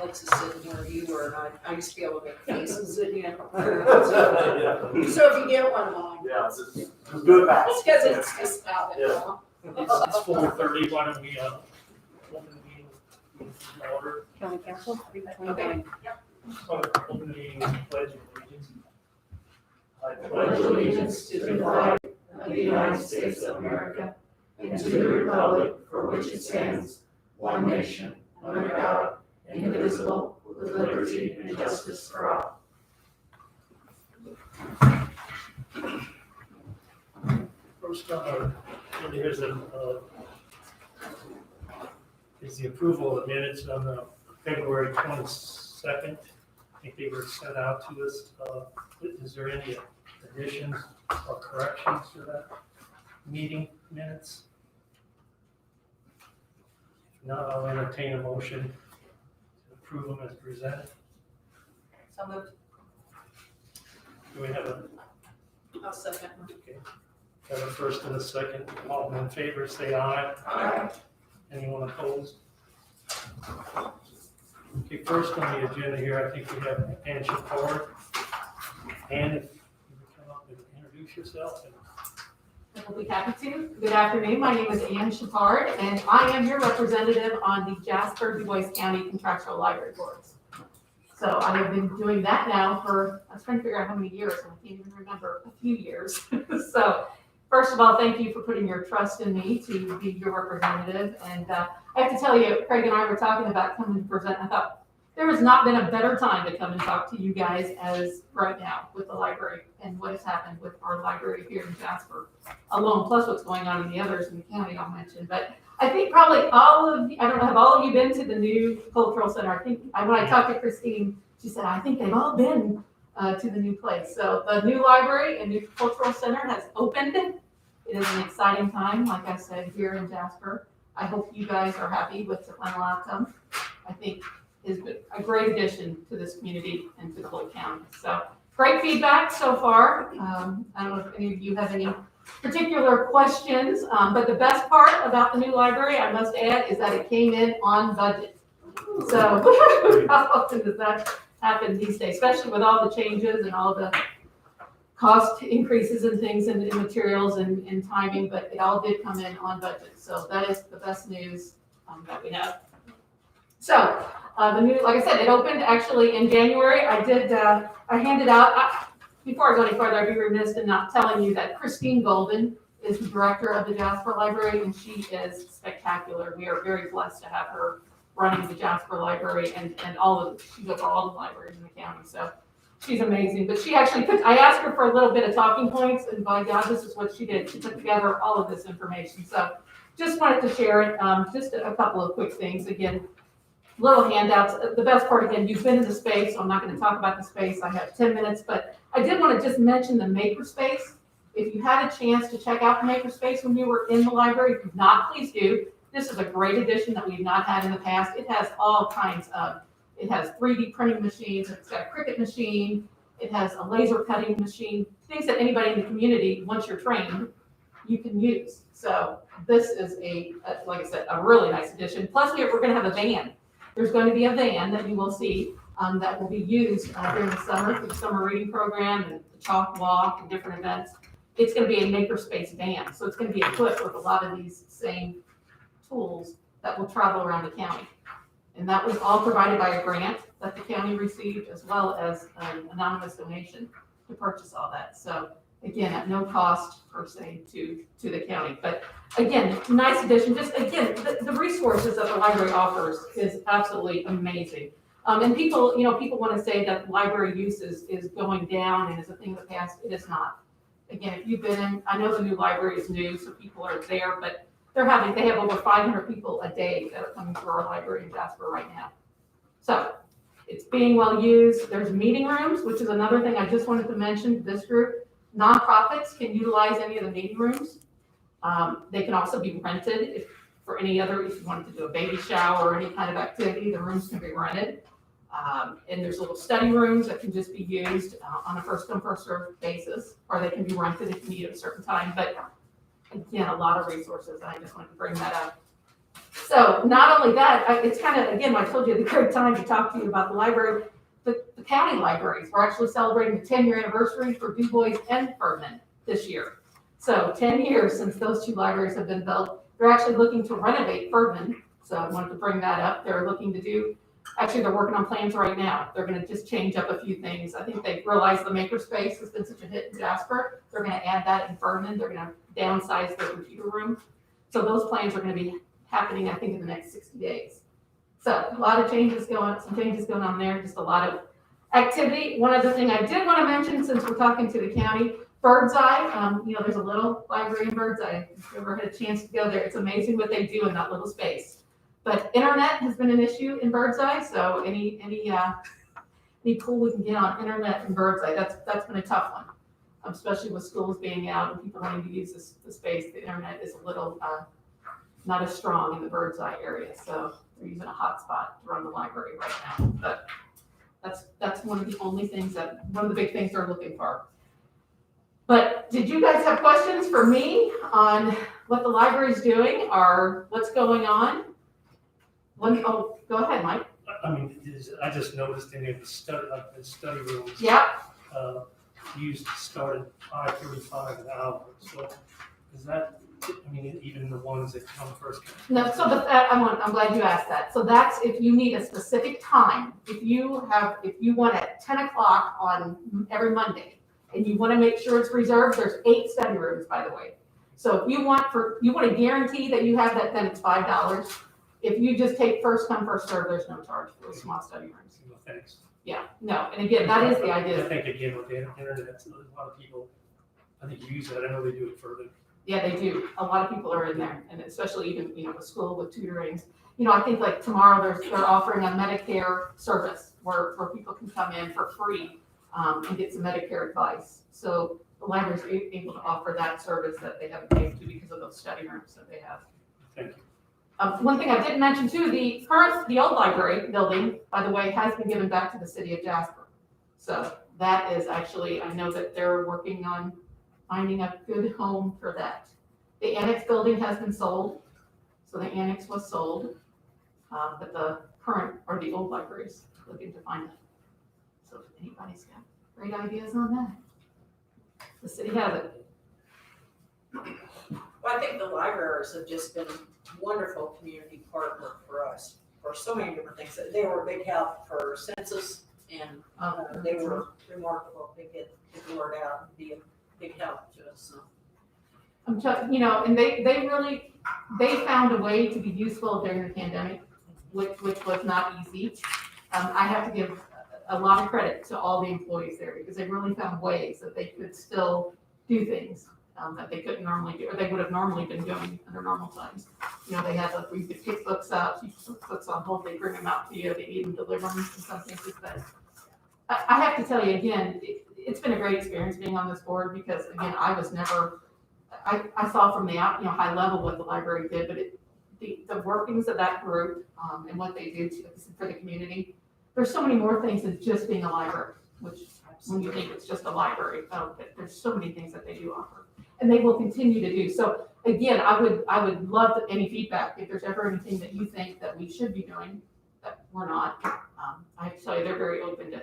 likes to sit where you were, and I used to be able to make faces at you. Yeah. So if you get one of mine. Yeah, just do it fast. It's because it's just out there, Yeah. huh? It's 4:30, why don't we, open the meeting in order? County Council, Okay. Open the meeting with the pledge of allegiance. I pledge allegiance to the flag of the United States of America and to the republic for which it stands, one nation, under God, indivisible, with liberty and justice for all. First, here's is the approval of the minutes on the February 22nd. I think they were sent out to us. Is there any additions or corrections to that meeting minutes? If not, I'll entertain a motion to approve them as presented. So moved. Do we have I'll second. have a first and a second? All in favor, say aye. Aye. Anyone opposed? Okay, first on the agenda here, I think we have Ann Shapard. Ann, if you would come up and introduce yourself. I'll be happy to. Good afternoon. My name is Ann Shapard, and I am your representative on the Jasper Du Bois County Contractual Library Boards. So I have been doing that now for, I was trying to figure out how many years, and I can't even remember, a few years. So first of all, thank you for putting your trust in me to be your representative. And I have to tell you, Craig and I were talking about coming to present. I thought there has not been a better time to come and talk to you guys as right now with the library and what has happened with our library here in Jasper alone, plus what's going on in the others in the county I'll mention. But I think probably all of, I don't know, have all of you been to the new cultural center? I think, when I talked to Christine, she said, I think they've all been to the new place. So the new library and new cultural center has opened. It is an exciting time, like I said, here in Jasper. I hope you guys are happy with the final outcome. I think is a great addition to this community and to the whole county. So great feedback so far. I don't know if any of you have any particular questions, but the best part about the new library, I must add, is that it came in on budget. So how often does that happen these days, especially with all the changes and all the cost increases and things and materials and timing, but it all did come in on budget. So that is the best news that we have. So the new, like I said, it opened actually in January. I handed out, before I go any further, I'd be remiss in not telling you that Christine Golden is the director of the Jasper Library, and she is spectacular. We are very blessed to have her running the Jasper Library and she's over all the libraries in the county. So she's amazing. But she actually I asked her for a little bit of talking points, and by God, this is what she did. She put together all of this information. So just wanted to share it. Just a couple of quick things. Again, little handouts. The best part, again, you've been in the space, so I'm not going to talk about the space. I have 10 minutes, but I did want to just mention the makerspace. If you had a chance to check out the makerspace when you were in the library, if not, please do. This is a great addition that we've not had in the past. It has all kinds of, it has 3D printing machines, it's got a Cricut machine, it has a laser cutting machine, things that anybody in the community, once you're trained, you can use. So this is like I said, a really nice addition. Plus we're going to have a van. There's going to be a van that you will see that will be used during the summer for the summer reading program and the chalk walk and different events. It's going to be a makerspace van. So it's going to be equipped with a lot of these same tools that will travel around the county. And that was all provided by a grant that the county received, as well as an anonymous donation to purchase all that. So again, at no cost per se to the county. But again, nice addition. Just again, the resources that the library offers is absolutely amazing. And people want to say that library use is going down and is a thing of the past. It is not. Again, if you've been in, I know the new library is new, so people are there, but they have over 500 people a day that are coming through our library in Jasper right now. So it's being well used. There's meeting rooms, which is another thing I just wanted to mention. This group, nonprofits can utilize any of the meeting rooms. They can also be rented if you wanted to do a baby shower or any kind of activity, the rooms can be rented. And there's little study rooms that can just be used on a first come, first served basis, or they can be rented if you need at a certain time. But again, a lot of resources, and I just wanted to bring that up. So not only that, it's kind of, again, I told you, the great time to talk to you about the library. The county libraries, we're actually celebrating the 10-year anniversary for Du Bois and Furman this year. So 10 years since those two libraries have been built. They're actually looking to renovate Furman, so I wanted to bring that up. They're looking to do, actually they're working on plans right now. They're gonna just change up a few things. I think they realize the makerspace has been such a hit in Jasper. They're gonna add that in Furman. They're gonna downsize their computer room. So those plans are gonna be happening, I think, in the next 60 days. So a lot of changes some changes going on there, just a lot of activity. One other thing I did want to mention, since we're talking to the county, Birdseye, there's a little library in Birdseye. If you ever had a chance to go there, it's amazing what they do in that little space. But internet has been an issue in Birdseye, so any tool we can get on internet in Birdseye, that's been a tough one, especially with schools being out and people wanting to use the space. The internet is a little not as strong in the Birdseye area, so they're using a hotspot to run the library right now. But that's one of the only things one of the big things they're looking for. But did you guys have questions for me on what the library's doing or what's going on? Go ahead, Mike. I mean, I just noticed in the study rooms. Yeah. Used to start at 5:35 an hour, so is that, I mean, even the ones that come first? No, so I'm glad you asked that. So that's if you need a specific time. If you want at 10 o'clock on every Monday and you want to make sure it's reserved, there's 8 study rooms, by the way. So if you want to guarantee that you have that, then it's $5. If you just take first come, first serve, there's no charge for those small study rooms. No, thanks. Yeah, no, and again, that is the idea. I think again with the internet, a lot of people, I think use that. I know they do it further. Yeah, they do. A lot of people are in there, and especially even, with school, with tutorings. I think like tomorrow they're offering a Medicare service where people can come in for free and get some Medicare advice. So the library's able to offer that service that they haven't paid to because of those study rooms that they have. Thank you. One thing I didn't mention too, the old library building, by the way, has been given back to the city of Jasper. So that is actually, I know that they're working on finding a good home for that. The annex building has been sold. So the annex was sold, but the current or the old library is looking to find it. So if anybody's got great ideas on that, the city has it. Well, I think the libraries have just been wonderful community partner for us for so many different things. They were a big help for census and they were remarkable. They get the word out and be a big help to us. So. I'm just, and they found a way to be useful during the pandemic, which was not easy. I have to give a lot of credit to all the employees there because they really found ways that they could still do things that they couldn't normally do, or they would have normally been doing under normal times. They had we could pick books up, you put books on hold, they bring them out to you, they even deliver them in some cases. But I have to tell you again, it's been a great experience being on this board because again, I was never, I saw from the out, high level what the library did, but the workings of that group and what they do for the community, there's so many more things than just being a library, which when you think it's just a library, there's so many things that they do offer. And they will continue to do. So again, I would love any feedback. If there's ever anything that you think that we should be doing that we're not, I have to tell you, they're very open to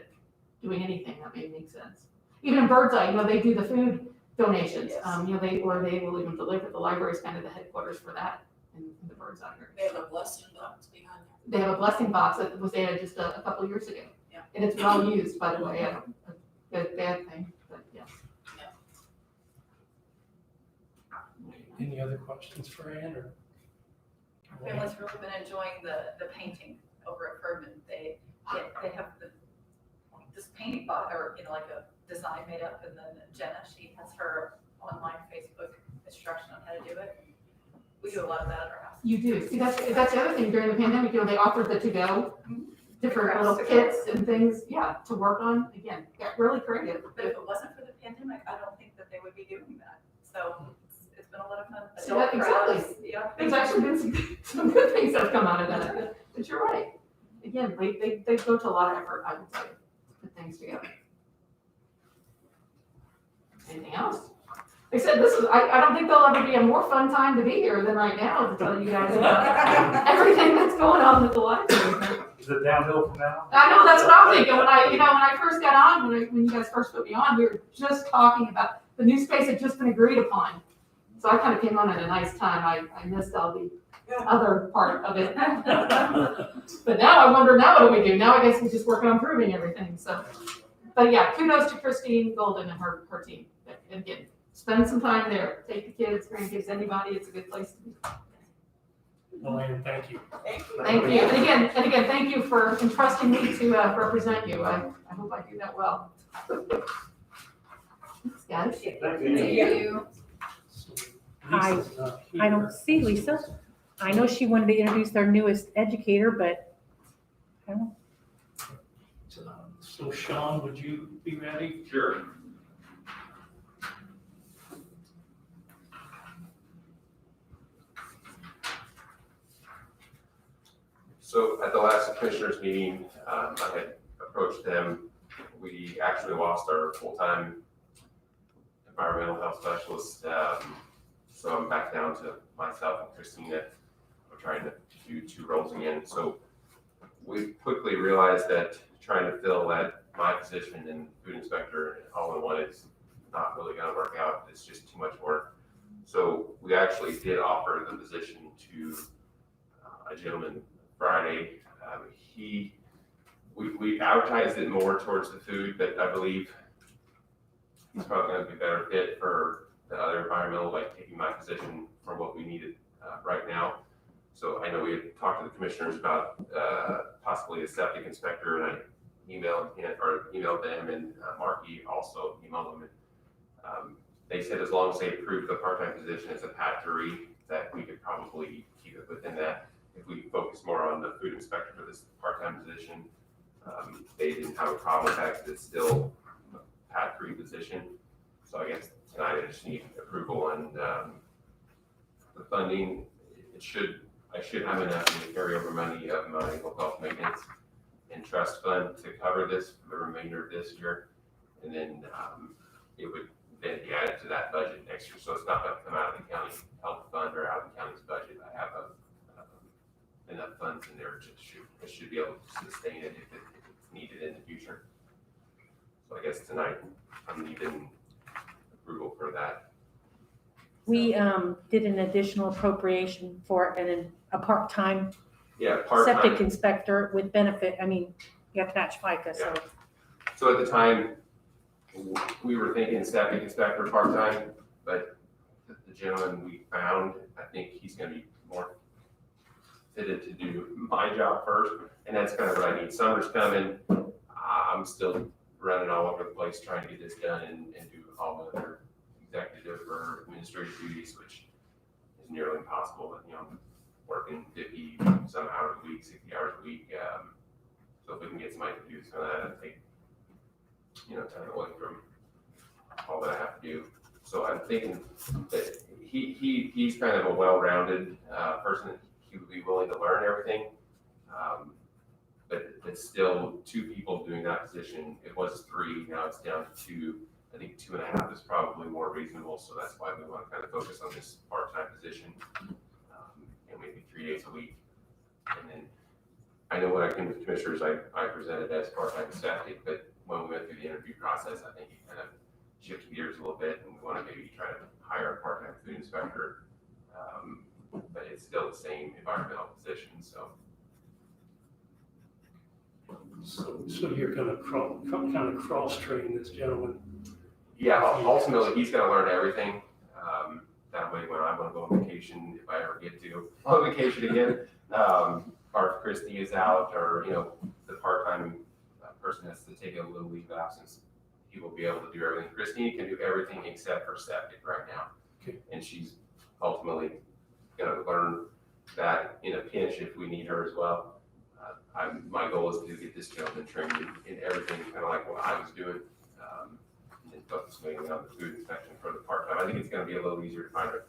doing anything that may make sense. Even in Birdseye, they do the food donations. Yes. They will even deliver. The library is kind of the headquarters for that in the Birdseye area. They have a blessing box behind They have a blessing box that was added just a couple of years ago. Yeah. And it's well used, by the way. I don't, a bad thing, but yes. Any other questions for Ann or? Family's really been enjoying the painting over at Furman. They have this painting box or like a design made up, and then Jenna, she has her online Facebook instruction on how to do it. We do a lot of that at our house. You do. See, that's the other thing during the pandemic, they offered the to-go, different Crafts little to kits and things, to work on. Again, got really creative. But if it wasn't for the pandemic, I don't think that they would be doing that. So it's been a lot of fun. See, that- exactly. Crafts, yeah. There's actually been some good things that have come out of that. But you're right. Again, they go to a lot of effort, I would tell you, to put things together. Anything else? I said, I don't think there'll ever be a more fun time to be here than right now to tell you guys about everything that's going on with the library. Is it downhill from now? I know, that's what I'm thinking, when I first got on, when you guys first put me on, we were just talking about, the new space had just been agreed upon. So I kind of came on at a nice time, I missed all the other part of it. But now I wonder, now what do we do? Now I guess we're just working on proving everything, so. But yeah, kudos to Christine Golden and her team. And again, spend some time there, take the kids, grandkids, anybody, it's a good place to be. Elaine, thank you. Thank you, and again, thank you for entrusting me to represent you, I hope I do that well. Thanks, guys. Thank you. Thank you. Lisa's not I don't here. see Lisa. I know she wanted to introduce their newest educator, but I don't know. So Sean, would you be ready? Sure. So at the last commissioners meeting, I had approached them. We actually lost our full-time environmental health specialist. So I'm back down to myself and Christina. We're trying to do 2 roles again. So we quickly realized that trying to fill my position and food inspector all in one is not really gonna work out. It's just too much work. So we actually did offer the position to a gentleman Friday. We advertised it more towards the food, but I believe he's probably gonna be better fit for the other environmental, like taking my position for what we needed right now. So I know we had talked to the commissioners about possibly a septic inspector, and I emailed them, and Marky also emailed them. And they said as long as they approved the part-time position as a PAT 3, that we could probably keep it within that. If we focus more on the food inspector for this part-time position, they didn't have a problem with that because it's still a PAT 3 position. So I guess tonight I just need approval on the funding. I should have enough in the carryover money of my local health maintenance and trust fund to cover this for the remainder of this year. And then it would then be added to that budget next year. So it's not going to come out of the county health fund or out of the county's budget. I have enough funds in there to should be able to sustain it if it's needed in the future. So I guess tonight I'm needing approval for that. We did an additional appropriation for a part-time Yeah, part-time. septic inspector with benefit. I mean, you have to match FICA, so. So at the time, we were thinking septic inspector part-time, but the gentleman we found, I think he's gonna be more fitted to do my job first, and that's kind of what I need. Summer's coming, I'm still running all over the place trying to get this done and do all the other executive or administrative duties, which is nearly impossible, but I'm working 50 some hours a week, 60 hours a week. So if we can get somebody to do some of that, I think, time away from all that I have to do. So I'm thinking that he's kind of a well-rounded person. He would be willing to learn everything. But it's still 2 people doing that position. It was 3, now it's down to 2. I think 2.5 is probably more reasonable, so that's why we want to kind of focus on this part-time position, and maybe 3 days a week. And then I know when I came to the commissioners, I presented as part-time septic, but when we went through the interview process, I think it kind of shifted gears a little bit, and we want to maybe try to hire a part-time food inspector, but it's still the same environmental position, so. So you're gonna kind of cross-train this gentleman. Yeah, ultimately, he's gonna learn everything. That way, when I wanna go on vacation, if I ever get to on vacation again, or if Christy is out, or, the part-time person has to take a little leave of absence, he will be able to do everything. Christine can do everything except for septic right now. Okay. And she's ultimately gonna learn that in a pinch if we need her as well. My goal is to get this gentleman trained in everything, kind of like what I was doing, and focus mainly on the food inspection for the part-time. I think it's gonna be a little easier to find a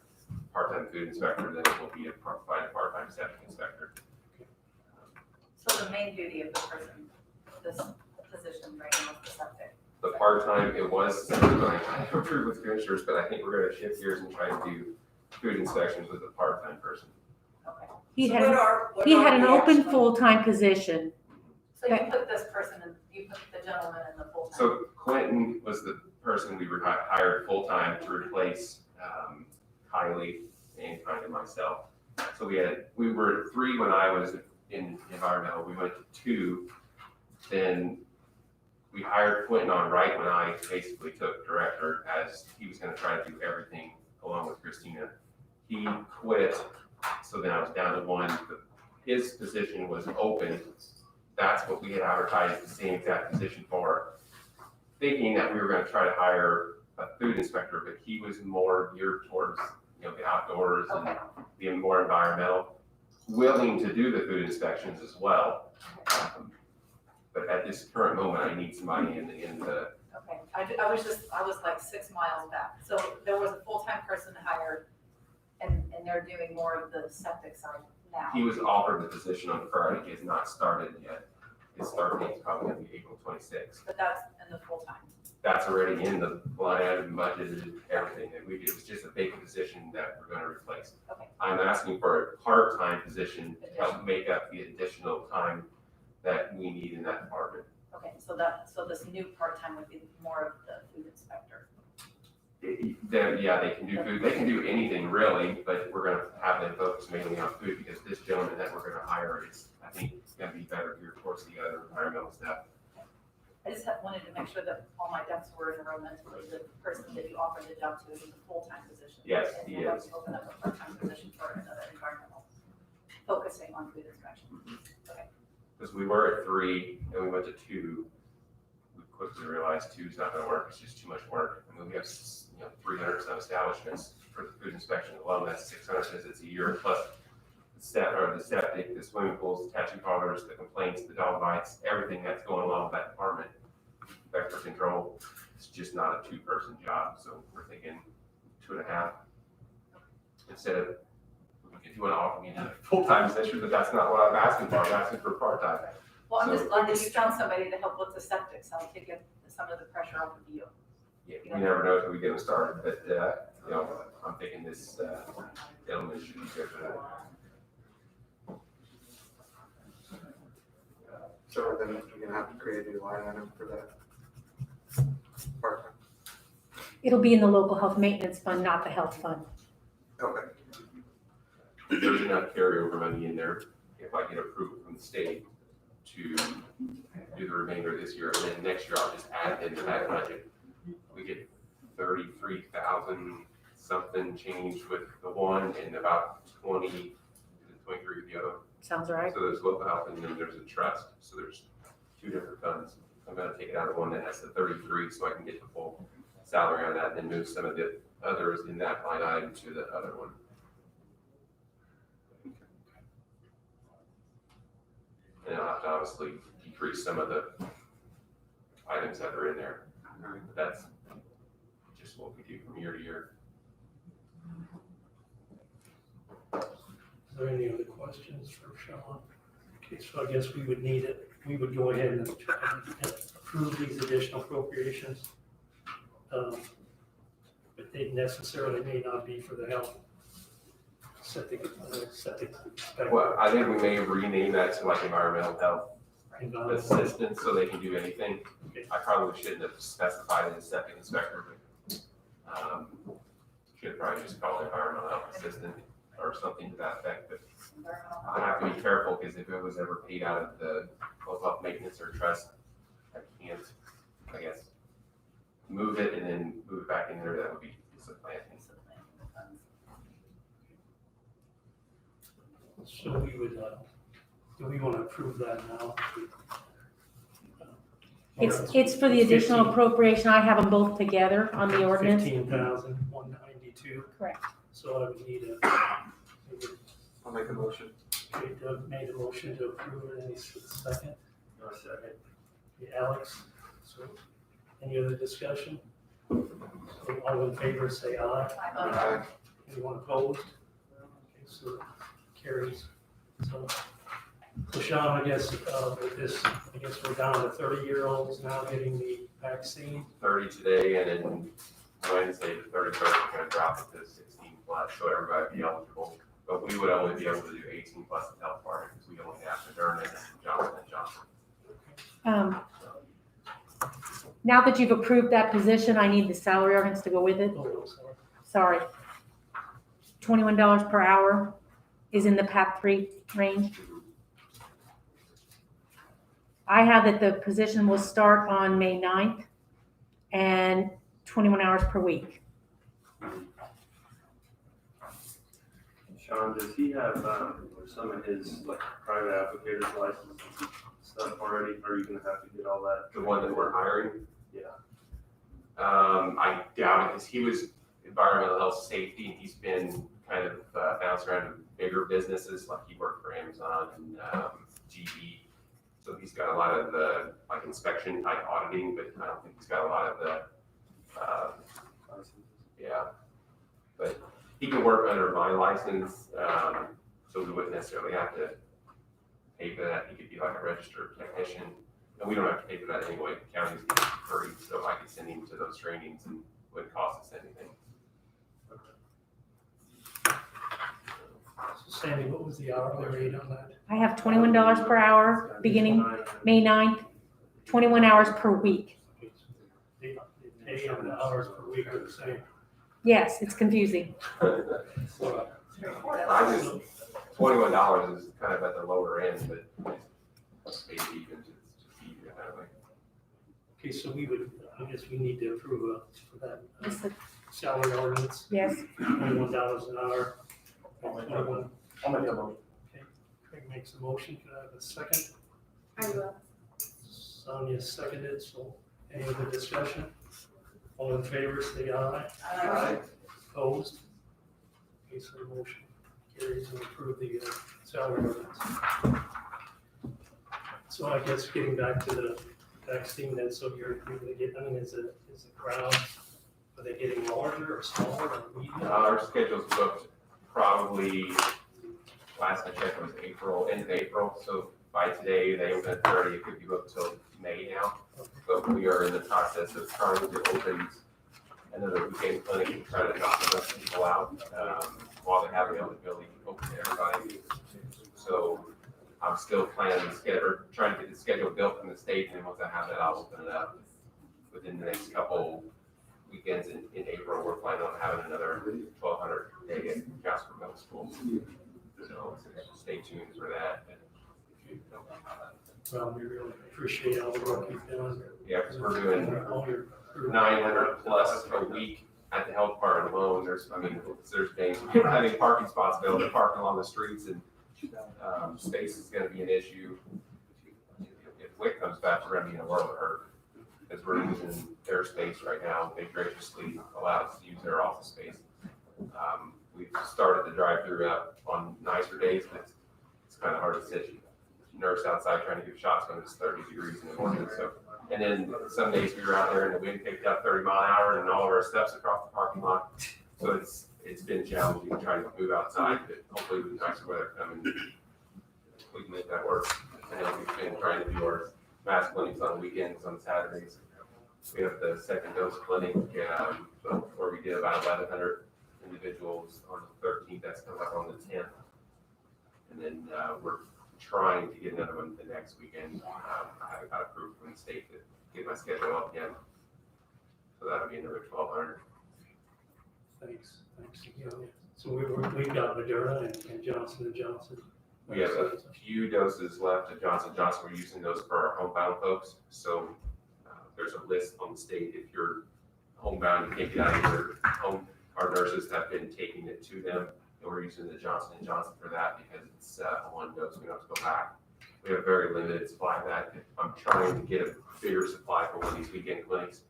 part-time food inspector than it will be to find a part-time septic inspector. So the main duty of the person, this position right now is the septic. The part-time, it was something that I approved with commissioners, but I think we're gonna shift gears and try to do food inspections with a part-time person. Okay, He So had, what he are had an we open actually- full-time position. so you put this person in, you put the gentleman in the full-time. So Quentin was the person we were hired full-time to replace Kylie and kind of myself. So we were 3 when I was in environmental, we went to 2. Then we hired Quentin on right when I basically took director, as he was gonna try to do everything along with Christina. He quit, so then I was down to 1. His position was open. That's what we had advertised the same exact position for, thinking that we were gonna try to hire a food inspector, but he was more geared towards, the outdoors and Okay, being more environmental, willing to do the food inspections as well. But at this current moment, I need somebody in the, okay. I was like 6 miles back. So there was a full-time person hired and they're doing more of the septic side now. he was offered the position on Friday, he has not started yet. His start date is probably gonna be April 26th. But that's in the full-time. That's already in the line item budgeted, everything that we did, it was just a vacant position that we're gonna replace. Okay. I'm asking for a part-time position to help make up the additional time that we need in that department. Okay, so this new part-time would be more of the food inspector. They can do food, they can do anything really, but we're gonna have them focus mainly on food, because this gentleman that we're gonna hire is, I think, gonna be better geared towards the other environmental stuff. I just wanted to make sure that all my ducks were in a row mentally. The person that you offered the job to is a full-time position. Yes, And he you're going is. to open up a part-time position for another environmental, focusing on food inspection. Because we were at 3 and we went to 2, we quickly realized 2 is not gonna work, it's just too much work. I mean, we have, 300 some establishments for the food inspection alone, that's 600 visits a year, plus the septic, the swimming pools, the tattoo parlors, the complaints, the dog bites, everything that's going along with that department. Vector control, it's just not a 2-person job, so we're thinking 2.5. Instead of, if you wanna offer me another full-time position, but that's not what I'm asking for, I'm asking for part-time. Well, I'm So- just glad that you found somebody to help with the septic, so I'll take some of the pressure off of you. Yeah, you never know until we get them started, but, I'm thinking this, gentleman should be good for that. So then you're gonna have to create a new line item for that. Part-time. It'll be in the local health maintenance fund, not the health fund. Okay. There's enough carryover money in there, if I get approval from the state to do the remainder of this year, and then next year I'll just add it into that budget. We get 33,000 something change with the one and about 23 with the other. Sounds right. So there's local health and then there's a trust, so there's 2 different funds. I'm gonna take it out of one that has the 33, so I can get the full salary on that, and then move some of the others in that line item to the other one. And I'll have to obviously decrease some of the items that are in there. Alright. But that's just what we do from year to year. Is there any other questions for Sean? Okay, so I guess we would go ahead and approve these additional appropriations. But they necessarily may not be for the health septic inspector. Well, I think we may rename that to like environmental health Environmental. assistant, so they can do anything. Okay. I probably shouldn't have specified it as septic inspector, but, should have probably just called it environmental health assistant or something to that effect, but I have to be careful, because if it was ever paid out of the local health maintenance or trust, I can't, I guess, move it and then move it back in there, that would be supplanting. So we would, do we want to approve that now? It's for the additional appropriation. I have them both together on the ordinance. 15,192. Correct. So I would need I'll make a motion. okay, Doug made a motion to approve it, any second? No second. Okay, Alex, so any other discussion? So all in favor, say aye. Aye. Anyone opposed? Okay, so carries. So So Sean, I guess, with this, I guess we're down to 30-year-olds now getting the vaccine. 30 today, and then Wednesday, the 31st, we're gonna drop it to 16 plus, so everybody would be eligible. But we would only be able to do 18 plus in health department, because we only have Moderna and Johnson & Johnson. Now that you've approved that position, I need the salary ordinance to go with it. Oh, sorry. Sorry. $21 per hour is in the PAP 3 range. I have that the position will start on May 9th and 21 hours per week. Sean, does he have, some of his, like, private applicator's licenses and stuff already? Or are you gonna have to get all that? The one that we're hiring, Yeah. I doubt it, because he was environmental health safety, and he's been kind of bounced around to bigger businesses, like he worked for Amazon and GE. So he's got a lot of the, like, inspection type auditing, but I don't think he's got a lot of the, yeah. But he can work under my license, so we wouldn't necessarily have to pay for that. He could be like a registered technician, and we don't have to pay for that anyway. The county's free, so I could send him to those trainings and it wouldn't cost us anything. So Sandy, what was the hourly rate on that? I have $21 per hour beginning May 9th, 21 hours per week. The pay and the hours per week are the same. Yes, it's confusing. So, I just, $21 is kind of at the lower end, but maybe even just easier that way. okay, so we would, I guess we need to approve for that Yes, sir. salary ordinance, Yes, $21 an hour. 21. I'll make a motion. Craig makes a motion, can I have a second? I will. Sonia seconded, so any other discussion? All in favor, say aye. Aye. Opposed? Okay, so the motion carries and approve the salary ordinance. So I guess getting back to the vaccine, then, so you're gonna get, I mean, is the crowd, are they getting larger or smaller or medium? Our schedule's booked probably, last I checked was April, end of April, so by today, they open at 30, it could be booked till May now. But we are in the process of trying to open another weekend clinic and try to knock the rest of people out, while they have the ability to open to everybody. So I'm still planning to trying to get the schedule built from the state, and once I have that, I'll open it up within the next couple weekends in April. We're planning on having another 1,200 day at Jasper Middle School. So stay tuned for that. Well, we really appreciate all the work you've done. Yeah, because we're doing All your 900 plus a week at the health department alone. There's days people having parking spots available, they're parking along the streets, and space is gonna be an issue. If WIC comes back, we're gonna be in a world of hurt, because we're using their space right now. They graciously allow us to use their office space. We've started the drive-through up on nicer days, but it's kind of hard to sit nurse outside trying to give shots when it's 30 degrees in the morning. So, and then some days we were out there and the wind picked up 30 mile an hour and all of our steps across the parking lot. So it's been challenging trying to move outside, but hopefully with nicer weather coming, we can make that work. And then we've been trying to do our mass clinics on weekends, on Saturdays. We have the second dose clinic, where we did about 1,100 individuals on the 13th. That's coming up on the 10th. And then we're trying to get another one the next weekend. I haven't got approved from the state to get my schedule up yet. So that'll be another 1,200. Thanks again. So we've got Moderna and Johnson & Johnson. We have a few doses left of Johnson & Johnson. We're using those for our homebound folks. So there's a list on the state. If you're homebound, you can't get out of your home. Our nurses have been taking it to them. And we're using the Johnson & Johnson for that because it's one dose. We don't have to go back. We have a very limited supply of that. I'm trying to get a bigger supply for one of these weekend clinics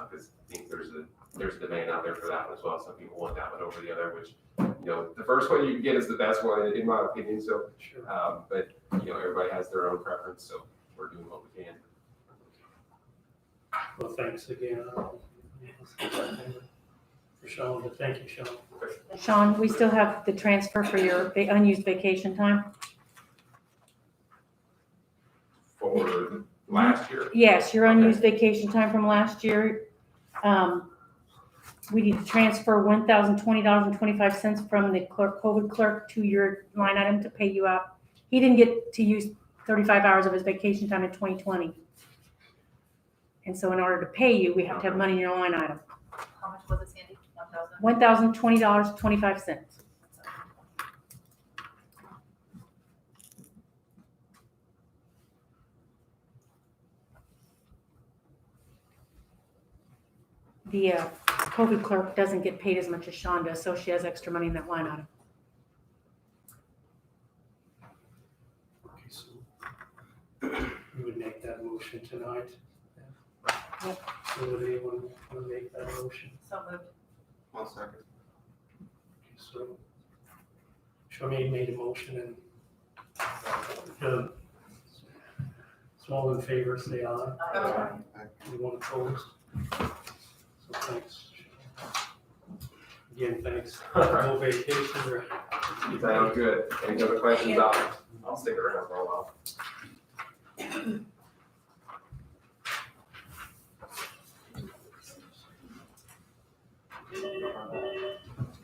because I think there's a demand out there for that one as well. Some people want that one over the other, which, the first one you get is the best one in my opinion. So, Sure. but everybody has their own preference. So we're doing what we can. Well, thanks again. For Sean, but thank you, Sean. Sean, we still have the transfer for your unused vacation time. Yes, your unused vacation time from last year. We need to transfer $1,020.25 from the clerk, COVID clerk to your line item to pay you out. He didn't get to use 35 hours of his vacation time in 2020. And so in order to pay you, we have to have money in your line item. How much was it, Sandy? 1,000? $1,020.25. The COVID clerk doesn't get paid as much as Sean does, so she has extra money in that line item. Okay, so we would make that motion tonight. Yep. So would anyone want to make that motion? So moved. One second. Okay, so Charmaine made a motion and so all in favor, say aye. Aye. Anyone opposed? So thanks. Again, thanks. No vacation or. Sounds good. Any other questions? I'll stick around for a while.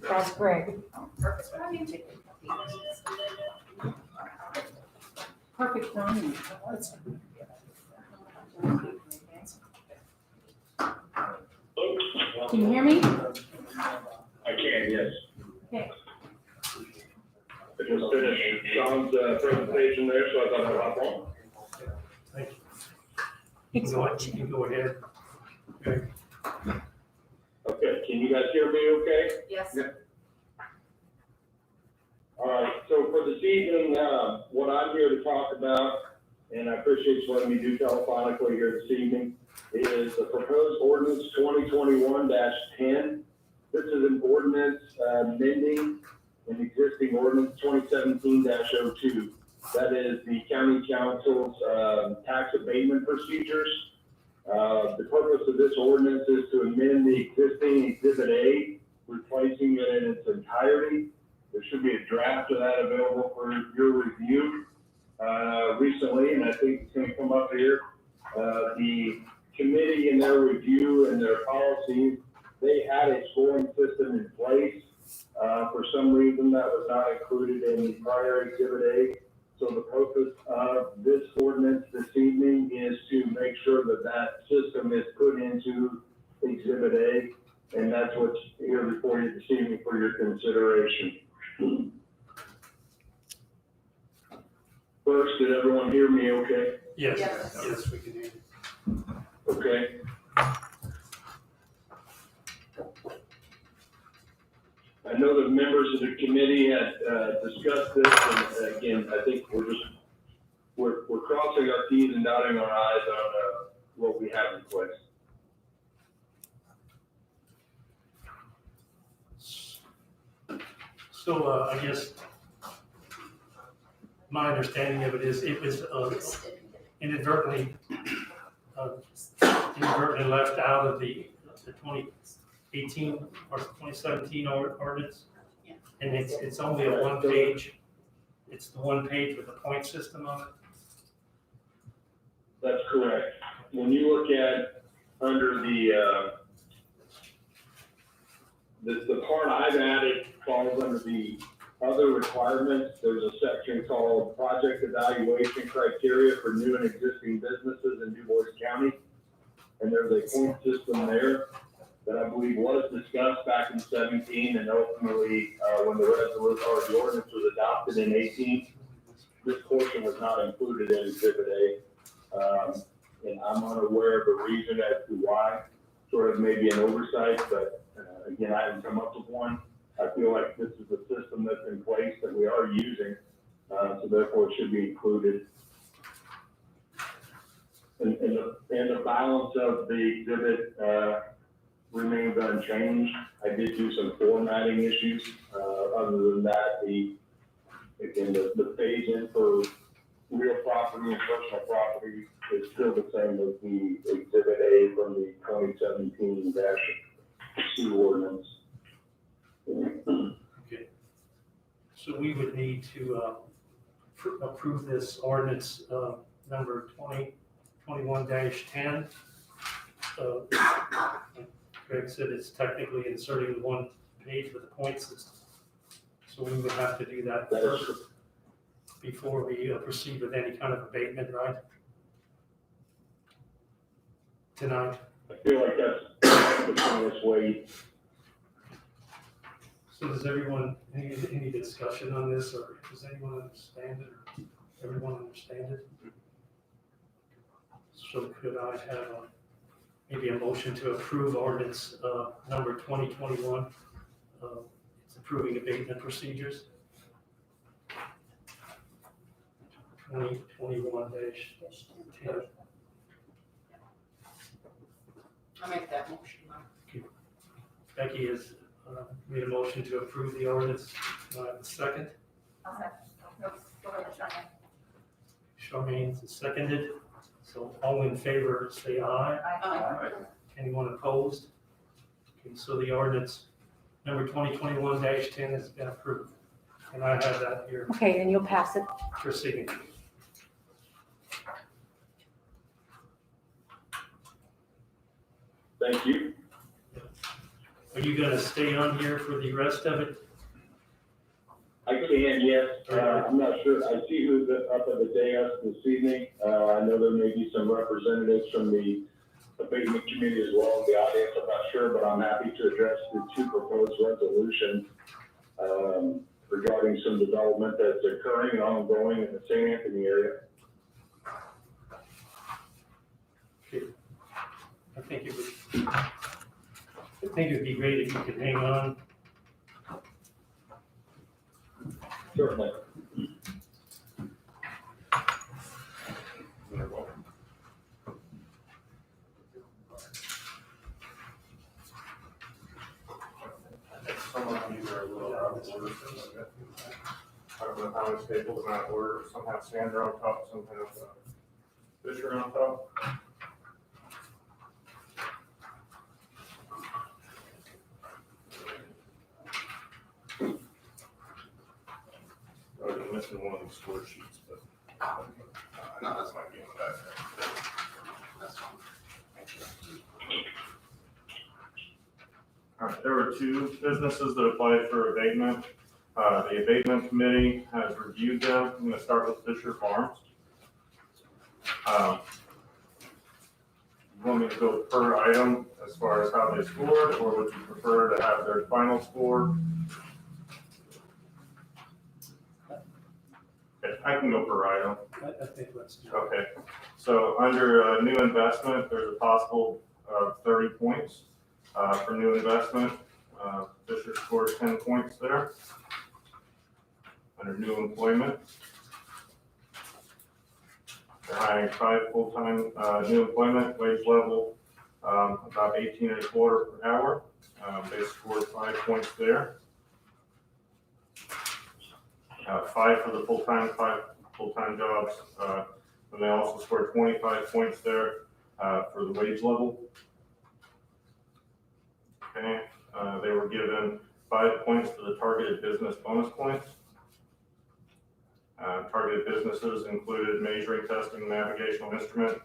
That's Greg. Perfect. Perfect timing. Can you hear me? I can, yes. Okay. I just finished Sean's presentation there, so I thought I'd hop on. Thank you. You can go ahead. Okay. Okay, can you guys hear me okay? Yes. Yeah. All right, so for this evening, what I'm here to talk about, and I appreciate you letting me do telephonically here this evening, is the proposed ordinance 2021-10. This is an ordinance amending an existing ordinance 2017-02. That is the county council's tax abatement procedures. The purpose of this ordinance is to amend the existing Exhibit A, replacing it in its entirety. There should be a draft of that available for your review recently, and I think it's going to come up here. The committee in their review and their policies, they had a scoring system in place. For some reason, that was not included in the prior Exhibit A. So the purpose of this ordinance this evening is to make sure that that system is put into Exhibit A, and that's what's here before you this evening for your consideration. First, did everyone hear me okay? Yes, Yes. yes, we can hear you. Okay. I know that members of the committee had discussed this, and again, I think we're crossing our T's and dotting our I's on what we have in place. So, I guess my understanding of it is it was inadvertently left out of the 2018 or 2017 ordinance. And it's only a one page, it's the one page with the point system on it. That's correct. When you look at under the part I've added falls under the other requirements. There's a section called Project Evaluation Criteria for New and Existing Businesses in DuBois County. And there's a point system there that I believe was discussed back in 17 and ultimately when the resolution or the ordinance was adopted in 18, this portion was not included in Exhibit A. And I'm unaware of the reason as to why, sort of maybe an oversight, but again, I haven't come up with one. I feel like this is a system that's in place that we are using, so therefore it should be included. And the balance of the exhibit remains unchanged. I did do some formatting issues. Other than that, the page in for real property and personal property is still the same as the Exhibit A from the 2017-2 ordinance. Okay. So we would need to approve this ordinance number 2021-10. Greg said it's technically inserting one page with the point system. So we would have to do that first before we proceed with any kind of abatement, right? Tonight. I feel like that's the cleanest way. So does everyone, any discussion on this, or does anyone understand it, or everyone understand it? So could I have maybe a motion to approve ordinance number 2021? It's approving abatement procedures. 2021-10. I make that motion. Becky has made a motion to approve the ordinance. Second, I'll second. Go ahead, Charmaine seconded. So all in favor, say aye. Aye. Anyone opposed? Okay, so the ordinance number 2021-10 has been approved. And I have that here Okay, and you'll pass it. for signature. Thank you. Are you gonna stay on here for the rest of it? I can, yes. I'm not sure. I see who's up at the dais this evening. I know there may be some representatives from the abatement committee as well in the audience. I'm not sure, but I'm happy to address the two proposed resolutions regarding some development that's occurring and ongoing in the St. Anthony area. I think it'd be great if you could hang on. Certainly. Some of these are a little out of order. I don't know how it's staples in out of order. Some have Sandra on top, some have Fisher on top. I'm missing one of these score sheets, but. No, that's my game with that. That's fine. All right, there were two businesses that applied for abatement. The abatement committee has reviewed them. I'm gonna start with Fisher Farms. You want me to go per item as far as how they scored, or would you prefer to have their final score? Okay, I can go per item. I think let's do it. Okay, so under new investment, there's a possible 30 points for new investment. Fisher scored 10 points there. Under new employment, they're hiring 5 full-time new employment, wage level about 18.25 per hour. They scored 5 points there. 5 for the full-time, 5 full-time jobs. And they also scored 25 points there for the wage level. Okay, they were given 5 points for the targeted business bonus points. Targeted businesses included measuring, testing, navigational instrument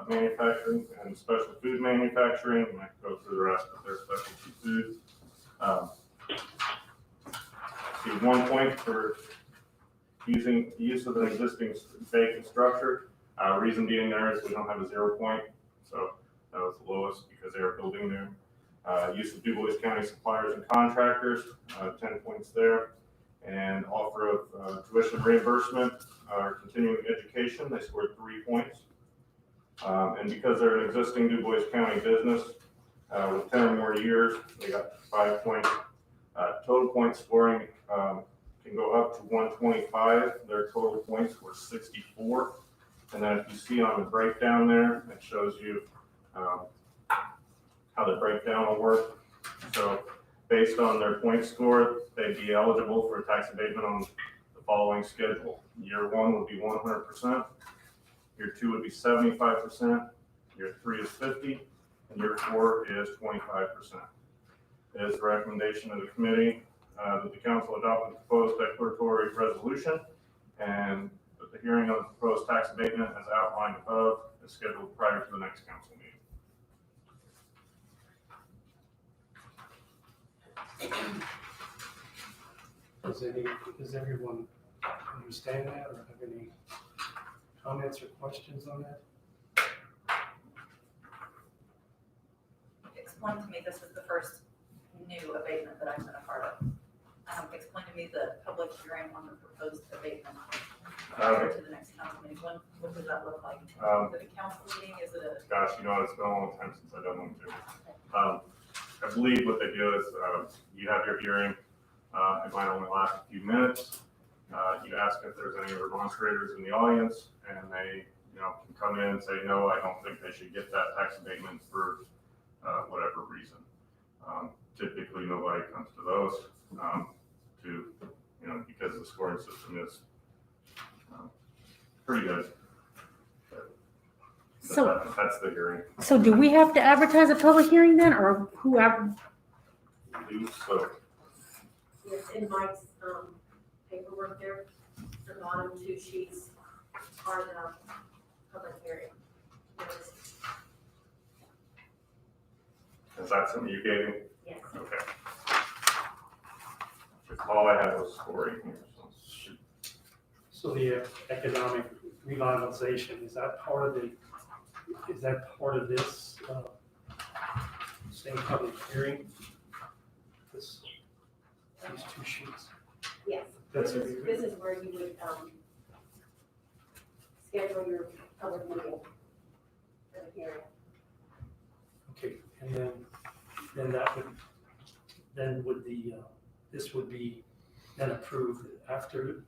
manufacturing, and special food manufacturing. I might go through the rest of their specialty food. See 1 point for use of an existing vacant structure. Reason being there is we don't have a 0 point, so that was the lowest because they were building there. Use of DuBois County suppliers and contractors, 10 points there. And offer of tuition reimbursement or continuing education, they scored 3 points. And because they're an existing DuBois County business with 10 or more years, they got 5 points. Total point scoring can go up to 125. Their total points were 64. And then if you see on the breakdown there, it shows you how the breakdown will work. So based on their point score, they'd be eligible for a tax abatement on the following schedule. Year 1 would be 100%. Year 2 would be 75%. Year 3 is 50, and year 4 is 25%. It is the recommendation of the committee that the council adopt the proposed declaratory resolution and that the hearing on the proposed tax abatement as outlined above is scheduled prior to the next council meeting. Does everyone understand that or have any comments or questions on that? Explain to me, this is the first new abatement that I've been a part of. Explain to me the public hearing on the proposed abatement prior to the next council meeting. What does that look like? Is it a council meeting? Is it a? Gosh, you know, it's been a long time since I've done one too. I believe what they do is, you have your hearing, it might only last a few minutes. You ask if there's any remonstrators in the audience, and they, you know, can come in and say, no, I don't think they should get that tax abatement for, whatever reason. Typically, nobody comes to those, you know, because the scoring system is, pretty good. So, That's the hearing. so do we have to advertise a public hearing then, or whoever? So, Yes, in Mike's, paperwork there, the bottom two sheets are the public hearing. notice. is that something you gave me? Yes. Okay. Just all I had was scoring here, so. So the economic revitalization, is that part of this, same public hearing? These two sheets? Yes, That's this is where you would, schedule your public meeting for the hearing. Okay, and then that would, then would the, this would be then approved after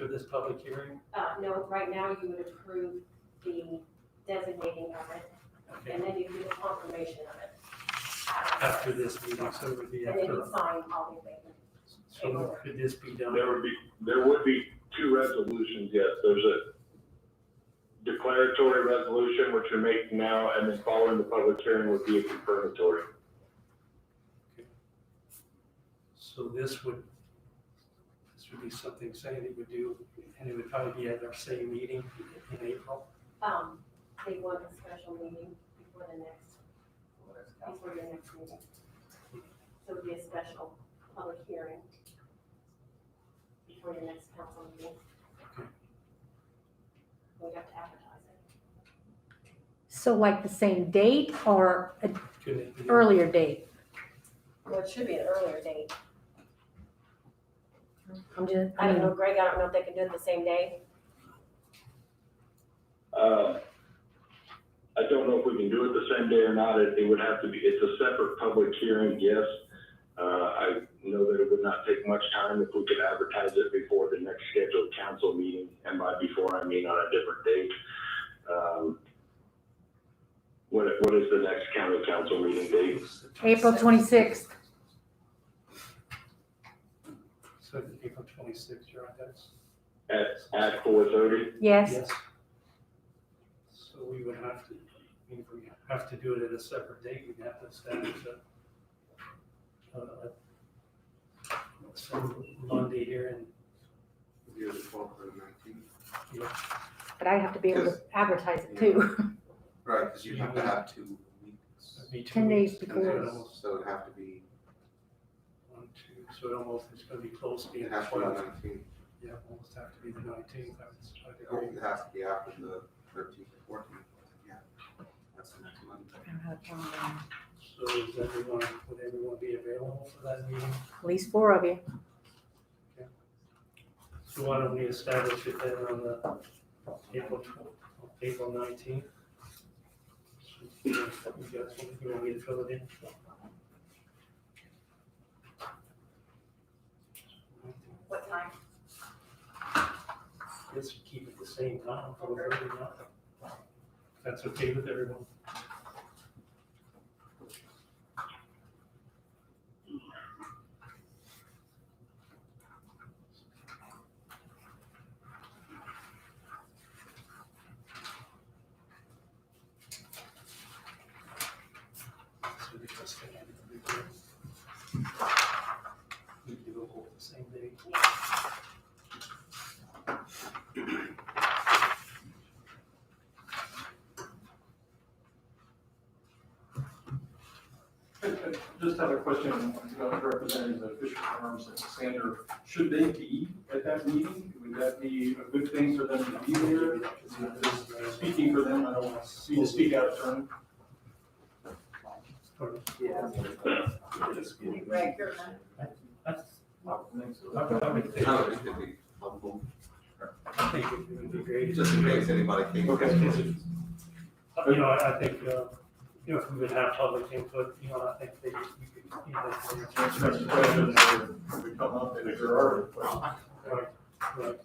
this public hearing? No, right now you would approve the designating of it, Okay, and then you do the confirmation of it. after this meeting, so it would be And then after, you sign all the abatement. so could this be done? There would be two resolutions, yes. There's a declaratory resolution, which you're making now, and then following the public hearing would be a confirmatory. So this would be something Sandy would do, and it would probably be at our same meeting in April. They want a special meeting before your next meeting. So it'd be a special public hearing before your next council meeting. Okay. We have to advertise it. So like the same date or an Could it be? earlier date? Well, it should be an earlier date. I'm just, I don't know, Greg, I don't know if they can do it the same day. I don't know if we can do it the same day or not. It would have to be, it's a separate public hearing, yes. I know that it would not take much time if we could advertise it before the next scheduled council meeting, and by before, I mean on a different date. What is the next county council meeting date? April 26th. So April 26th, you're right, that's. At 4:30? Yes. Yes. So we would have to, I mean, if we have to do it at a separate date, we'd have to establish some Monday here and. Either the 12th or the 19th. But I have to be able to advertise it too. Right, because you have to have 2 weeks. That'd be 2 10 days weeks. before. So it almost- So it'd have to be, 1, 2, so it almost, it's gonna be close to being it has to be the 12th. 19th. Yeah, almost have to be the 19th, I'd Or agree. it has to be after the 13th or 14th. Yeah, that's the next Monday. So is everyone, would everyone be available for that meeting? At least 4 of you. So why don't we establish it then on the April 19th? You got something you want me to fill it in? What time? Let's keep it the same time, 4:30 now. That's okay with everyone? So we just gonna have it be good. We can do it both the same day. have a question, representing the Fisher Farms and Sander. Should they be at that meeting? Would that be a good thing for them to be there? Speaking for them, I don't want to speak out of turn. Right, you're That's, I think so. I would think, How it could be helpful, I think it would be great. just in case anybody came. You know, I think, you know, if we would have public input, you know, I think they, you could, you know, Next question, if we come up, and if there are questions, right,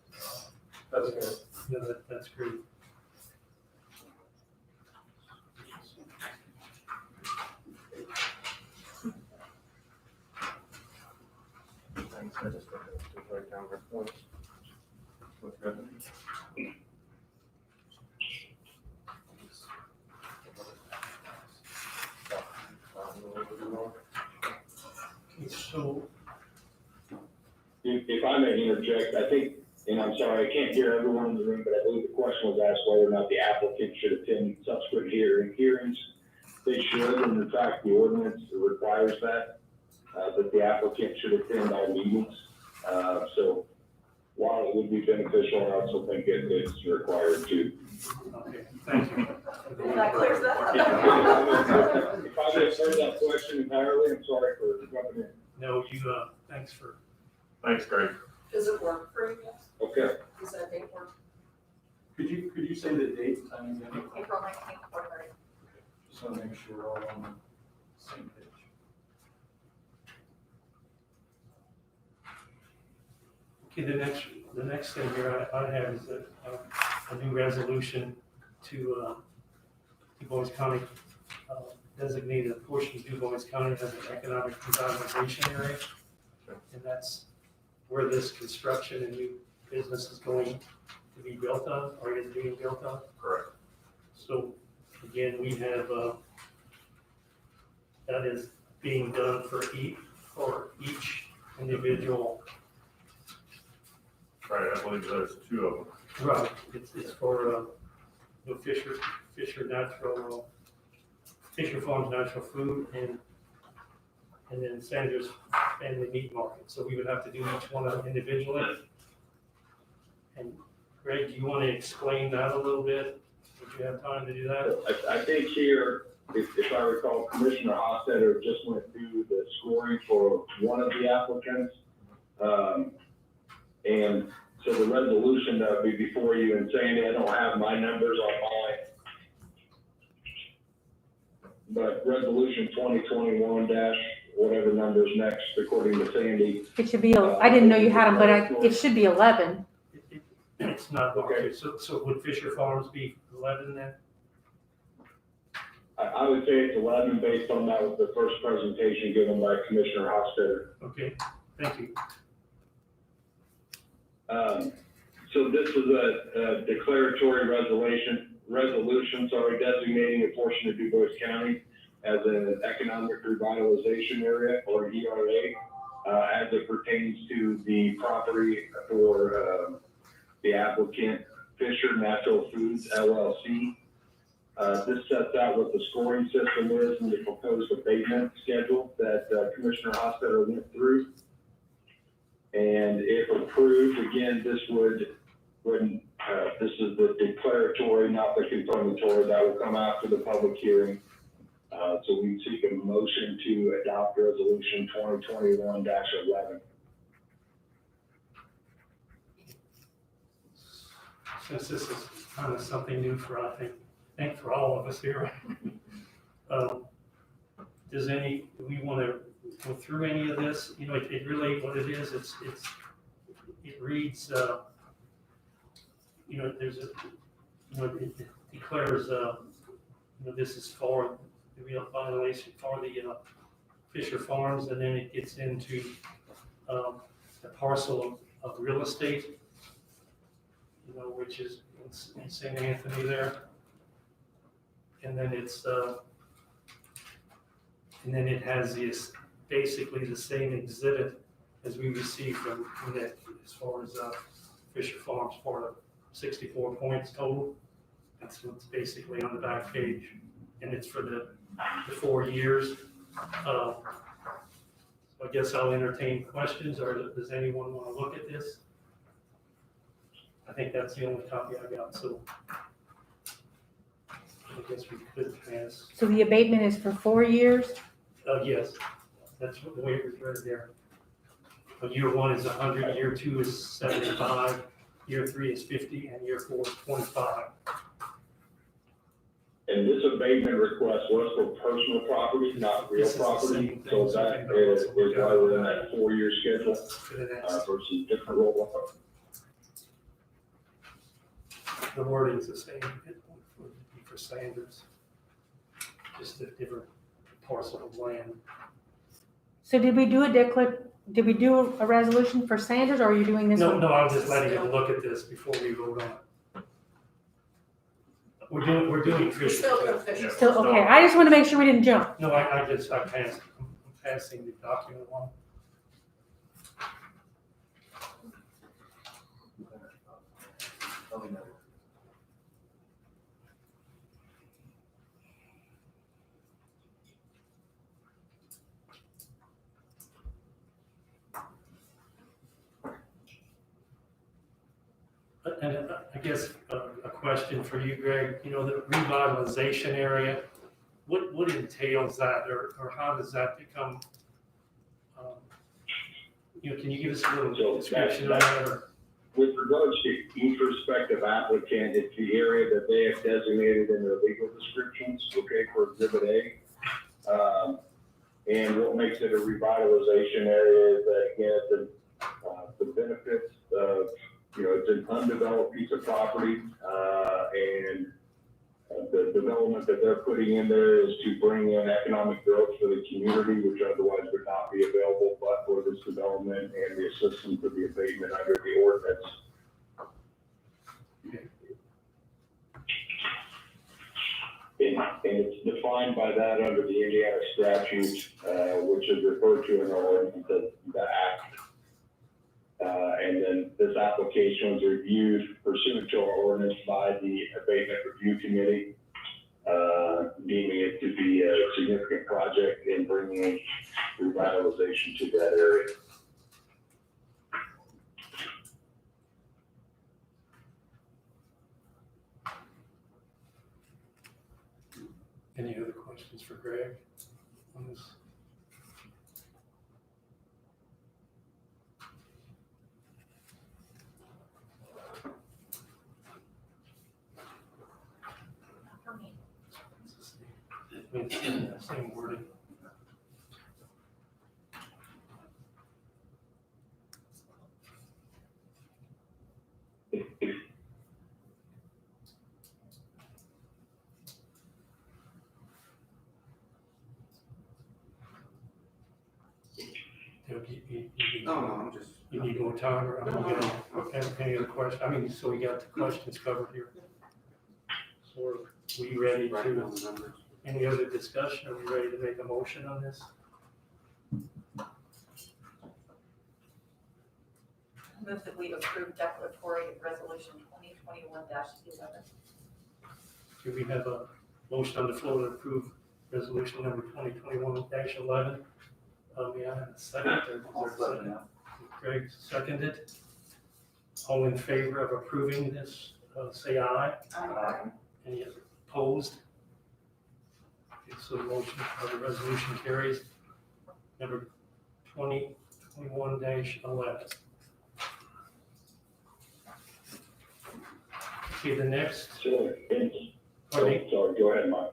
that's good. yeah, that's great. Thanks, I just write down my points. Look good. So, If I may interject, I think, and I'm sorry, I can't hear everyone in the room, but I believe the question was asked whether or not the applicant should attend subsequent hearings. They should, and in fact, the ordinance requires that the applicant should attend all meetings. So while it would be beneficial, I also think it's required too. okay, thank you. That clears that up. If I misheard that question entirely, I'm sorry for jumping in. No, you, thanks for, Thanks, Greg. Does it work for you guys? Okay. Does that date work? Could you say the date and time again? April 19th, 4:30. Just want to make sure we're all on the same page. okay, the next thing here I have is a new resolution to Du Bois County, designated a portion of Du Bois County as an economic revitalization area. And that's where this construction and new business is going to be built on, or is being built on. Correct. So again, we have, that is being done for each individual. Right, I believe there's two of them. Right. It's for, Fisher Farms Natural Food and then Sanders Family Meat Market. So we would have to do each one of them individually. And Greg, do you want to explain that a little bit? Would you have time to do that? I think here, if I recall, Commissioner Hofstadter just went through the scoring for one of the applicants. And so the resolution that would be before you, and Sandy, I don't have my numbers on mine. But resolution 2021 whatever number's next, according to Sandy. It should be, I didn't know you had them, but it should be 11. It's not, Okay. okay, so would Fisher Farms be 11 then? I would say it's 11 based on that was the first presentation given by Commissioner Hofstadter. Okay, thank you. So this is a declaratory resolution, designating a portion of Du Bois County as an economic revitalization area, or ERA, as it pertains to the property for the applicant Fisher Natural Foods LLC. This sets out what the scoring system is and the proposed abatement schedule that Commissioner Hofstadter went through. And if approved, again, this this is the declaratory, not the confirmatory, that will come after the public hearing. So we seek a motion to adopt resolution 2021-11. Since this is kind of something new for, I think for all of us here. Do we want to go through any of this? You know, it really, what it is, it reads, you know, there's a, you know, it declares, you know, this is for the real violation for the Fisher Farms, and then it gets into the parcel of real estate, you know, which is in St. Anthony there. And then and then it has this, basically the same exhibit as we received from Nick as far as Fisher Farms for 64 points total. That's what's basically on the back page. And it's for the 4 years. I guess I'll entertain questions, or does anyone want to look at this? I think that's the only copy I got, so I guess we could pass. So the abatement is for 4 years? Yes, that's what the way it was right there. But year 1 is 100, year 2 is 75, year 3 is 50, and year 4 is 25. And this abatement request was for personal property, not real This is the property. same So thing, that something is else we're why we're in gonna- that 4-year schedule For the next, versus different roll-up. the wording's the same, it would be for Sanders. Just a different parcel of land. So did we do a resolution for Sanders, or are you doing this No, one? no, I was just letting you look at this before we vote on it. We're doing We're Trish. still doing Fisher. Still, okay, I just want to make sure we didn't jump. No, I passed, I'm passing the document along. And I guess a question for you, Greg, you know, the revitalization area, what entails that, or how does that become? You know, can you give us a So little description of that, or? With regards to each respective applicant, it's the area that they have designated in their legal descriptions, okay, for Exhibit A. And what makes it a revitalization area is that, again, the benefits of, you know, it's an undeveloped piece of property, and the development that they're putting in there is to bring in economic growth for the community, which otherwise would not be available but for this development and the assistance of the abatement under the ordinance. And it's defined by that under the Indiana statute, which is referred to in our ordinance as the Act. And then this application was reviewed pursuant to our ordinance by the Abatement Review Committee, deeming it to be a significant project in bringing revitalization to that area. Any other questions for Greg on this? Same wording. No, I'm just. You need more time, or I'm gonna get, okay, any other question? I mean, so we got the questions covered here. So are we ready Writing to, down the numbers. any other discussion? Are we ready to make a motion on this? Move that we approve declaratory resolution 2021-11. Do we have a motion on the floor to approve resolution number 2021-11? May I have a second? Or is there a second? Greg seconded. All in favor of approving this, say aye. Any opposed? Okay, so the motion, the resolution carries. Number 2021-11. Okay, the next, So, and, pardon me. sorry, go ahead, Mike.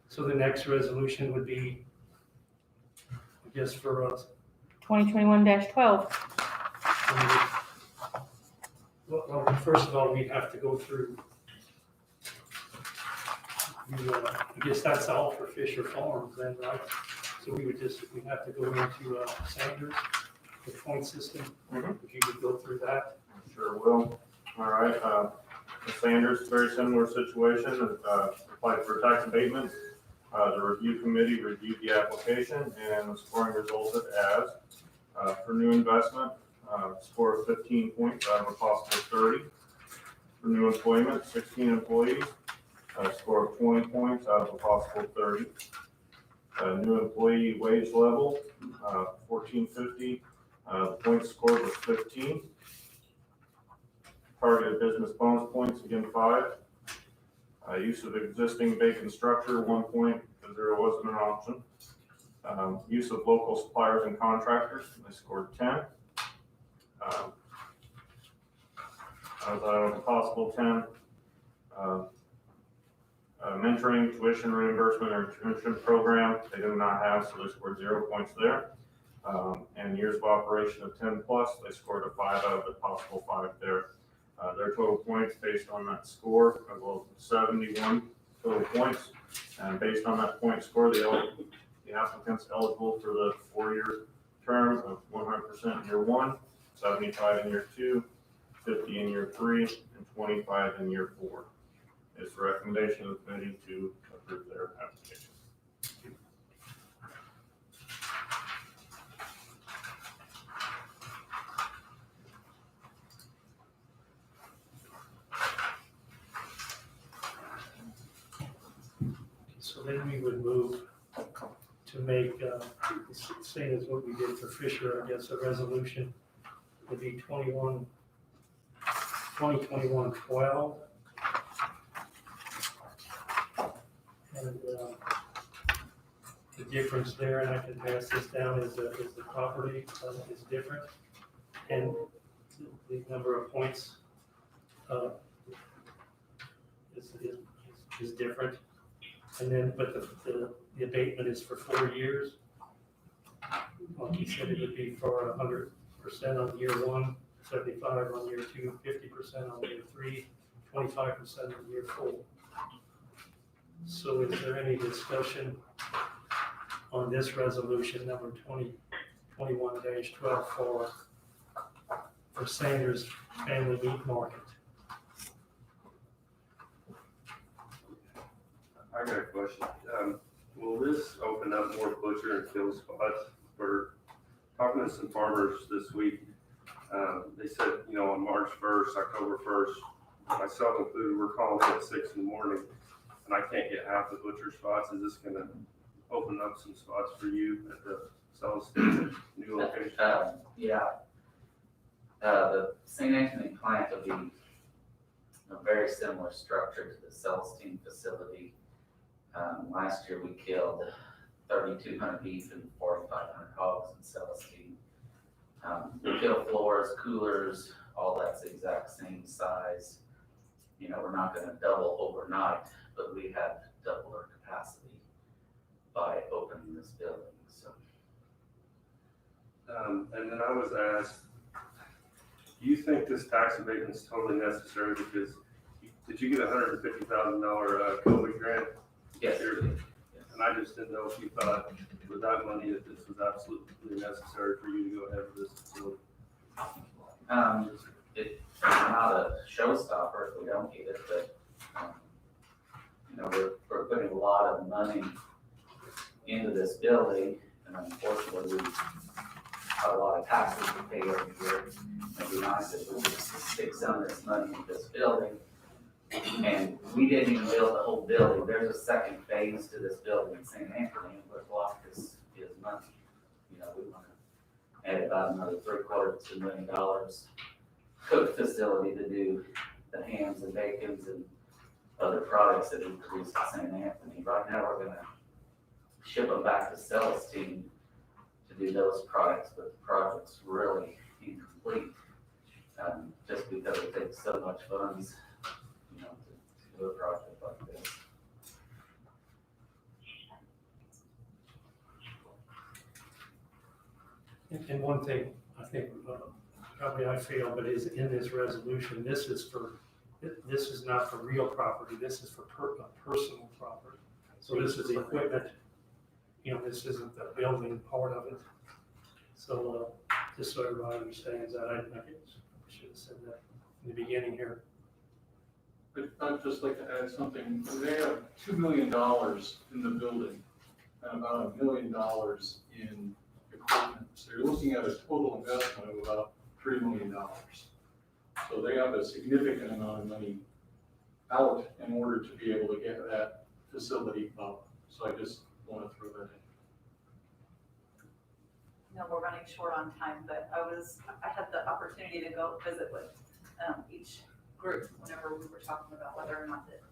So the next resolution would be, I guess, for us. 2021-12. Well, first of all, we have to go through. I guess that's all for Fisher Farms then, right? So we have to go into Sanders, the point system. If you could go through that. Sure will. All right, Sanders, very similar situation, applied for tax abatement. The review committee reviewed the application and the scoring resulted as, for new investment, score of 15 points out of a possible 30. For new employment, 16 employees, score of 20 points out of a possible 30. New employee wage level, 14 1450. The point scored was 15. Targeted business bonus points, again, 5. Use of existing vacant structure, 1 point, because there wasn't an option. Use of local suppliers and contractors, they scored 10. As a possible 10. Mentoring, tuition reimbursement, or internship program, they do not have, so they scored 0 points there. And years of operation of 10 plus, they scored a 5 out of the possible 5 there. Their total points based on that score, well, 71 total points. And based on that point score, the applicant's eligible for the 4-year term of 100% in year 1, 75 in year 2, 50 in year 3, and 25 in year 4. It's the recommendation of the committee to approve their application. So then we would move to make, same as what we did for Fisher, I guess, a resolution would be 2021-12. And the difference there, and I can pass this down, is the property is different. And the number of points is different. And then, but the abatement is for 4 years. Like he said, it would be for 100% on year 1, 75 on year 2, 50% on year 3, 25% on year 4. So is there any discussion on this resolution number 2021-12 for Sanders Family Meat Market? I got a question. Will this open up more butcher and kill spots? We're talking to some farmers this week. They said, on March 1st, October 1st, myself included, we're calling in at 6 in the morning, and I can't get half the butcher spots. Is this gonna open up some spots for you at the Celestine new location? Yeah. The St. Anthony plant will be a very similar structure to the Celestine facility. Last year we killed 3,200 beef and 4,500 hogs in Celestine. We kill floors, coolers, all that's the exact same size. We're not gonna double overnight, but we have double our capacity by opening this building, so. And then I was asked, do you think this tax abatement is totally necessary? Because did you get a $150,000 COVID grant? Yes. And I just didn't know if you thought with that money that this was absolutely necessary for you to go ahead with this facility. It's not a showstopper if we don't get it, but, we're putting a lot of money into this building, and unfortunately, we have a lot of taxes to pay every year. It'd be nice if we could stick some of this money into this building. And we didn't even build the whole building. There's a second phase to this building in St. Anthony, and what block is money. We want to add about another $750,000 cook facility to do the hams and bacons and other products that we produce at St. Anthony. Right now, we're gonna ship them back to Celestine to do those products, but the project's really incomplete, just because it takes so much funds, to do a project like this. And one thing, I think, probably I failed, but is in this resolution, this is not for real property, this is for personal property. So this is the equipment, this isn't the building part of it. So, just so everybody understands that, I should have said that in the beginning here. But I'd just like to add something. They have $2 million in the building and about $1 million in equipment. So you're looking at a total investment of about $3 million. So they have a significant amount of money out in order to be able to get that facility up. So I just want to throw that in. know we're running short on time, but I had the opportunity to go visit with each group whenever we were talking about whether or not that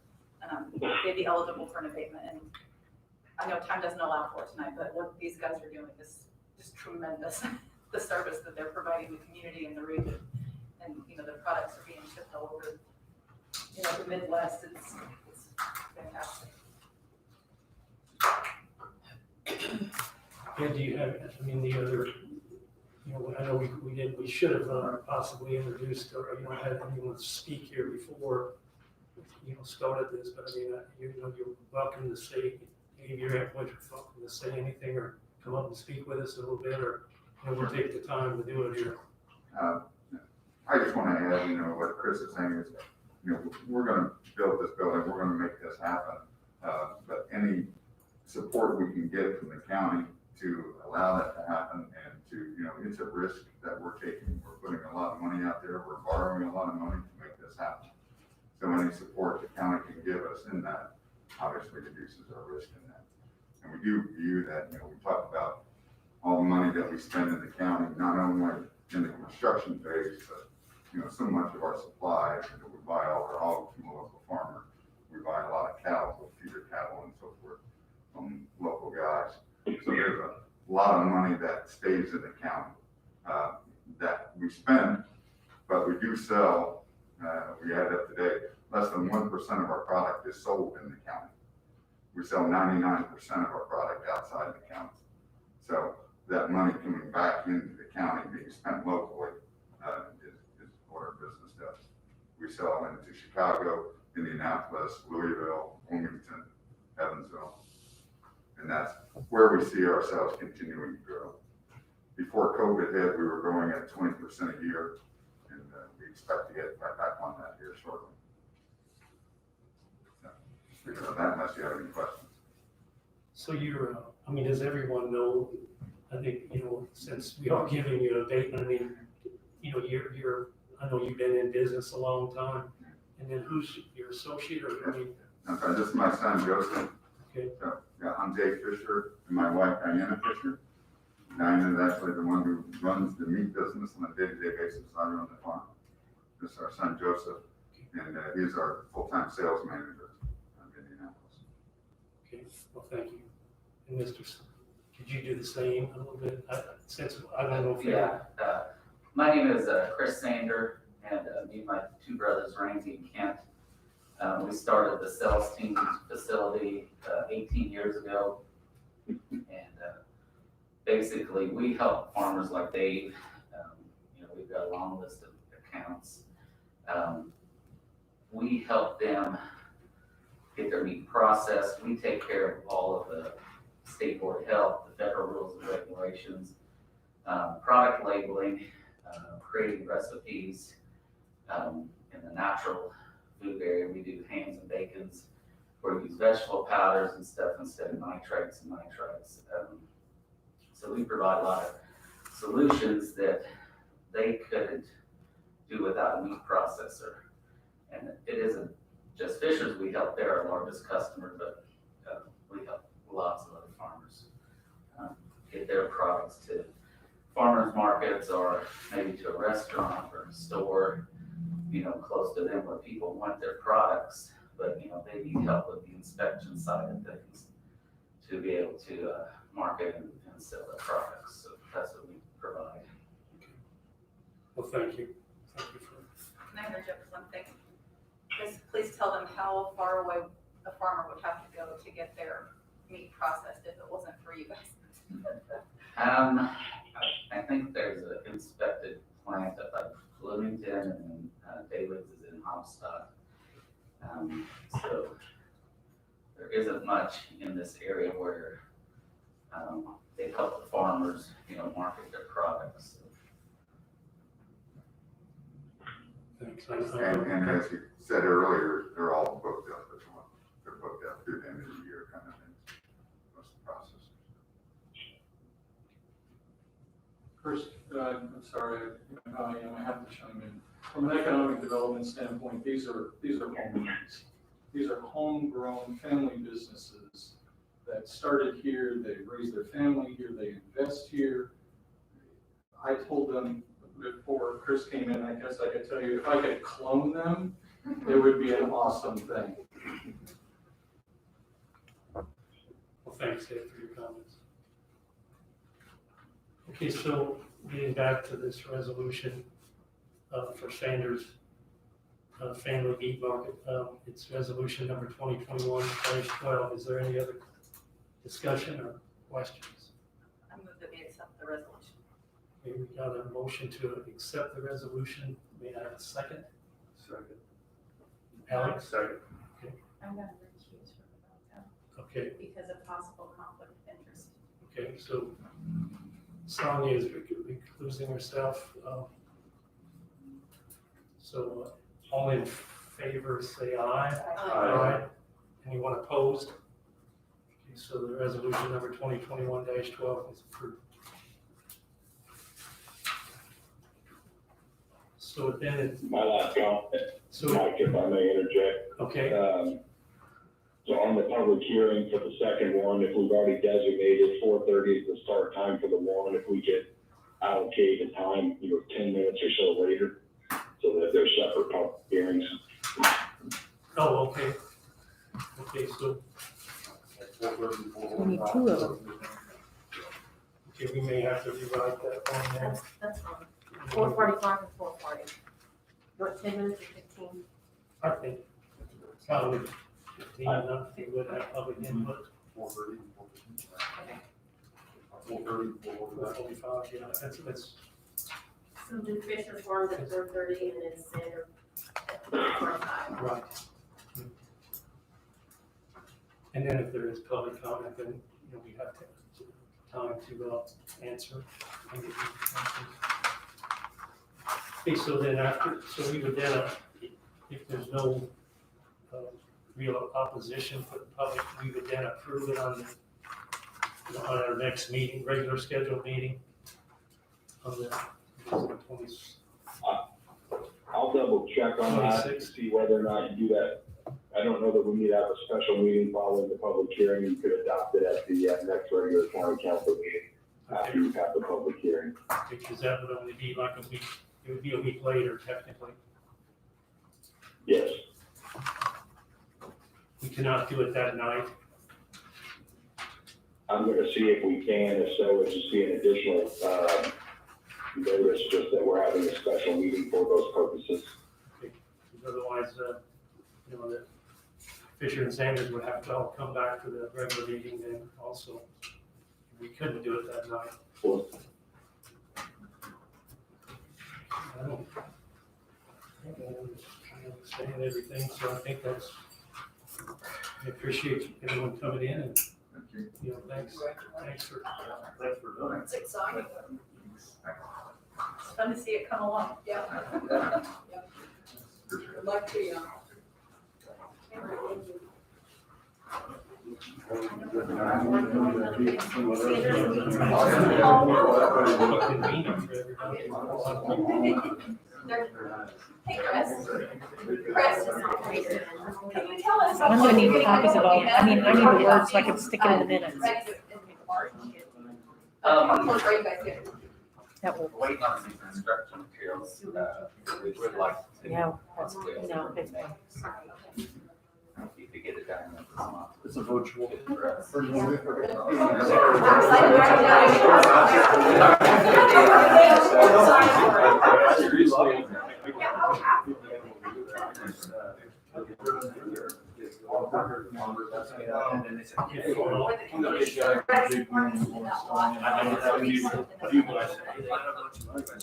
they'd be eligible for an abatement. And I know time doesn't allow for it tonight, but what these guys are doing is just tremendous. The service that they're providing the community in the region, and you know the products are being shipped all over, you know, the Midwest. It's fantastic. Yeah, do you have, I mean, the other, you know, I know we should have possibly introduced or, you know, had anyone speak here before, you know, started this, but I mean, you know, you're welcome to say, if you're at welcome to say anything or come up and speak with us a little bit, or, you know, we'll take the time to do it here. I just want to add, you know, what Chris is saying is, you know, we're going to build this building, we're going to make this happen. But any support we can get from the county to allow that to happen and to, you know, it's a risk that we're taking. We're putting a lot of money out there. We're borrowing a lot of money to make this happen. So any support the county can give us in that obviously reduces our risk in that. And we do view that, you know, we talk about all the money that we spend in the county, not only in the construction phase, but, you know, so much of our supplies, you know, we buy all our hogs from a local farmer. We buy a lot of cattle, feeder cattle and so forth from local guys. So there's a lot of money that stays in the county that we spend, but we do sell, we had up today, less than 1% of our product is sold in the county. We sell 99% of our product outside the county. So that money coming back into the county being spent locally is what our business does. We sell into Chicago, Indianapolis, Louisville, Wilmington, Evansville. And that's where we see ourselves continuing to grow. Before COVID hit, we were growing at 20% a year, and we expect to get right back on that here shortly. So that, unless you have any questions. So you're, I mean, does everyone know, I think, you know, since we are giving you a date, I mean, you know, you're, I know you've been in business a long time, and then who's your associate, or, I mean? Okay, this is my son, Joseph. Okay. So, yeah, I'm Jake Fisher, and my wife, Diana Fisher. Diana is actually the one who runs the meat business on a day-to-day basis. I run the farm. This is our son, Joseph, and he's our full-time sales manager in Indianapolis. Okay, well, thank you. And Mr. Could you do the same a little bit, since I don't know if Yeah, my name is Chris Sander, and me and my two brothers, Ramsey and Kent. We started the sales team facility 18 years ago, and basically we help farmers like Dave. You know, we've got a long list of accounts. We help them get their meat processed. We take care of all of the state board of health, the federal rules and regulations, product labeling, creating recipes. In the natural food area, we do hams and bacons, where we use vegetable powders and stuff instead of nitrates and nitrites. So we provide a lot of solutions that they couldn't do without a meat processor. And it isn't just Fisher's we help, they're our largest customer, but we help lots of other farmers get their products to farmers markets, or maybe to a restaurant or a store, you know, close to them where people want their products, but, you know, they need help with the inspection side of things to be able to market and sell their products. So that's what we provide. Well, thank you. Thank you for. Can I interject one thing? Please tell them how far away a farmer would have to go to get their meat processed if it wasn't for you guys. I think there's an inspected plant up at Bloomington, and David's is in Hopstock. So there isn't much in this area where they help the farmers, you know, market their products. Thanks. And as you said earlier, they're all booked up as well. They're booked up through the end of the year kind of thing. Most of the process. First, I'm sorry, I have to chime in. From an economic development standpoint, these are homegrowns. These are homegrown family businesses that started here, they raise their family here, they invest here, pulled them before Chris came in. I guess I could tell you, if I could clone them, it would be an awesome thing. Well, thanks, Ed, for your comments. Okay, so getting back to this resolution for Sanders Family Meat Market, it's resolution number 2021-12. Is there any other discussion or questions? I move that we accept the resolution. Okay, we got a motion to accept the resolution. May I have a second? Second. Alex? Second. I'm going to recuse from the vote Okay, because of possible conflict of interest. okay, so Sonia is recusing herself. So all in favor, say aye. Aye. Anyone opposed? Okay, so the resolution number 2021-12 is approved. So then it's, My last comment, so, Mike, if I may interject. okay, So on the public hearing for the second one, if we've already designated 4:30 as the start time for the one, if we could allocate a time, 10 minutes or so later, so that they're separate public hearings. oh, okay. Okay, so, We need two of them. okay, we may have to rewrite that one there. That's fine. 4:45 and 4:40. You want 10 minutes or 15? I think probably 15 enough, we would have public input. 4:45, yeah, that's, So do Fisher Farms at 4:30 and then Sander at 4:45. right. And then if there is public comment, then, we have time to answer. and get the questions. Okay, so then so we would then, if there's no real opposition for the public, we would then approve it on on our next meeting, regular scheduled meeting on the 20th. I'll double check on that to 26. see whether or not you do that. I don't know that we need to have a special meeting following the public hearing. You could adopt it at the next regular county council meeting after you have the public hearing. Because that would only be like a week, it would be a week later technically. Yes. We cannot do it that night. I'm gonna see if we can. If so, it'd just be an additional, notice, just that we're having a special meeting for those purposes. Because otherwise, the Fisher and Sanders would have to all come back to the regular meeting then also. We couldn't do it that night. Well, I understand everything, so I think that's, I appreciate everyone coming in and, thanks for doing it. It's exciting. It's fun to see it come along. Yeah. Good luck to you. Hey, Chris. Chris is not here. Can you tell us? I'm gonna need copies of all, I need the words so I can stick it in the minutes. What are you guys doing? That will, Waiting on some construction materials, we would like to. yeah, that's, no, it's, If you could get it done this month. It's a virtual. For us.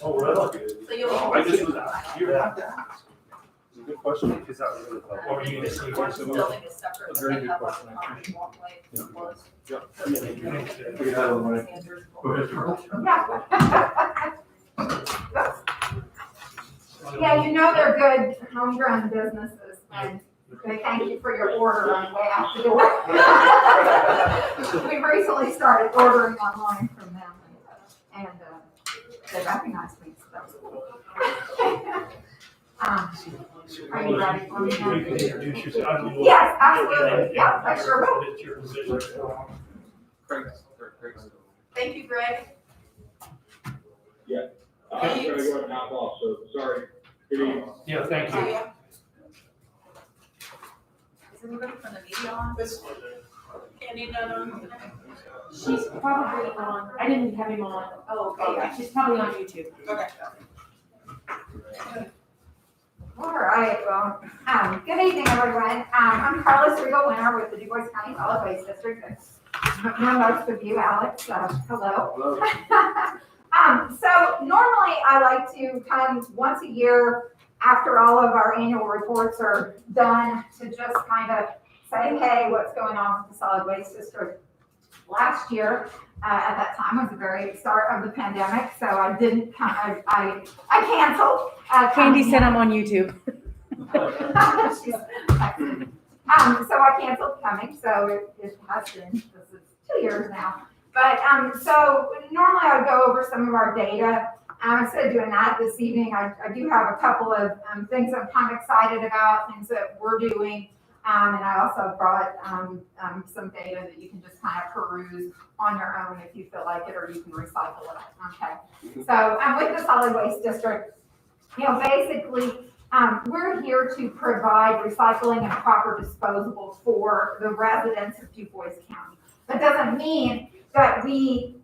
Oh, really? So you'll. I just was, you have to ask. It's a good question, because that was really tough. Or you just see Or the building is separate, A but very they good have question, I a common appreciate walkway Yeah. close. Yep. So that they can- Figured out a way. Sanders will- Go ahead, Charles. Yeah, they're good homegrown businesses, and they thank you for your order on the way out the door. We've recently started ordering online from them, and they recognize me, so that's cool. Are you ready for me now? You can introduce yourself. Yes, absolutely, yeah, I sure will. It's your position. Thank you, Greg. I'm gonna go ahead and hop off, so sorry. Good evening. Yeah, thank you. Is anybody from the media on? Candy nut on? She's probably on, I didn't have him on. Oh, Oh, yeah, she's probably on YouTube. Okay. All right, well, good evening, everyone. I'm Carlos Rigo Winter with the Du Bois County Solid Waste District. I know most of you, Alex, hello. So normally I like to come once a year after all of our annual reports are done to just kind of say, hey, what's going on with the Solid Waste District? Last year, at that time, was the very start of the pandemic, so I didn't come, I canceled. Candy said I'm on YouTube. So I canceled coming, so it has been, this is 2 years now. But, so normally I would go over some of our data. Instead of doing that this evening, I do have a couple of things I'm kind of excited about, things that we're doing. And I also brought some data that you can just kind of peruse on your own if you feel like it, or you can recycle it. Okay. So with the Solid Waste District, basically, we're here to provide recycling and proper disposal for the residents of Du Bois County. That doesn't mean that we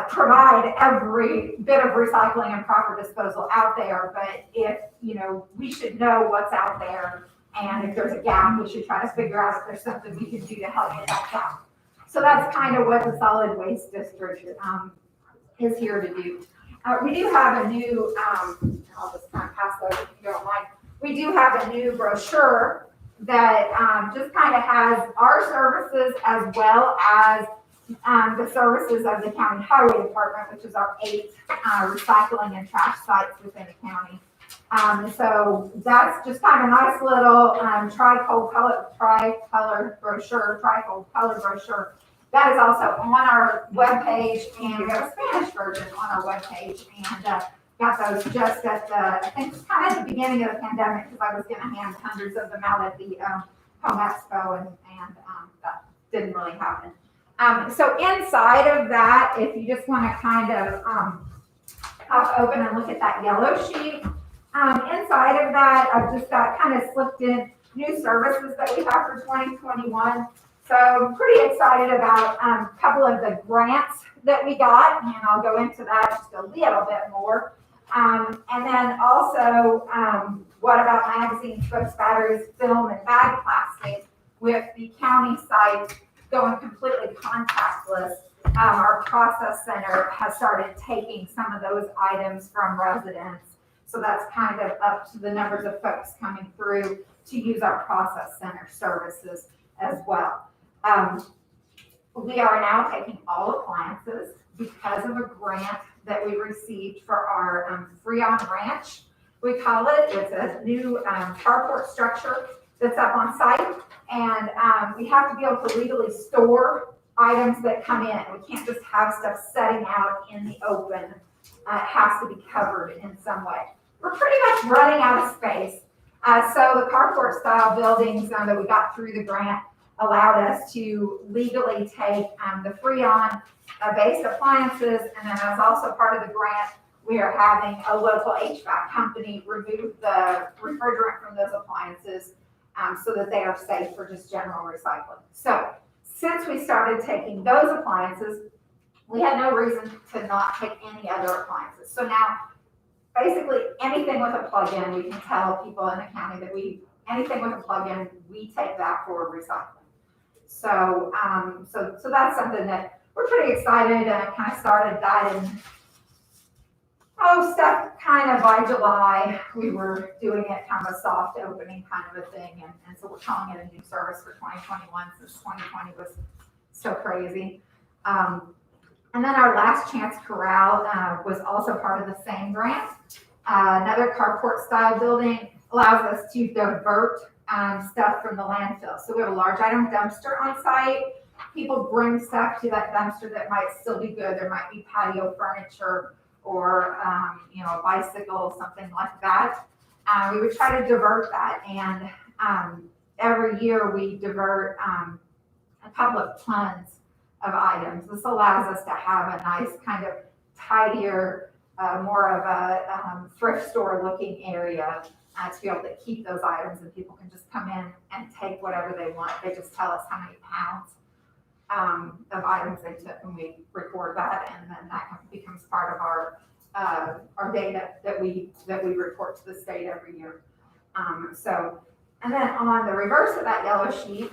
provide every bit of recycling and proper disposal out there, but if, we should know what's out there, and if there's a gap, we should try to figure out if there's something we can do to help with that gap. So that's kind of what the Solid Waste District is here to do. We do have a new, I'll just kind of pass those if you don't mind. We do have a new brochure that just kind of has our services as well as the services of the County Highway Department, which is our 8 recycling and trash sites within the county. So that's just kind of a nice little tricolor brochure. That is also on our webpage, and we have a Spanish version on our webpage, and got those just at I think it's kind of at the beginning of the pandemic, because I was going to hand hundreds of them out at the Home Expo, and that didn't really happen. So inside of that, if you just want to kind of pop open and look at that yellow sheet, inside of that, I've just got kind of slipped in new services that we have for 2021. So I'm pretty excited about a couple of the grants that we got, and I'll go into that just a little bit more. And then also, what about magazines, books, batteries, film, and bag plastic with the county site going completely contactless. Our process center has started taking some of those items from residents. So that's kind of up to the numbers of folks coming through to use our process center services as well. We are now taking all appliances because of a grant that we received for our Freon Ranch, we call it. It's a new carport structure that's up on site, and we have to be able to legally store items that come in. We can't just have stuff setting out in the open. It has to be covered in some way. We're pretty much running out of space. So the carport style buildings that we got through the grant allowed us to legally take the Freon based appliances, and then as also part of the grant, we are having a local HVAC company remove the refrigerant from those appliances so that they are safe for just general recycling. So since we started taking those appliances, we had no reason to not take any other appliances. So now, basically anything with a plug-in, we can tell people in the county that anything with a plug-in, we take that for recycling. So, so that's something that we're pretty excited, and kind of started that in, stuff kind of by July. We were doing it kind of a soft opening kind of a thing, and so we're calling it a new service for 2021 since 2020 was so crazy. And then our Last Chance Corral was also part of the same grant. Another carport style building allows us to divert stuff from the landfill. So we have a large item dumpster on site. People bring stuff to that dumpster that might still be good. There might be patio furniture or a bicycle, something like that. We would try to divert that, and every year we divert a couple of tons of items. This allows us to have a nice kind of tidier more of a thrift store looking area to be able to keep those items, and people can just come in and take whatever they want. They just tell us how many pounds of items they took, and we record that, and then that becomes part of our data that we report to the state every year. And then on the reverse of that yellow sheet,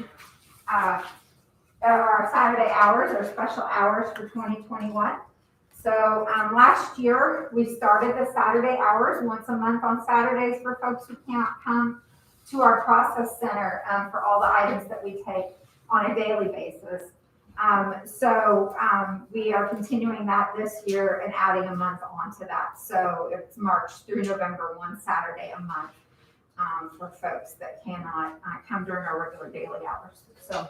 our Saturday hours, our special hours for 2021. So last year, we started the Saturday hours once a month on Saturdays for folks who can't come to our process center for all the items that we take on a daily basis. We are continuing that this year and adding a month onto that. So it's March through November, one Saturday a month for folks that cannot come during our regular daily hours. So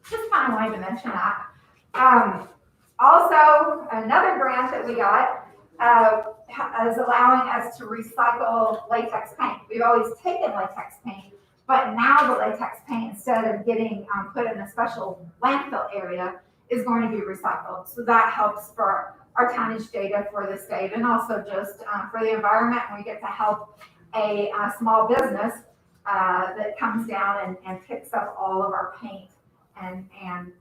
just kind of wanted to mention that. Also, another grant that we got is allowing us to recycle latex paint. We've always taken latex paint, but now the latex paint, instead of getting put in a special landfill area, is going to be recycled. So that helps for our tonnage data for the state, and also just for the environment. We get to help a small business that comes down and picks up all of our paint, and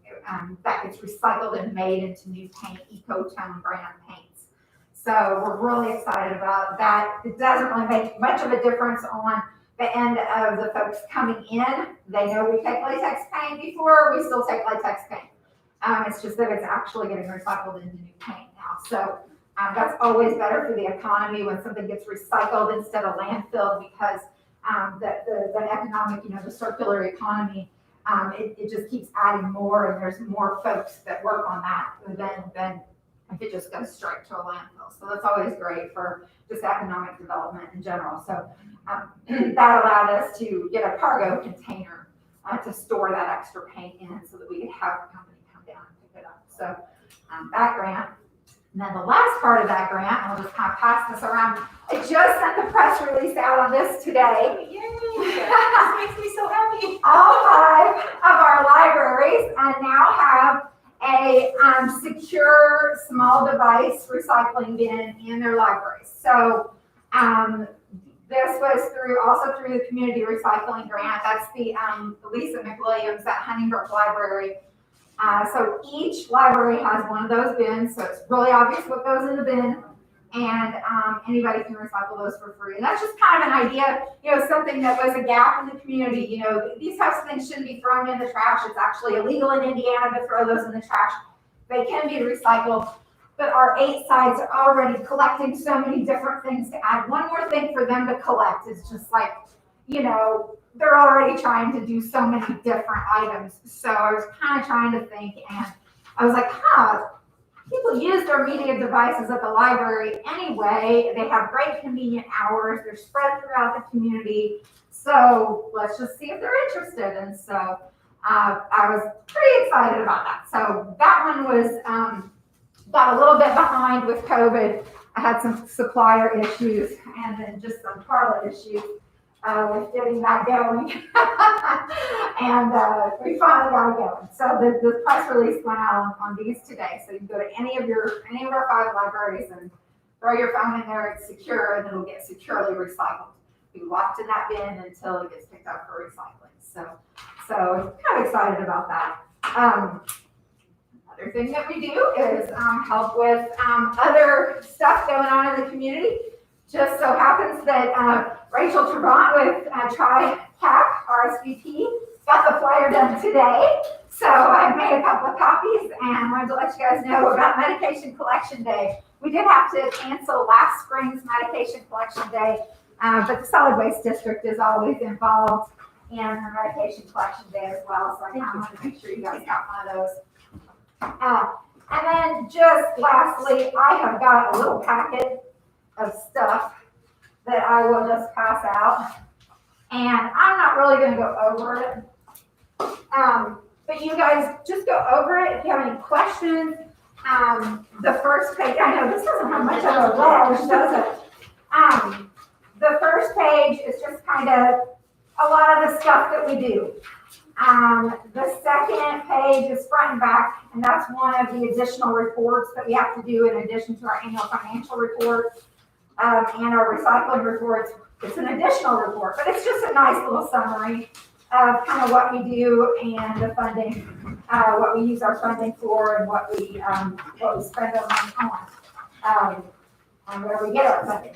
that gets recycled and made into new paint, Ecotone brand paints. So we're really excited about that. It doesn't really make much of a difference on the end of the folks coming in. They know we take latex paint before, we still take latex paint. It's just that it's actually getting recycled into new paint now. So that's always better for the economy when something gets recycled instead of landfill, because the economic, the circular economy, it just keeps adding more, and there's more folks that work on that than if it just goes straight to a landfill. So that's always great for just economic development in general. So that allowed us to get a cargo container to store that extra paint in, so that we could have the company come down and pick it up. So that grant. And then the last part of that grant, and I'll just kind of pass this around. I just sent the press release out on this today. Yay! This makes me so happy. All 5 of our libraries now have a secure small device recycling bin in their libraries. So this was also through the community recycling grant. That's the Lisa McWilliams at Huntingbrook Library. So each library has one of those bins, so it's really obvious what goes in the bin, and anybody can recycle those for free. And that's just kind of an idea, something that was a gap in the community. These types of things shouldn't be thrown in the trash. It's actually illegal in Indiana to throw those in the trash. They can be recycled, but our 8 sites are already collecting so many different things. To add one more thing for them to collect is just like, they're already trying to do so many different items. So I was kind of trying to think, and I was like, people use their media devices at the library anyway. They have great convenient hours. They're spread throughout the community. So let's just see if they're interested. And so I was pretty excited about that. So that one was, got a little bit behind with COVID. I had some supplier issues and then just some parlor issues with getting that going. And we finally got it going. So the press release went out on these today. So you can go to any of our 5 libraries and throw your phone in there. It's secure, and it'll get securely recycled. Be locked in that bin until it gets picked up for recycling. So I'm kind of excited about that. Another thing that we do is help with other stuff going on in the community. Just so happens that Rachel Trabant with Tri-CAP RSVP got the flyer done today. So I've made a couple of copies and wanted to let you guys know about Medication Collection Day. We did have to cancel last spring's Medication Collection Day, but the Solid Waste District is always involved in the Medication Collection Day as well. So I kind of wanted to make sure you guys got one of those. And then just lastly, I have got a little packet of stuff that I will just pass out. And I'm not really going to go over it. But you guys just go over it if you have any questions. The first page, I know this doesn't have much of a wedge, does it? The first page is just kind of a lot of the stuff that we do. The second page is front and back, and that's one of the additional reports that we have to do in addition to our annual financial report, and our recycling reports. It's an additional report, but it's just a nice little summary of kind of what we do and the funding, what we use our funding for and what we spend our money on, and where we get our funding.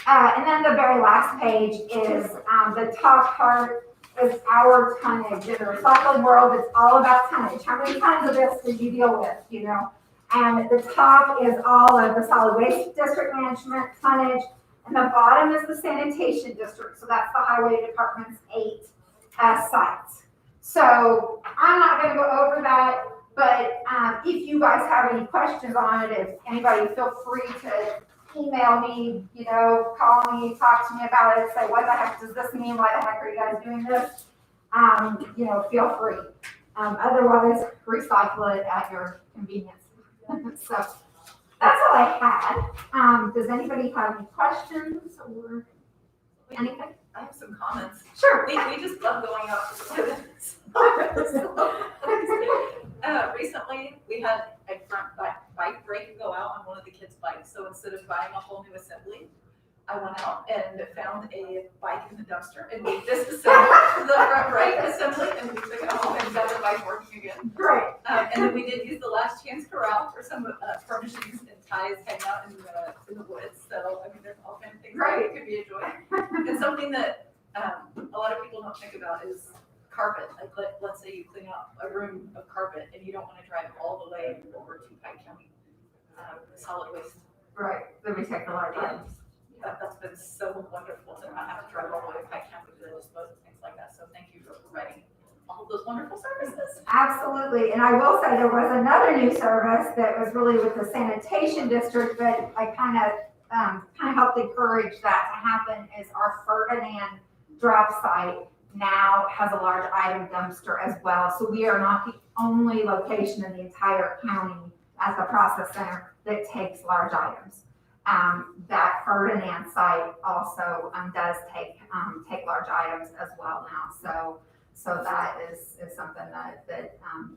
And then the very last page is, the top part is our tonnage. In the recycling world, it's all about tonnage. How many tons of this did you deal with, you know? And the top is all of the solid waste district management tonnage, and the bottom is the sanitation district. So that's the highway department's 8 sites. So I'm not gonna go over that, but if you guys have any questions on it, if anybody, feel free to email me, you know, call me, talk to me about it, say, what the heck does this mean? Why the heck are you guys doing this? You know, feel free. Otherwise, recycle it at your convenience. So that's all I had. Does anybody have any questions or anything? I have some comments. Sure. We just love going out to the events. Recently, we had a front bike break go out on one of the kids' bikes. So instead of buying a whole new assembly, I went out and found a bike in the dumpster and we disassembled the front brake assembly and we took it home and got the bike working again. Great. And then we did use the last chance corral for some furnishings and ties hanging out in the woods. So I mean, there's all kinds of things that could be enjoyed. And something that a lot of people don't think about is carpet. Like let's say you clean out a room of carpet and you don't want to drive all the way over to Pike County solid waste. Right. Then we take the large items. That's been so wonderful to not have to drive all the way to Pike County to dispose of things like that. So thank you for providing all of those wonderful services. Absolutely. And I will say there was another new service that was really with the sanitation district that I kind of helped encourage that to happen is our Ferdinand drop site now has a large item dumpster as well. So we are not the only location in the entire county as a process center that takes large items. That Ferdinand site also does take large items as well now. So that is something that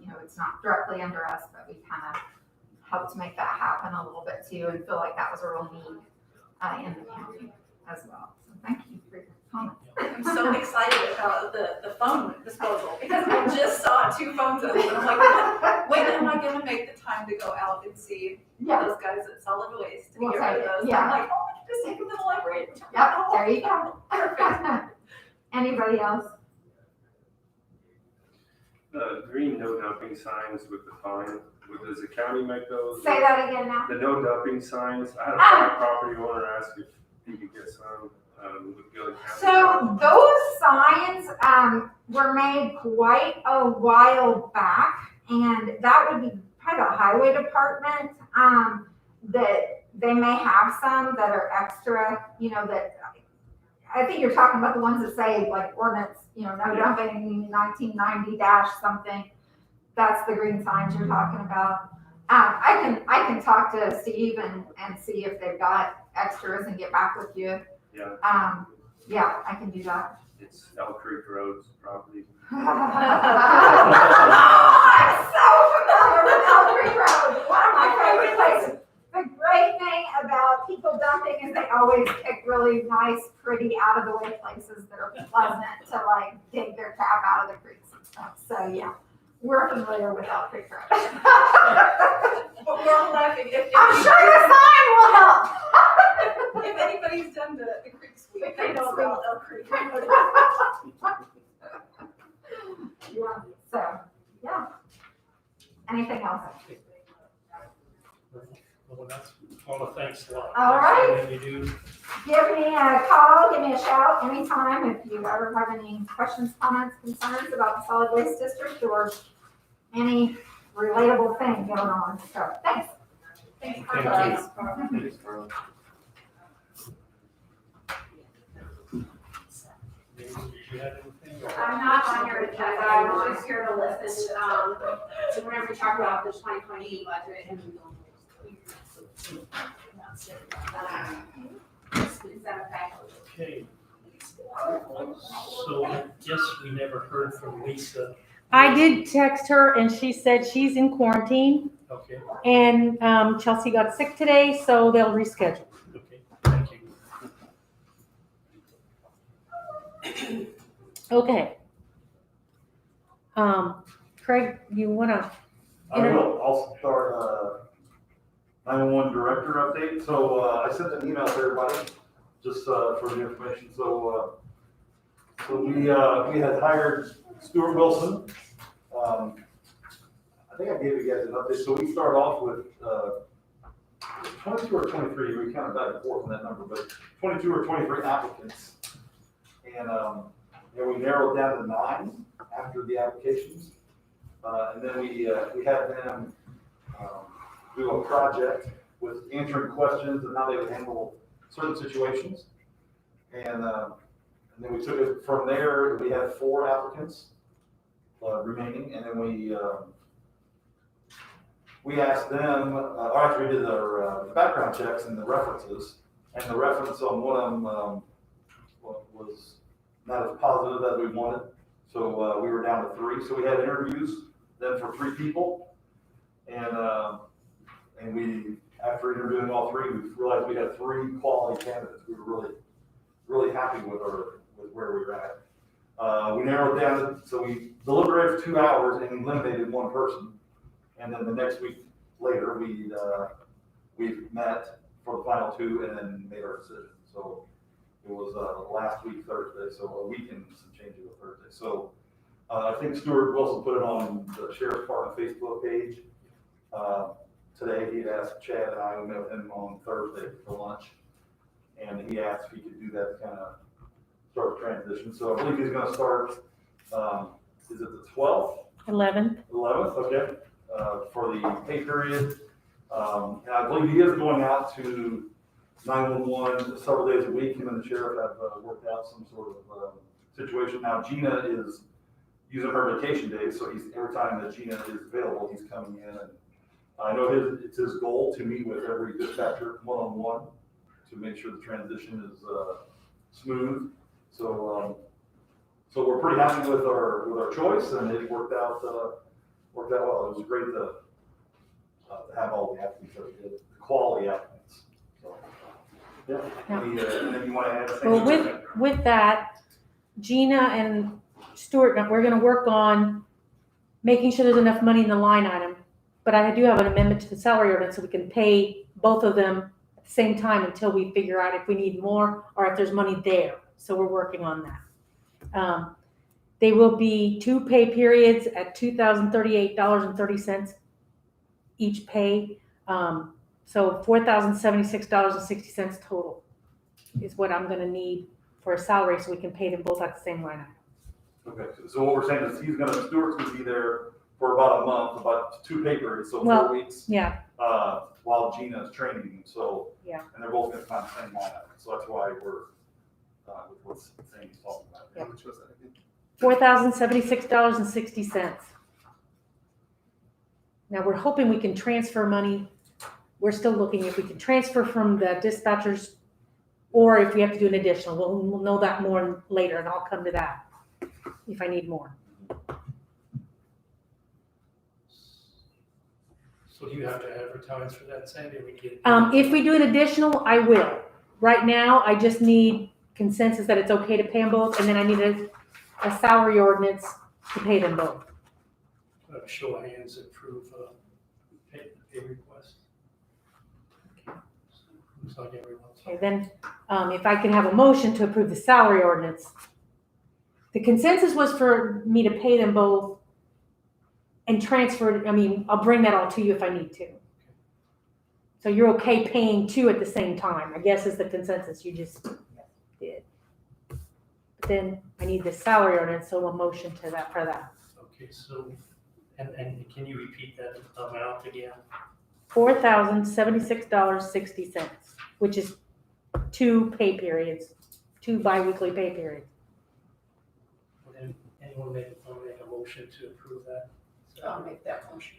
you know, it's not directly under us, but we kind of helped make that happen a little bit too, and feel like that was a real need in the county as well. So thank you for your comment. I'm so excited about the phone disposal because I just saw 2 phones of them. I'm like, when am I going to make the time to go out and see those guys at Solid Waste to get rid of those? Yeah. I'm like, oh, I can just take them to the library. Yep, there you go. Perfect. Anybody else? Green no dumping signs with the fine, does the county make those? Say that again now. The no dumping signs, I had a private property owner ask if he could get some, with Gillen County. So those signs were made quite a while back, and that would be probably the highway department, that they may have some that are extra, you know, that I think you're talking about the ones that say like ordinance, you know, no dumping 1990 dash something. That's the green signs you're talking about. I can talk to Steve and see if they've got extras and get back with you. Yeah. Yeah, I can do that. It's Elk Creek Road's property. I'm so familiar with Elk Creek Road, one of my favorite places. The great thing about people dumping is they always pick really nice, pretty, out of the way places that are pleasant to like dig their crap out of the creeks and stuff. So yeah, we're familiar with Elk Creek Road. But we're all laughing. I'm sure the sign will help. If anybody's done the creek sweep, they know about Elk Creek. Yeah. So yeah. Anything else? Well, that's all the thanks a lot. All right. And you do. Give me a call, give me a shout anytime if you ever have any questions, comments, concerns about the solid waste district or any relatable thing going on. So thanks. Thanks. Thank you. Did you have anything? or- I'm not on your agenda, I was just here to listen, whenever we talk about the 2020 budget and. Is that okay? Okay. So I guess we never heard from Lisa I did text her and she said she's in quarantine Okay, and Chelsea got sick today, so they'll reschedule. okay, thank you. Okay. Craig, you wanna, I will, I'll start, 911 director update. So, I sent an email to everybody, just, for the information. So we had hired Stuart Wilson. I think I gave you guys an update. So we start off with, 22 or 23, we kind of back and forth on that number, but 22 or 23 applicants. And we narrowed down to 9 after the applications. And then we had them do a project with answering questions and how they would handle certain situations. And then we took it from there. We had 4 applicants remaining, and then we asked them, or actually we did our background checks and the references, and the reference on one of them was not as positive as we wanted. So we were down to 3. So we had interviews then for 3 people, and we, after interviewing all 3, we realized we had 3 quality candidates. We were really happy with where we were at. We narrowed down, so we deliberated for 2 hours and eliminated 1 person. And then the next week later, we met for the final 2 and then made our decision. So it was last week, Thursday, so a week and some change of a Thursday. So I think Stuart Wilson put it on the Sheriff's Department Facebook page. Today, he had asked Chad and I, we met with him on Thursday for lunch. And he asked if he could do that to kind of start the transition. So I believe he's gonna start, is it the 12th? 11th. 11th, okay, for the pay period. And I believe he is going out to 911 several days a week. Him and the sheriff have worked out some sort of situation. Now Gina is using her vacation days, so every time that Gina is available, he's coming in. And I know it's his goal to meet with every dispatcher one-on-one to make sure the transition is smooth. So we're pretty happy with our choice, and it worked out well. It was great to have all the applicants that we did, the quality applicants. So, yeah. And then you want to add something? Well, with that, Gina and Stuart, we're gonna work on making sure there's enough money in the line item. But I do have an amendment to the salary ordinance so we can pay both of them at the same time until we figure out if we need more or if there's money there. So we're working on that. They will be 2 pay periods at $2,038.30 each pay. So $4,076.60 total is what I'm gonna need for a salary so we can pay them both at the same line item. Okay, so what we're saying is Stuart's gonna be there for about a month, about 2 pay periods, so 4 Well, weeks. yeah. While Gina's training him, so. Yeah. And they're both gonna come out the same line item, so that's why we're, with what's saying he's talking about. Yeah. How much was that again? $4,076.60. Now, we're hoping we can transfer money. We're still looking if we can transfer from the dispatchers or if we have to do an additional. We'll know that more later, and I'll come to that if I need more. So do you have to advertise for that, Sandy? We get. If we do an additional, I will. Right now, I just need consensus that it's okay to pay them both, and then I need a salary ordinance to pay them both. Show of hands approve pay request. Looks like everyone. Okay, then, if I can have a motion to approve the salary ordinance. The consensus was for me to pay them both and transfer, I'll bring that all to you if I need to. So you're okay paying 2 at the same time, I guess is the consensus you just did. But then I need the salary ordinance, so a motion to that, for that. Okay, so, and can you repeat that amount again? $4,076.60, which is 2 pay periods, 2 bi-weekly pay periods. Would anyone make a motion to approve that? I'll make that motion.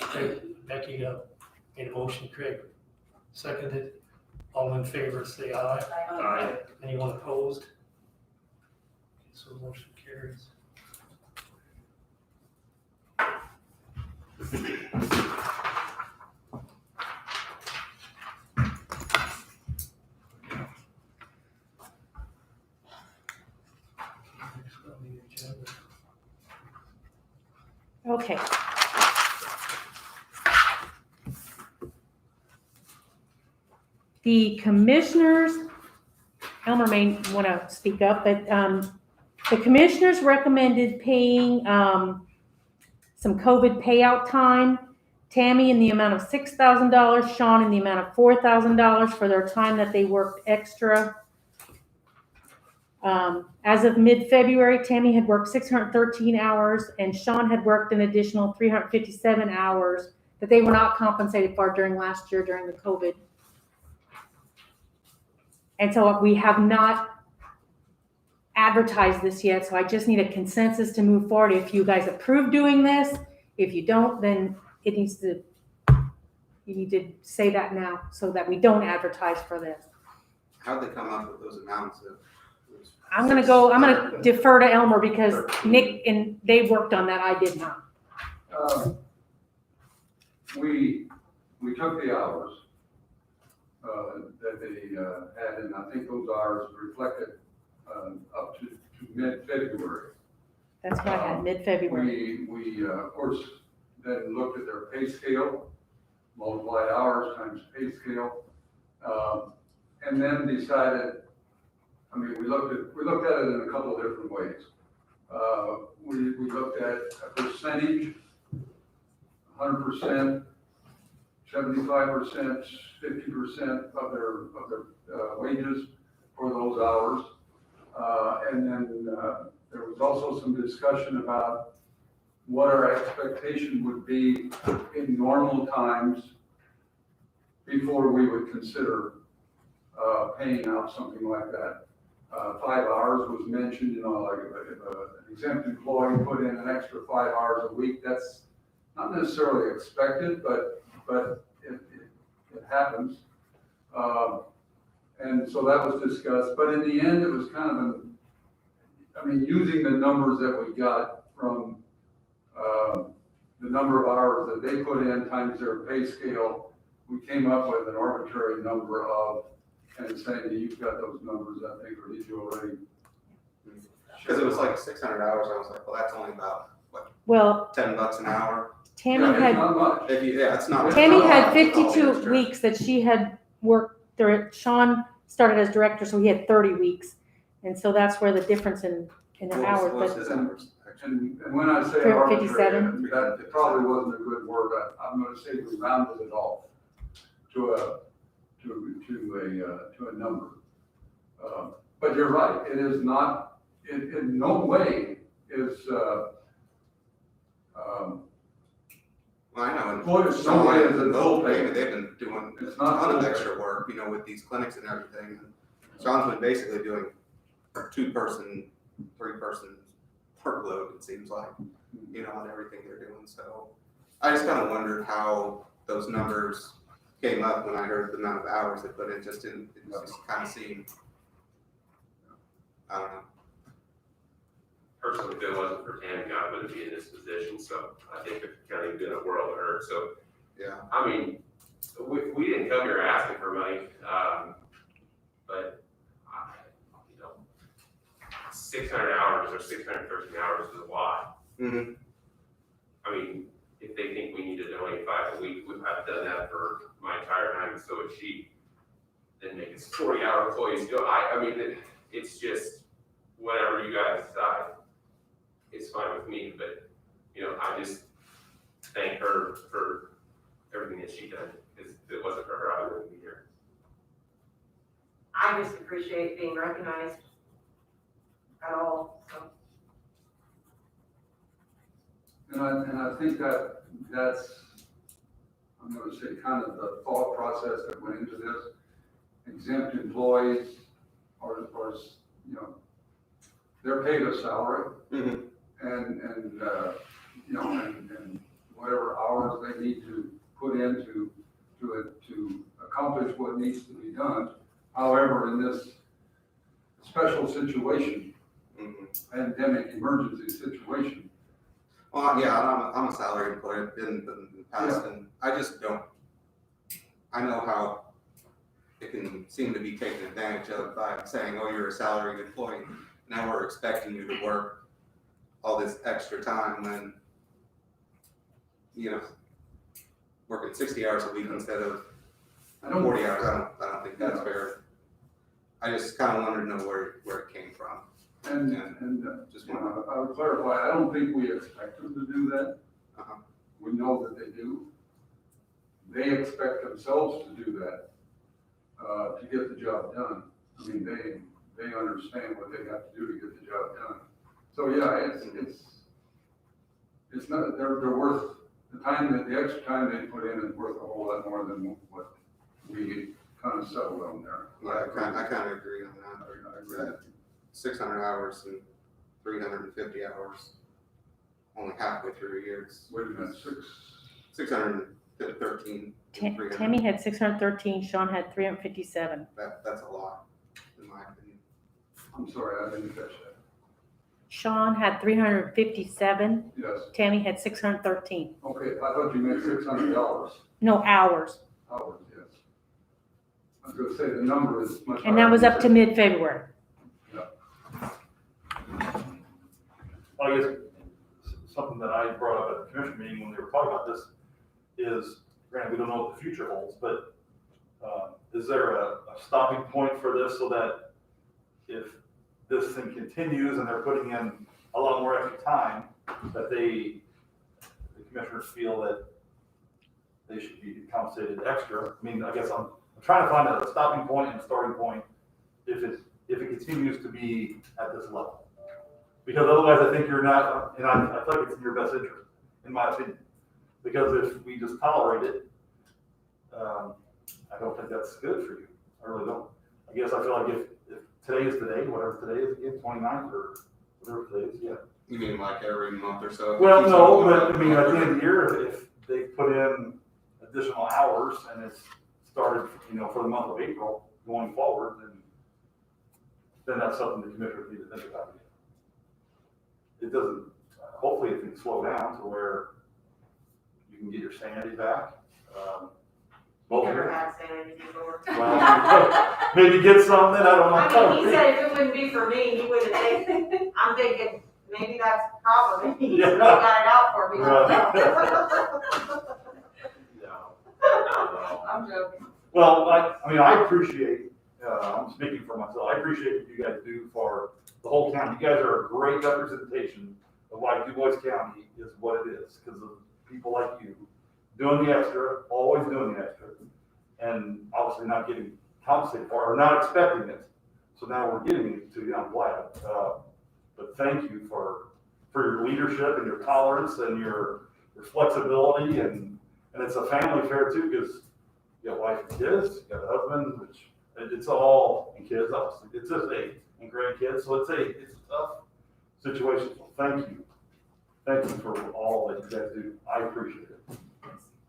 Okay, Becky made a motion, Craig seconded. All in favor, say aye. Aye. Anyone opposed? So the motion carries. Okay. The commissioners, Elmer may want to speak up, but the commissioners recommended paying some COVID payout time. Tammy in the amount of $6,000, Sean in the amount of $4,000 for their time that they worked extra. As of mid-February, Tammy had worked 613 hours and Sean had worked an additional 357 hours that they were not compensated for during last year during the COVID. And so we have not advertised this yet, so I just need a consensus to move forward. If you guys approve doing this, if you don't, then you need to say that now so that we don't advertise for this. How'd they come up with those amounts of? I'm gonna defer to Elmer because Nick and they worked on that, I did not. We took the hours that they had, and I think those hours reflected up to mid-February. That's what I had, mid-February. We of course, then looked at their pay scale, multiplied hours times pay scale, and then decided, I mean, we looked at it in a couple of different ways. We looked at a percentage, 100%, 75%, 50% of their wages for those hours. And then there was also some discussion about what our expectation would be in normal times before we would consider paying out something like that. 5 hours was mentioned, like if an exempt employee put in an extra 5 hours a week, that's not necessarily expected, but it happens. And so that was discussed, but in the end, it was kind of using the numbers that we got from the number of hours that they put in times their pay scale, we came up with an arbitrary number of, and saying that you've got those numbers, I think, or did you already? Because it was like 600 hours, I was like, well, that's only about, what, Well, $10 an hour? Tammy Yeah, had. it's not much. It's not. Tammy it's not had a lot. It's all 52 extra. weeks that she had worked there. Sean started as director, so he had 30 weeks. And so that's where the difference in the hours. What's But his hours? And when I say 57. arbitrary, that probably wasn't a good word. I'm gonna say we rounded it off to a number. But you're right, it is not, in no way is, Well, I know, Well, it's no way is it full pay. they've been doing a It's not ton of full pay. extra work, with these clinics and everything. Sean's been basically doing a 2-person, 3-person workload, it seems like, on everything they're doing, so. I just kind of wondered how those numbers came up when I heard the amount of hours they put in, it just kind of seemed, I don't know. Personally, if it wasn't for Tammy, I wouldn't be in this position, so I think the county would be in a world of hurt, so. Yeah. I mean, we didn't come here asking for money, but, 600 hours or 613 hours is a lot. Mm-hmm. I mean, if they think we need to donate 5 a week, I've done that for my entire time, and so has she. Then make it 40-hour employees do. I mean, it's just whatever you guys decide. It's fine with me, but I just thank her for everything that she done. Because if it wasn't for her, I wouldn't be here. I just appreciate being recognized at all, so. and I think that's, I'm gonna say, kind of the thought process that went into this. Exempt employees are, they're paid a salary. Mm-hmm. And whatever hours they need to put in to accomplish what needs to be done. However, in this special situation, pandemic emergency situation, Well, yeah, I'm a salary employee, I've been in the past, and I just don't, I know how it can seem to be taken advantage of by saying, oh, you're a salaried employee, now we're expecting you to work all this extra time when, you know, working 60 hours a week instead of 40 hours, I don't think that's fair. I just kind of wanted to know where it came from. Just I would clarify, I don't think we expect them to do that. We know that they do. They expect themselves to do that, to get the job done. I mean, they understand what they have to do to get the job done. So, yeah, it's not, they're worth, the extra time they put in is worth a whole lot more than what we kind of settled on there. Yeah, I kind of agree on that. 600 hours and 350 hours, only halfway through a year. Wait a minute, 613. Tammy had 613, Sean had 357. That's a lot, in my opinion. I'm sorry, I didn't catch that. Sean had 357. Yes. Tammy had 613. Okay, I thought you meant $600. No, hours. Hours, yes. I was gonna say the number is much higher. And that was than up to mid-February. Well, I guess something that I brought up at the commission meeting when they were talking about this is, granted, we don't know what the future holds, but is there a stopping point for this so that if this thing continues and they're putting in a lot more extra time, that the commissioners feel that they should be compensated extra? I mean, I guess I'm trying to find a stopping point and a starting point if it continues to be at this level. Because otherwise I think you're not, and I feel like it's in your best interest, in my opinion. Because if we just tolerate it, I don't think that's good for you. I really don't. I guess I feel like if today is the day, whatever today is again, 29th or whatever today is, yeah. You mean like every month or so? Well, no, but I mean, at the end of the year, if they put in additional hours and it's started, for the month of April going forward, then that's something the commissioners need to think about. It doesn't, hopefully it can slow down to where you can get your sanity back. Never had sanity before. Well, maybe get something, I don't know. I mean, he said if it wouldn't be for me, he would have taken, I'm thinking, maybe that's the problem. He got it out for me. I'm joking. Well, I appreciate, I'm speaking for myself, I appreciate what you guys do for the whole county. You guys are a great representation of why DuBois County is what it is, because of people like you doing the extra, always doing the extra, and obviously not getting compensated for it, or not expecting it. So now we're getting it to you, I'm glad. But thank you for your leadership and your tolerance and your flexibility, and it's a family affair too, because you got wife and kids, you got a husband, which it's all, and kids, obviously, it's just and grandkids, so it's a tough situation. So thank you. Thank you for all that you guys do. I appreciate it.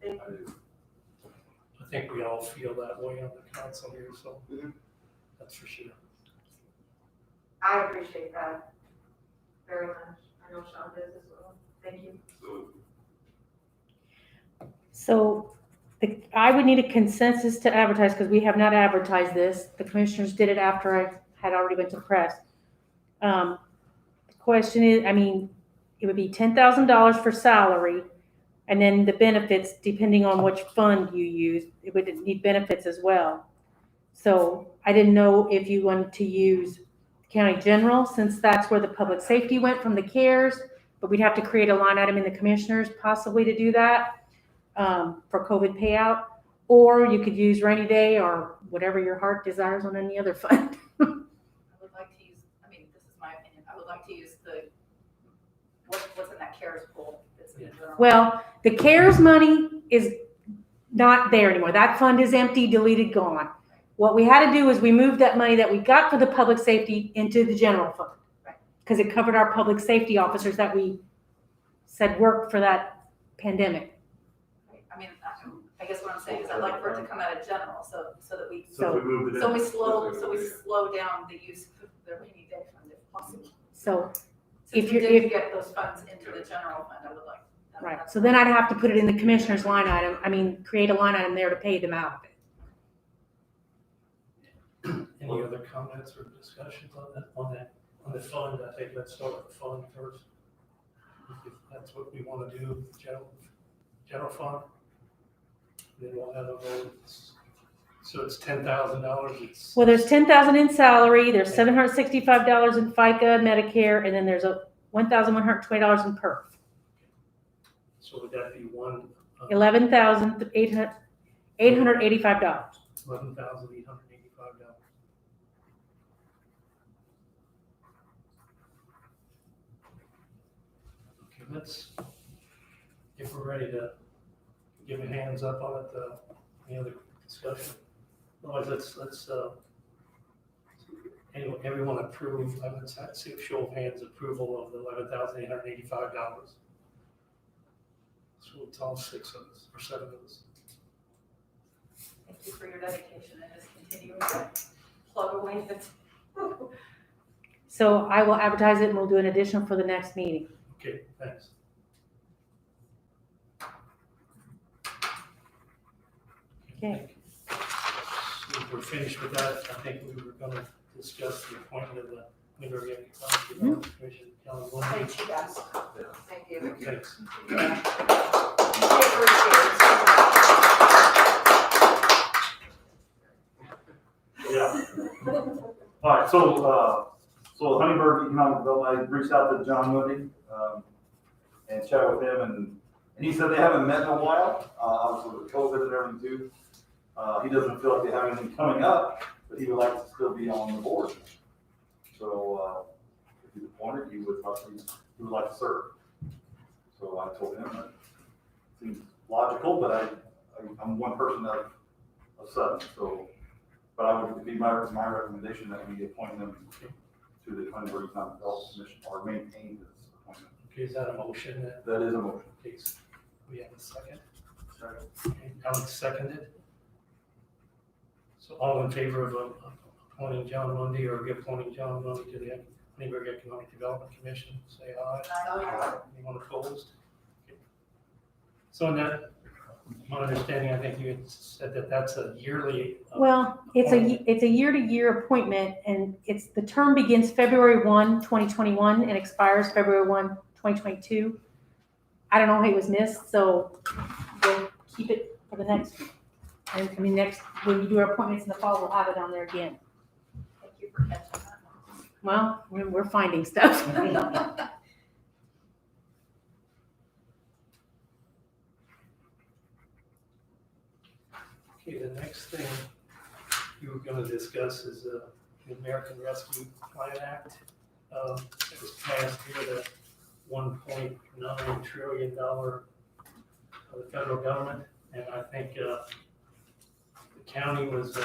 I do. I think we all feel that way on the council here, so that's for sure. I appreciate that very much. I know Sean does as well. Thank you. So I would need a consensus to advertise, because we have not advertised this. The commissioners did it after I had already went to press. The question is, it would be $10,000 for salary, and then the benefits, depending on which fund you use, it would need benefits as well. So I didn't know if you wanted to use county general, since that's where the public safety went from the CARES, but we'd have to create a line item in the commissioners possibly to do that for COVID payout, or you could use rainy day or whatever your heart desires on any other fund. I would like to use, this is my opinion, I would like to use what's in that CARES pool. That's in general. Well, the CARES money is not there anymore. That fund is empty, deleted, gone. What we had to do is we moved that money that we got for the public safety into the general fund, because it covered our public safety officers that we said worked for that pandemic. I guess what I'm saying is I'd like for it to come out of general, so that we slow down the use of the rainy day fund if possible. So Since If we you're, did get those funds into the general fund, I would like. right, so then I'd have to put it in the commissioner's line item, create a line item there to pay them out of it. Any other comments or discussions on the fund? I think let's start with the fund first. If that's what we want to do, general fund. Then we'll have a vote. So it's $10,000. It's Well, there's 10,000 in salary, there's $765 in FICA, Medicare, and then there's a $1,120 in PERF. so would that be one? $11,885. $11,885. Okay, let's, if we're ready to give a hands up on it, any other discussion? Otherwise, let's everyone approve, let's see a show of hands approval of the $11,885. So it's all 6 of us, or 7 of us. Thank you for your dedication and just continuing to plug away the. So I will advertise it and we'll do an additional for the next meeting. Okay, thanks. Okay. So if we're finished with that, I think we were gonna discuss the appointment of the Mineral Economic Development Commission. Kelly, what do you- Thank you guys. Thank you. Thanks. Yeah. All right, so Huntingburg Economic Development, I reached out to John Moody, and chatted with him, and he said they haven't met in a while, obviously with COVID and everything too. He doesn't feel like they have anything coming up, but he would like to still be on the board. So, if he's appointed, he would like to serve. So I told him that seems logical, but I'm one person of 7, so. But I would be my recommendation that we appoint them to the Huntingburg Economic Development Commission or maintain this appointment. Okay, is that a motion? That is a motion. Please, we have a second. Okay, Alex seconded. So all in favor of appointing John Lundy or appointing John Lundy to the Huntingburg Economic Development Commission, say aye. Aye. Anyone opposed? Okay. So in that, my understanding, I think you had said that that's a yearly. Well, it's a year-to-year appointment, and the term begins February 1, 2021, and expires February 1, 2022. I don't know how it was missed, so we'll keep it for the next, when you do our appointments in the fall, we'll have it on there again. Thank you for catching that. Well, we're finding stuff. Okay, the next thing you were gonna discuss is the American Rescue Plan Act. It was passed here, the $1.9 trillion of the federal government, and I think the county was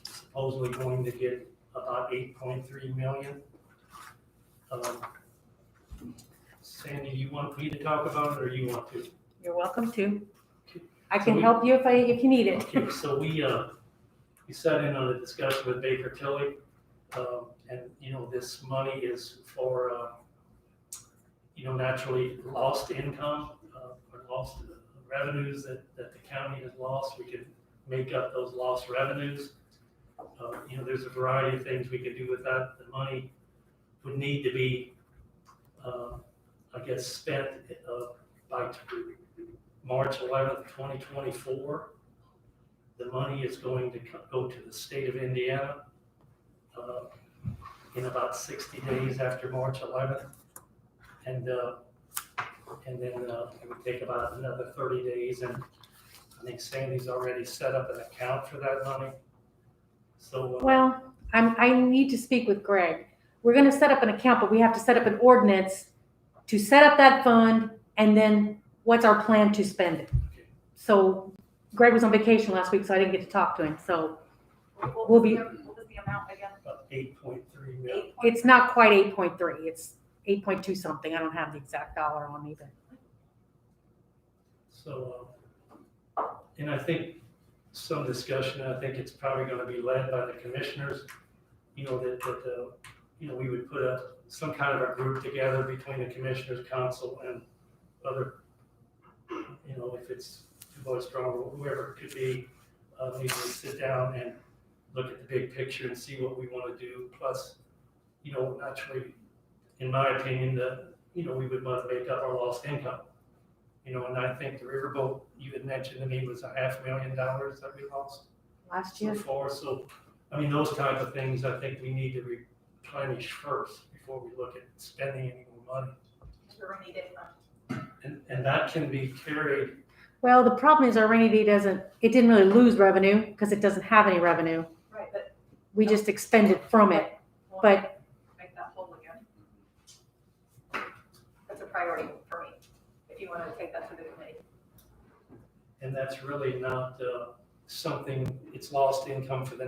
supposedly going to get about 8.3 million. Sandy, you want me to talk about it, or you want to? You're welcome to. I can help you if you need it. Okay, so we sat in on a discussion with Baker Tilly, and, this money is for, naturally lost income, or lost revenues that the county has lost. We could make up those lost revenues. There's a variety of things we could do with that. The money would need to be, spent by March 11th, 2024. The money is going to go to the state of Indiana in about 60 days after March 11th. And then it would take about another 30 days. And I think Sandy's already set up an account for that money. So. Well, I need to speak with Greg. We're gonna set up an account, but we have to set up an ordinance to set up that fund, and then what's our plan to spend it? So Greg was on vacation last week, so I didn't get to talk to him, so we'll be. What was the amount again? About 8.3 million. It's not quite 8.3, it's 8.2 something. I don't have the exact dollar on me, but. So, and I think some discussion, I think it's probably gonna be led by the commissioners, that we would put some kind of a group together between the commissioners, council, and other, if it's Du Strong or whoever it could be, maybe we sit down and look at the big picture and see what we want to do. Plus, naturally, in my opinion, we would want to make up our lost income. And I think the riverboat, you had mentioned to me, was $500,000 that we lost Last so year. far. So, those kinds of things, I think we need to replenish first before we look at spending any more money. The rainy day fund. And that can be carried. Well, the problem is our rainy day it didn't really lose revenue because it doesn't have any revenue. Right, but We just expended from it. we'll But make that whole again. That's a priority for me, if you want to take that to the committee. And that's really not something, it's lost income for the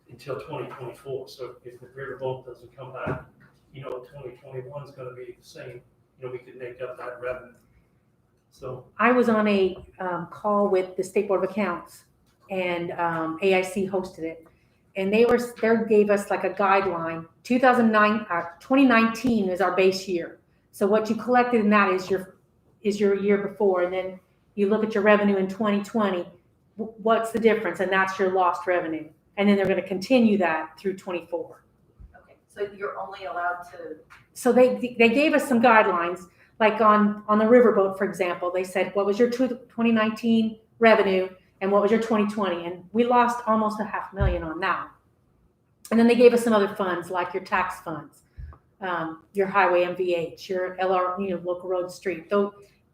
until 2024. So if the riverboat doesn't come back, 2021 is going to be the same. We could make up that revenue. So I was on a call with the State Board of Accounts, and AIC hosted it. And they gave us like a guideline. 2019 is our base year. So what you collected in that is your year before, and then you look at your revenue in 2020. What's the difference? And that's your lost revenue. And then they're going to continue that through 24. Okay, so you're only allowed to, So they gave us some guidelines, like on the riverboat, for example. They said, what was your 2019 revenue and what was your 2020? And we lost almost $500,000 on that. And then they gave us some other funds, like your tax funds, your highway MVH, your LR, local road street,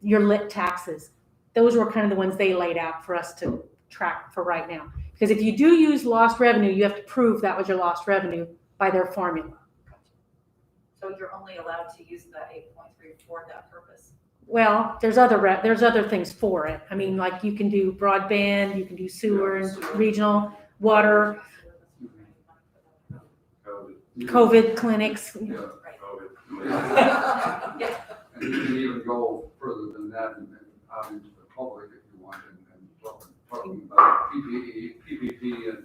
your lit taxes. Those were kind of the ones they laid out for us to track for right now. Because if you do use lost revenue, you have to prove that was your lost revenue by their formula. so you're only allowed to use that 8.3 for that purpose. Well, there's other things for it. I mean, like you can do broadband, you can do sewer and regional water, COVID clinics. Yeah. Yeah. And you can even go further than that and out into the public if you want, and talking about PPP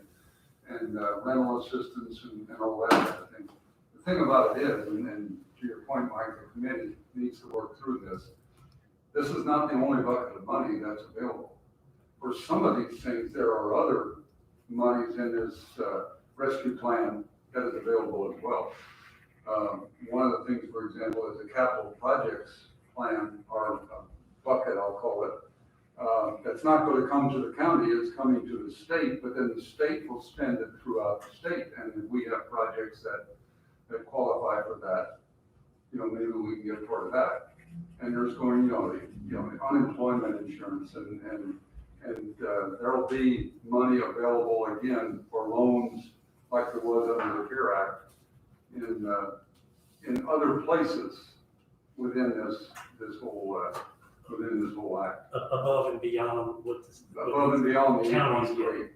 and rental assistance and all that kind of thing. The thing about it is, and to your point, Mike, the committee needs to work through this. This is not the only bucket of money that's available. For some of these things, there are other monies in this rescue plan that is available as well. One of the things, for example, is the capital projects plan, or bucket, I'll call it. That's not going to come to the county, it's coming to the state, but then the state will spend it throughout the state. And if we have projects that qualify for that, maybe we can get part of that. And there's going, the unemployment insurance and there'll be money available again for loans like there was under the CARES Act in other places within this whole act. Above and beyond what Above and beyond the counties income get. rate,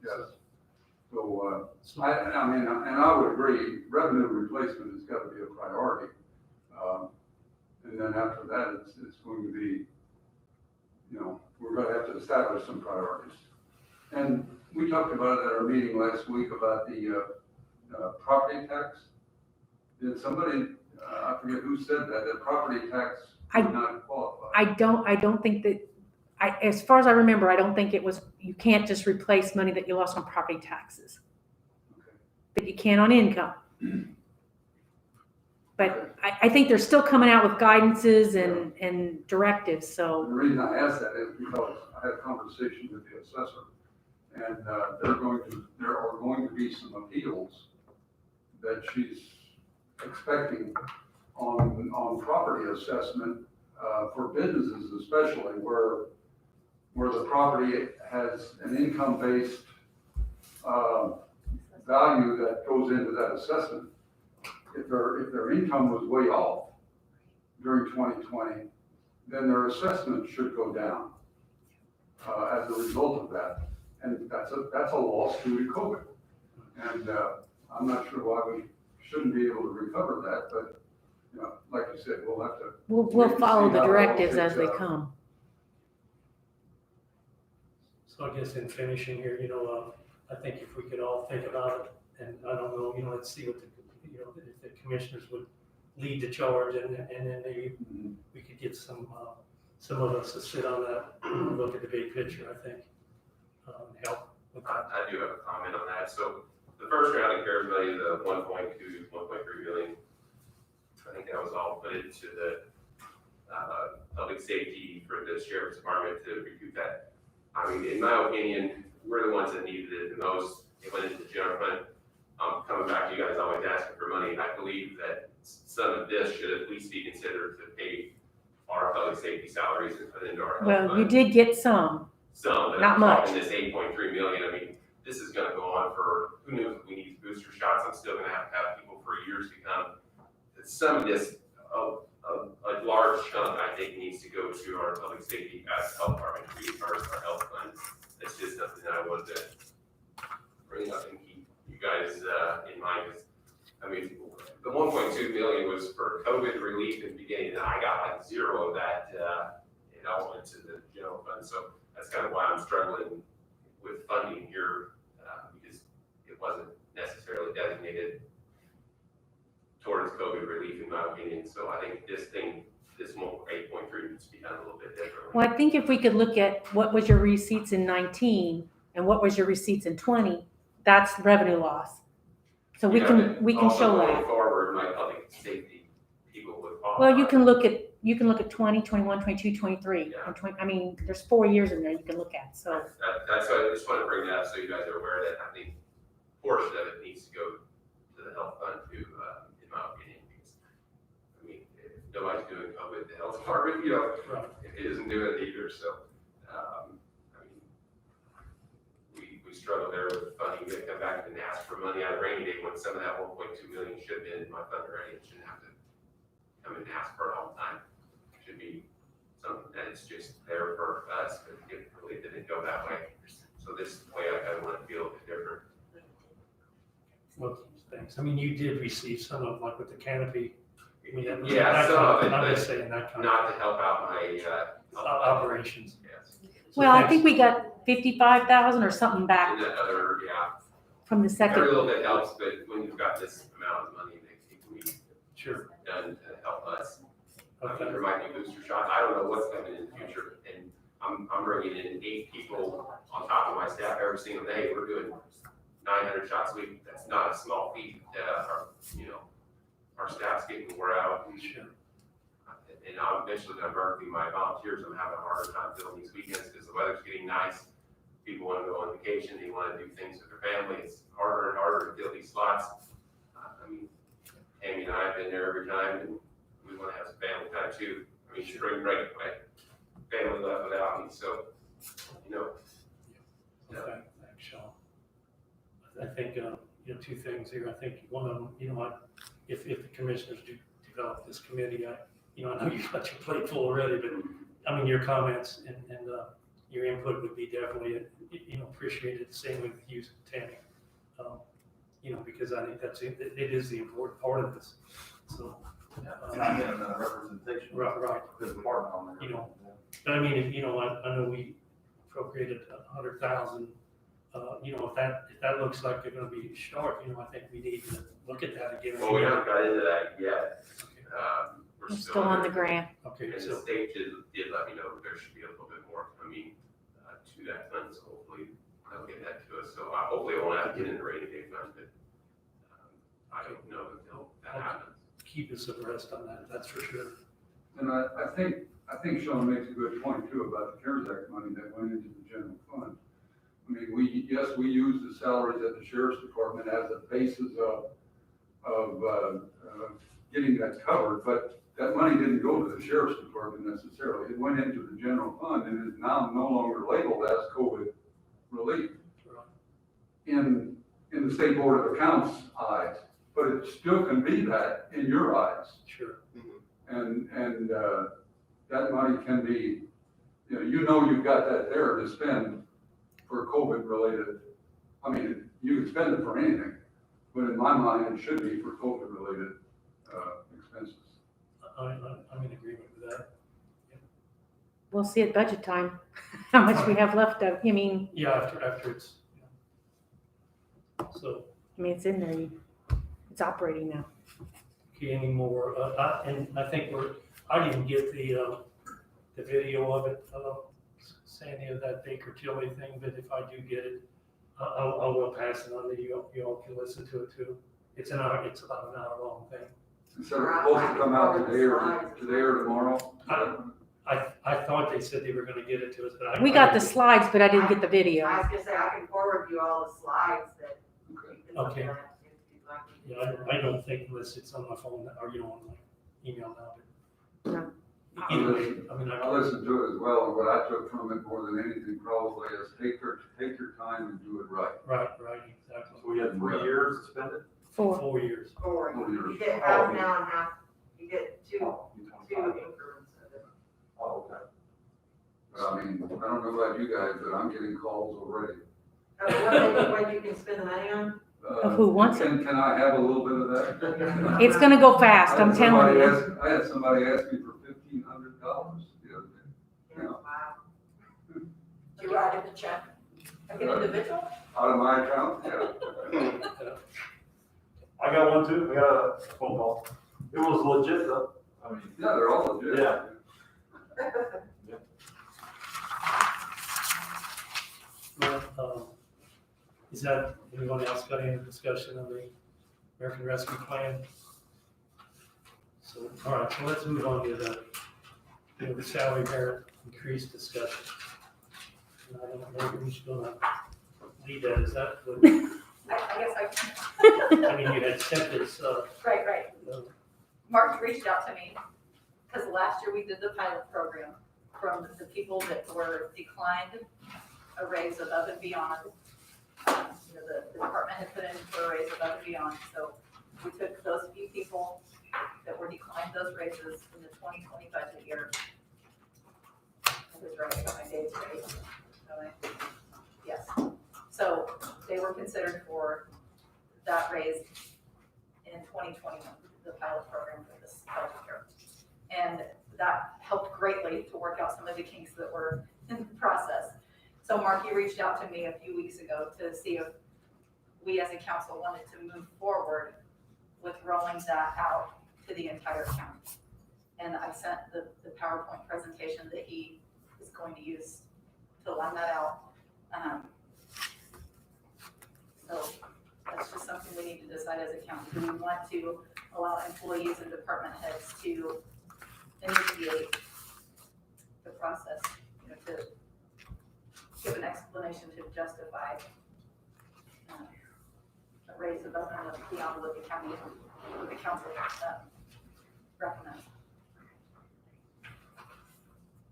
yes. So, I mean, and I would agree, revenue replacement has got to be a priority. And then after that, it's going to be, we're going to have to establish some priorities. And we talked about it at our meeting last week about the property tax. Did somebody, I forget who said that property tax did not qualify? I don't think that, as far as I remember, I don't think it was, you can't just replace money that you lost on property taxes. Okay. But you can on income. But I think they're still coming out with guidances and directives, so. The reason I asked that is because I had a conversation with the assessor, and there are going to be some appeals that she's expecting on property assessment for businesses, especially where the property has an income-based value that goes into that assessment. If their income was way off during 2020, then their assessment should go down as a result of that. And that's a loss due to COVID. And I'm not sure why we shouldn't be able to recover that, but like you said, we'll have to. We'll follow the directives as they come. So I guess in finishing here, I think if we could all think about it And I don't know, let's see what if the commissioners would lead the charge, and then maybe we could get some of us to sit on that, and look at the big picture, I think, help with that. I do have a comment on that. So the first round of CARES money, the 1.2, 1.3 billion, I think that was all put into the public safety for the sheriff's department to recoup that. I mean, in my opinion, we're the ones that needed it the most. It went into the general fund. Coming back to you guys always asking for money, I believe that some of this should at least be considered to pay our public safety salaries and put into our health Well, fund. you did get some. Some, but Not I'm much. talking this 8.3 million, I mean, this is gonna go on for, who knows, if we need booster shots, I'm still gonna have people for years to come. Some of this, a large chunk, I think, needs to go to our public safety as health department, our health fund. It's just something that I wanted to bring up and keep you guys, in mind, 'cause, I mean, the 1.2 million was for COVID relief in the beginning, and I got like zero of that, it all went to the general fund, so that's kind of why I'm struggling with funding here, because it wasn't necessarily designated towards COVID relief, in my opinion. So I think this 8.3 needs to be done a little bit differently. Well, I think if we could look at what was your receipts in 19 and what was your receipts in 20, that's revenue loss. So we can Also, show going that. forward, my public safety people would qualify. Well, you can look at 20, 21, 22, 23, Yeah. and 20, I mean, there's 4 years in there you can look at, so. That's why I just want to bring that up so you guys are aware that I think a portion of it needs to go to the health fund too, in my opinion. Because, I mean, if nobody's doing COVID, the health department, it isn't doing it either. So, I mean, we struggle there with funding. We come back and ask for money out of rainy day when some of that 1.2 million should have been in my fund already. It shouldn't have to come and ask for it all the time. It should be something that is just there for us, but it really didn't go that way. So this way I want to feel a bit different. Well, thanks. I mean, you did receive some of, like with the canopy. I mean, Yeah, that some kind of it, I'm just but saying that kind not to help out my, operations. Yes. So Well, I thanks. think we got 55,000 or something back And that other, from the every second. little bit helps, but when you've got this amount of money, it can be Sure. done to help us. I Okay. mean, there might be booster shots. I don't know what's coming in the future. And I'm bringing in 8 people on top of my staff every single day. We're doing 900 shots a week. That's not a small feat. Our staff's getting wore out. Sure. And I'm eventually gonna burn through my volunteers. I'm having a harder time filling these weekends because the weather's getting nice. People wanna go on vacation. They wanna do things with their family. It's harder and harder to fill these slots. I mean, Tammy and I have been there every time, and we wanna have some family time too. I mean, spring break, my family left without me, so, Okay, thanks, Sean. I think, 2 things here. I think one of them, if the commissioners do develop this committee, I know you've got your plate full already, but I mean, your comments and your input would be definitely, appreciated. Same with you, Tammy. Because I think it is the important part of this. So. And I get a representation. Right. This department on there. But I mean, I know we appropriated 100,000. If that looks like they're gonna be short, I think we need to look at that again. well, we haven't got into that yet. We're still on the grant. Okay, And the so, state did let me know there should be a little bit more coming to that fund, so hopefully they'll get that to us. So hopefully it won't have to get in the rainy day fund, but I don't know until that happens. keep us abreast on that, that's for sure. And I think Sean makes a good point too about the CARES Act money that went into the general fund. I mean, we use the salaries at the sheriff's department as a basis of getting that covered, but that money didn't go to the sheriff's department necessarily. It went into the general fund and is now no longer labeled as COVID relief in the state board of accounts eyes, but it still can be that in your eyes. Sure. And that money can be, you've got that there to spend for COVID related. I mean, you can spend it for anything, but in my mind, it should be for COVID related expenses. I'm in agreement with that. We'll see at budget time, how much we have left of, Yeah, after it's, so, I mean, it's in there, it's operating now. Okay, any more, and I think I didn't get the video of it, Sandy, of that Baker Tilly thing, but if I do get it, I will pass it on to you, you all can listen to it too. It's about an hour long thing. So it's supposed to come out today or tomorrow? I thought they said they were gonna get it to us, but We got the slides, but I didn't get the video. I was gonna say, I can forward you all the slides that. you can look Okay. at if you'd like. Yeah, I don't think unless it's on my phone, or you know, on my email now, but. No. Either way, I mean, I listened to it as well, and what I took from it more than anything probably is take your time and do it right. Right, exactly. So we had 3 years to spend it? 4. 4 years. Or 4 years. you get half now and half, you get two increments of it. Oh, okay. But I mean, I don't know about you guys, but I'm getting calls already. What you can spend the money on? Of who wants it? Can I have a little bit of that? It's gonna go fast, I'm telling you. I had somebody ask me for $1,500 the other day. Yeah. Wow. Did you write it a check? Like an individual? Out of my account, yeah. I got one too, I got a phone call. It was legit though. I mean. Yeah, they're all legit. Yeah. Well, is that, anyone else got any discussion on the American Rescue Plan? So, all right, so let's move on to the salary merit increase discussion. And I don't know who's gonna lead that, is that what, I guess I can. I mean, you had sent this, Right. Mark reached out to me, because last year we did the pilot program from the people that were declined a raise above and beyond. The department had put in for a raise above and beyond, so we took those few people that were declined those raises in the 2020 budget year. I was right about my dates, right? Yes. So they were considered for that raise in 2021, the pilot program for this budget year. And that helped greatly to work out some of the kinks that were in the process. So Marky reached out to me a few weeks ago to see if we as a council wanted to move forward with rolling that out to the entire county. And I sent the PowerPoint presentation that he is going to use to line that out. So that's just something we need to decide as a county. Do we want to allow employees and department heads to initiate the process, to give an explanation to justify a raise above and beyond what the county, what the council recommends.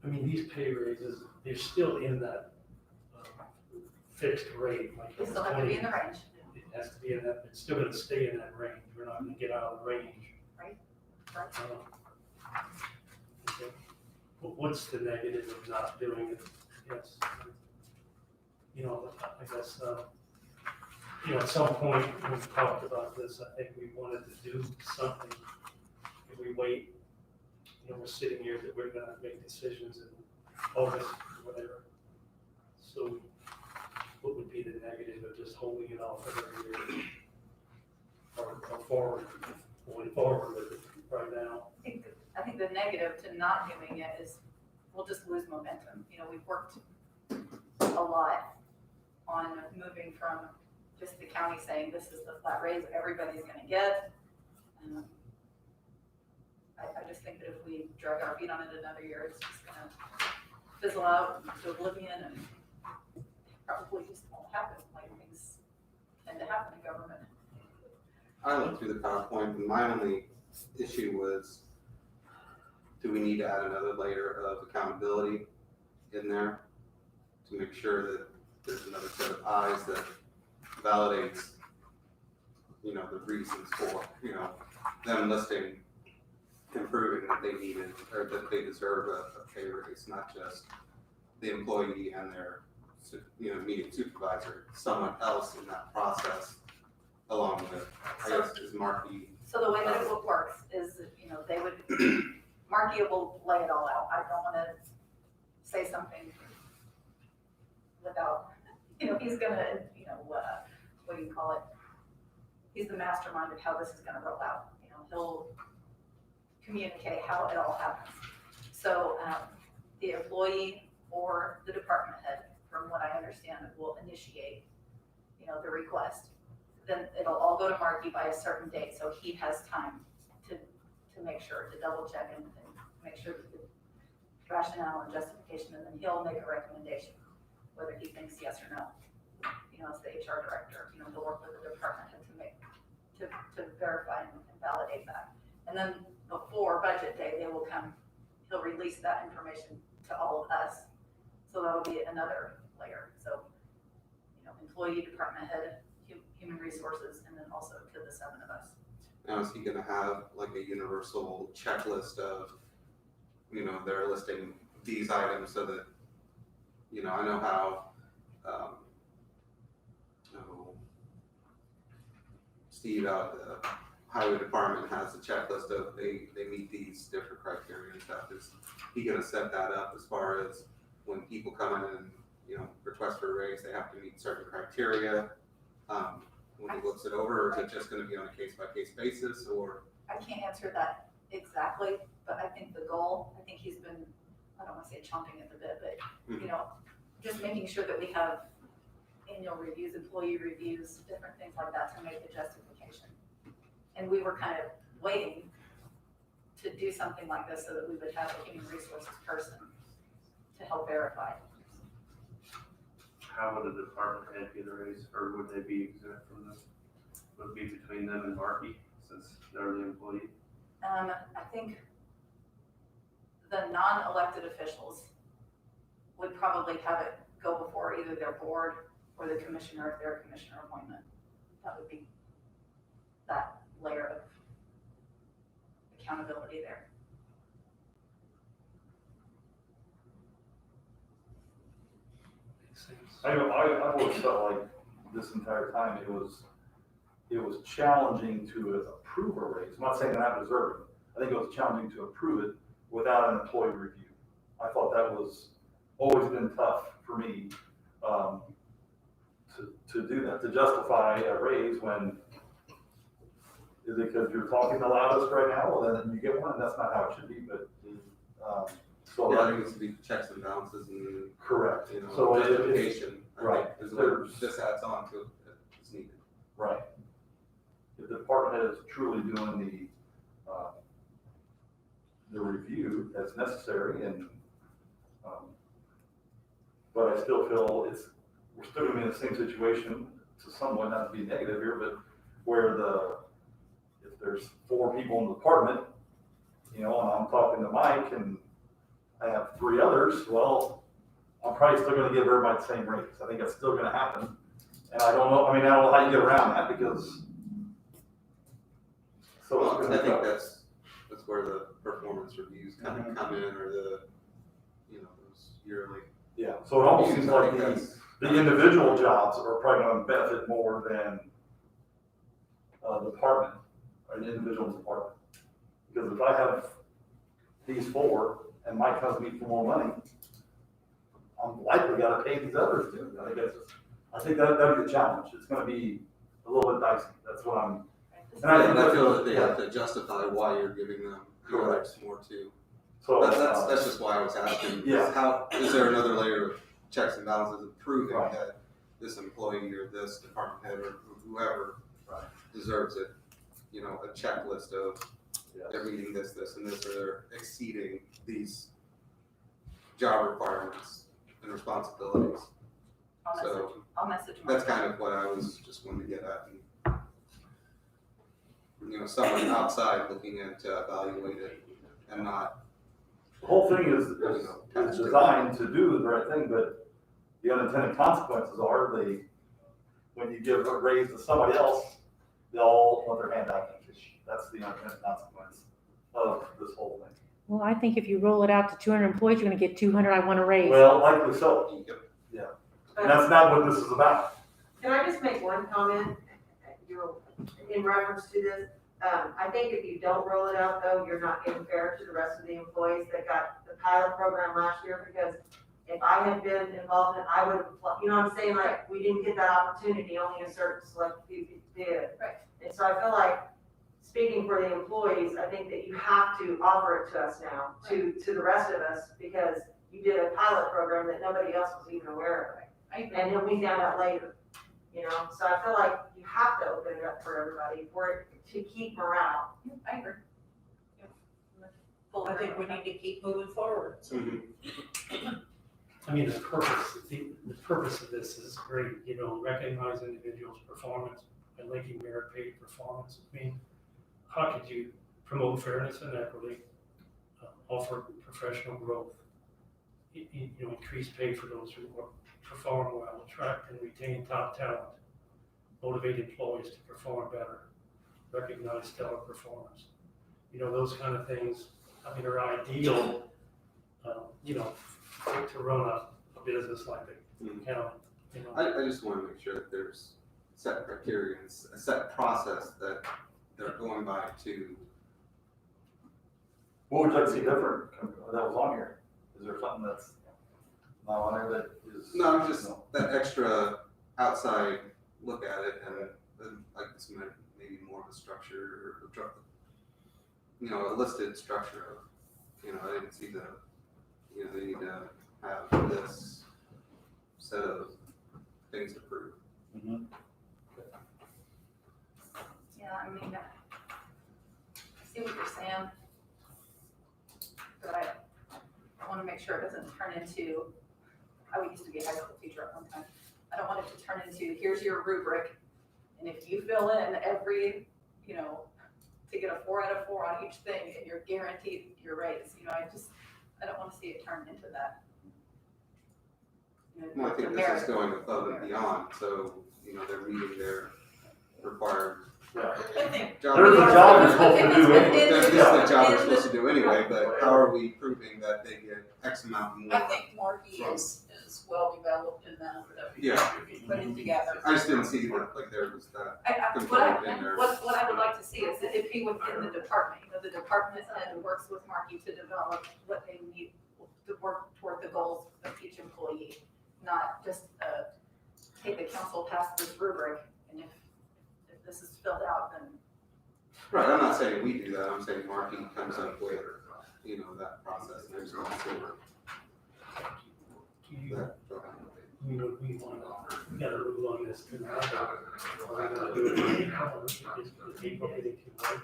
I mean, these pay raises, they're still in that fixed rate. Like They still have to be in the range. It has to be in that, it's still gonna stay in that range, we're not gonna get out of the range. Right. Okay. What's the negative of not doing it? Yes. I guess, at some point, we've talked about this, I think we wanted to do something. If we wait, we're sitting here that we're gonna make decisions in August, or whatever. So what would be the negative of just holding it off another year? Or going forward with it right now? I think the negative to not doing it is we'll just lose momentum. We've worked a lot on moving from just the county saying this is the flat raise everybody's gonna get. I just think that if we drag our feet on it another year, it's just gonna fizzle out to oblivion and probably just won't happen like things tend to happen in government. I looked through the PowerPoint and my only issue was, do we need to add another layer of accountability in there to make sure that there's another set of eyes that validates, the reasons for, them listing and proving that they needed or that they deserve a pay raise, not just the employee and their, immediate supervisor, someone else in that process along with, I guess, is Marky. So the way that it works is, they would, Marky will lay it all out. I don't want to say something without, he's gonna, what do you call it? he's the mastermind of how this is gonna roll out. You know, he'll communicate how it all happens. So, the employee or the department head, from what I understand, will initiate, you know, the request. Then it'll all go to Marky by a certain date, so he has time to make sure, to double check and make sure that the rationale and justification, and then he'll make a recommendation, whether he thinks yes or no. You know, as the HR director, you know, he'll work with the department head to verify and validate that. And then before budget day, he'll release that information to all of us. So that'll be another layer. So, you know, employee, department head, human resources, and then also to the 7 of us. Now, is he gonna have like a universal checklist of, you know, they're listing these items so that, you know, I know how, Steve out at the highway department has a checklist of they meet these different criteria and stuff. Is he gonna set that up as far as when people come in and, you know, request for a raise, they have to meet certain criteria? When he looks it over, or is it just gonna be on a case-by-case basis, or? I can't answer that exactly, but I think the goal, I think he's been, I don't wanna say chomping at the bit, but, you know, just making sure that we have annual reviews, employee reviews, different things like that to make the justification. And we were kind of waiting to do something like this so that we would have a human resources person to help verify. How would the department head get a raise, or would they be exempt from this? Would it be between them and Marky, since they're the employee? I think the non-elected officials would probably have it go before either their board or the commissioner of their commissioner appointment. That would be that layer of accountability there. I've always felt like this entire time it was challenging to approve a raise. I'm not saying that I'm deserving. I think it was challenging to approve it without an employee review. I thought that was always been tough for me, to do that, to justify a raise when, is it because you're talking the loudest right now? Well, then you get one, and that's not how it should be, but, so. Yeah, I think it's to be checks and balances and. Correct. You know, So justification. right. I think, is what this adds on to it, it's needed. Right. If the department head is truly doing the review that's necessary and, but I still feel we're still gonna be in the same situation, to somewhat, not to be negative here, but where if there's 4 people in the department, you know, and I'm talking to Mike and I have 3 others, well, I'm probably still gonna give everybody the same raise. I think that's still gonna happen. And I don't know how you get around that, because. So Well, it's I gonna think that's where the performance reviews kind of come in, or the, you know, those yearly. yeah, so it almost seems like That's- the individual jobs are probably gonna benefit more than the department, or an individual department. Because if I have these 4 and Mike comes to me for more money, I'm likely gotta pay these others too. I think that'd be the challenge. It's gonna be a little bit dicey. That's what I'm. And I feel that they have to justify why you're giving them the others more too. So That's just why I was asking. Yeah. How, is there another layer of checks and balances of proving that this employee or this department head or whoever deserves it? You know, a checklist of they're meeting this, and this, or they're exceeding these job requirements and responsibilities. I'll message Mark. That's kind of what I was just wanting to get at. And, you know, someone outside looking at evaluate it and not. The whole thing is designed to do the right thing, but the unintended consequences are when you give a raise to somebody else, they all want their hand out. That's the unintended consequence of this whole thing. Well, I think if you roll it out to 200 employees, you're gonna get 200 I want to raise. Well, likely so. Yeah. And that's not what this is about. Can I just make one comment? In reference to this, I think if you don't roll it out though, you're not getting fair to the rest of the employees that got the pilot program last year, because if I had been involved in it, I would have, you know what I'm saying, like, we didn't get that opportunity, only a certain select few did. Right. And So I feel like, speaking for the employees, I think that you have to offer it to us now, to the rest of us, because you did a pilot program that nobody else was even aware of. And then we found out later, you know, so I feel like you have to open it up for everybody, for it to keep morale. I agree. I think we need to keep moving forward. I mean, the purpose of this is great, you know, recognize individuals' performance and linking merit pay to performance. I mean, how could you promote fairness and equity, offer professional growth, you know, increase pay for those who perform well, attract and retain top talent, motivate employees to perform better, recognize stellar performance. You know, those kind of things, I mean, are ideal, you know, to run a business like the county, you know. I just want to make sure that there's set criteria, and a set process that they're going by to. What would you like to see different that was on here? Is there something that's not on there that is? No, just that extra outside look at it, and like this maybe more of a structure, or you know, a listed structure of, you know, I didn't see the, you know, they need to have this set of things to prove. Yeah, I mean, I see what you're saying, but I want to make sure it doesn't turn into, I used to be a high school teacher at one time. I don't want it to turn into, here's your rubric, and if you fill in every, you know, to get a 4 out of 4 on each thing, and you're guaranteed your raise, you know, I don't want to see it turn into that. You know, Well, I think the this is merit. going above and beyond, so, you know, they're meeting their required. I think. There's a job you're supposed to do anyway. This is the job they're supposed to do anyway, but how are we proving that they get X amount more? I think Marky is well developed in that, Yeah. putting together. I just didn't see that, like, there was that What I component in there. what I would like to see is that it be within the department, you know, the department head works with Marky to develop what they need to work toward the goals of each employee, not just, hey, the council passed this rubric, and if this is filled out, then. Right, I'm not saying we do that, I'm saying Marky comes up with, you know, that process, and there's no silver. We gotta move on this tonight. Are we gonna do it in April? Is April getting too late?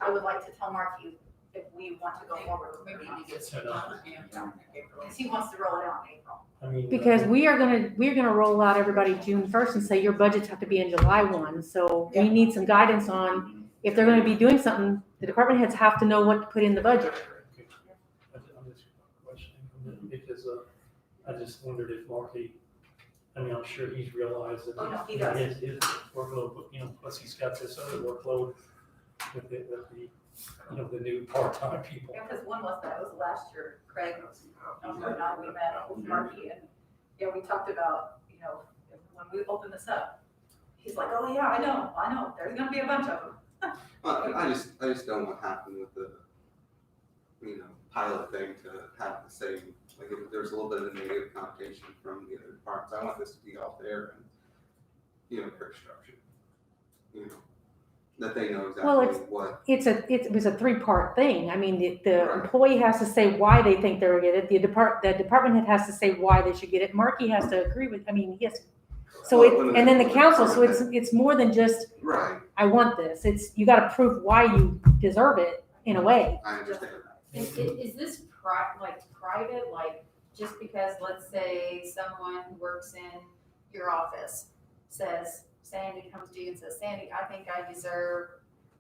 I would like to tell Marky if we want to go forward, We need to get Set some up. time in April. because he wants to roll it out in April. I mean. Because we're gonna roll out everybody June 1st and say your budgets have to be in July 1. So we need some guidance on if they're gonna be doing something, the department heads have to know what to put in the budget. I'm just questioning because I just wondered if Marky, I mean, I'm sure he's realized that Oh, no, he does. his workload, you know, plus he's got this other workload with the, you know, the new part-time people. Yeah, because one was that was last year, Craig, and we met with Marky, and, yeah, we talked about, you know, when we open this up, he's like, oh, yeah, I know, there's gonna be a bunch of them. I just don't want to happen with the, you know, pilot thing to have the same, like, if there's a little bit of a negative connotation from the other departments, I want this to be all fair and, you know, very structured. You know, that they know Well, exactly what. It was a 3-part thing. I mean, the Right. employee has to say why they think they're gonna get it. The department head has to say why they should get it. Marky has to agree with, I mean, yes. So and then the council, so it's more than just, Right, I want this. It's, you gotta prove why you deserve it in a way. I understand. Is this private, like, just because, let's say, someone who works in your office says, Sandy comes to you and says, Sandy, I think I deserve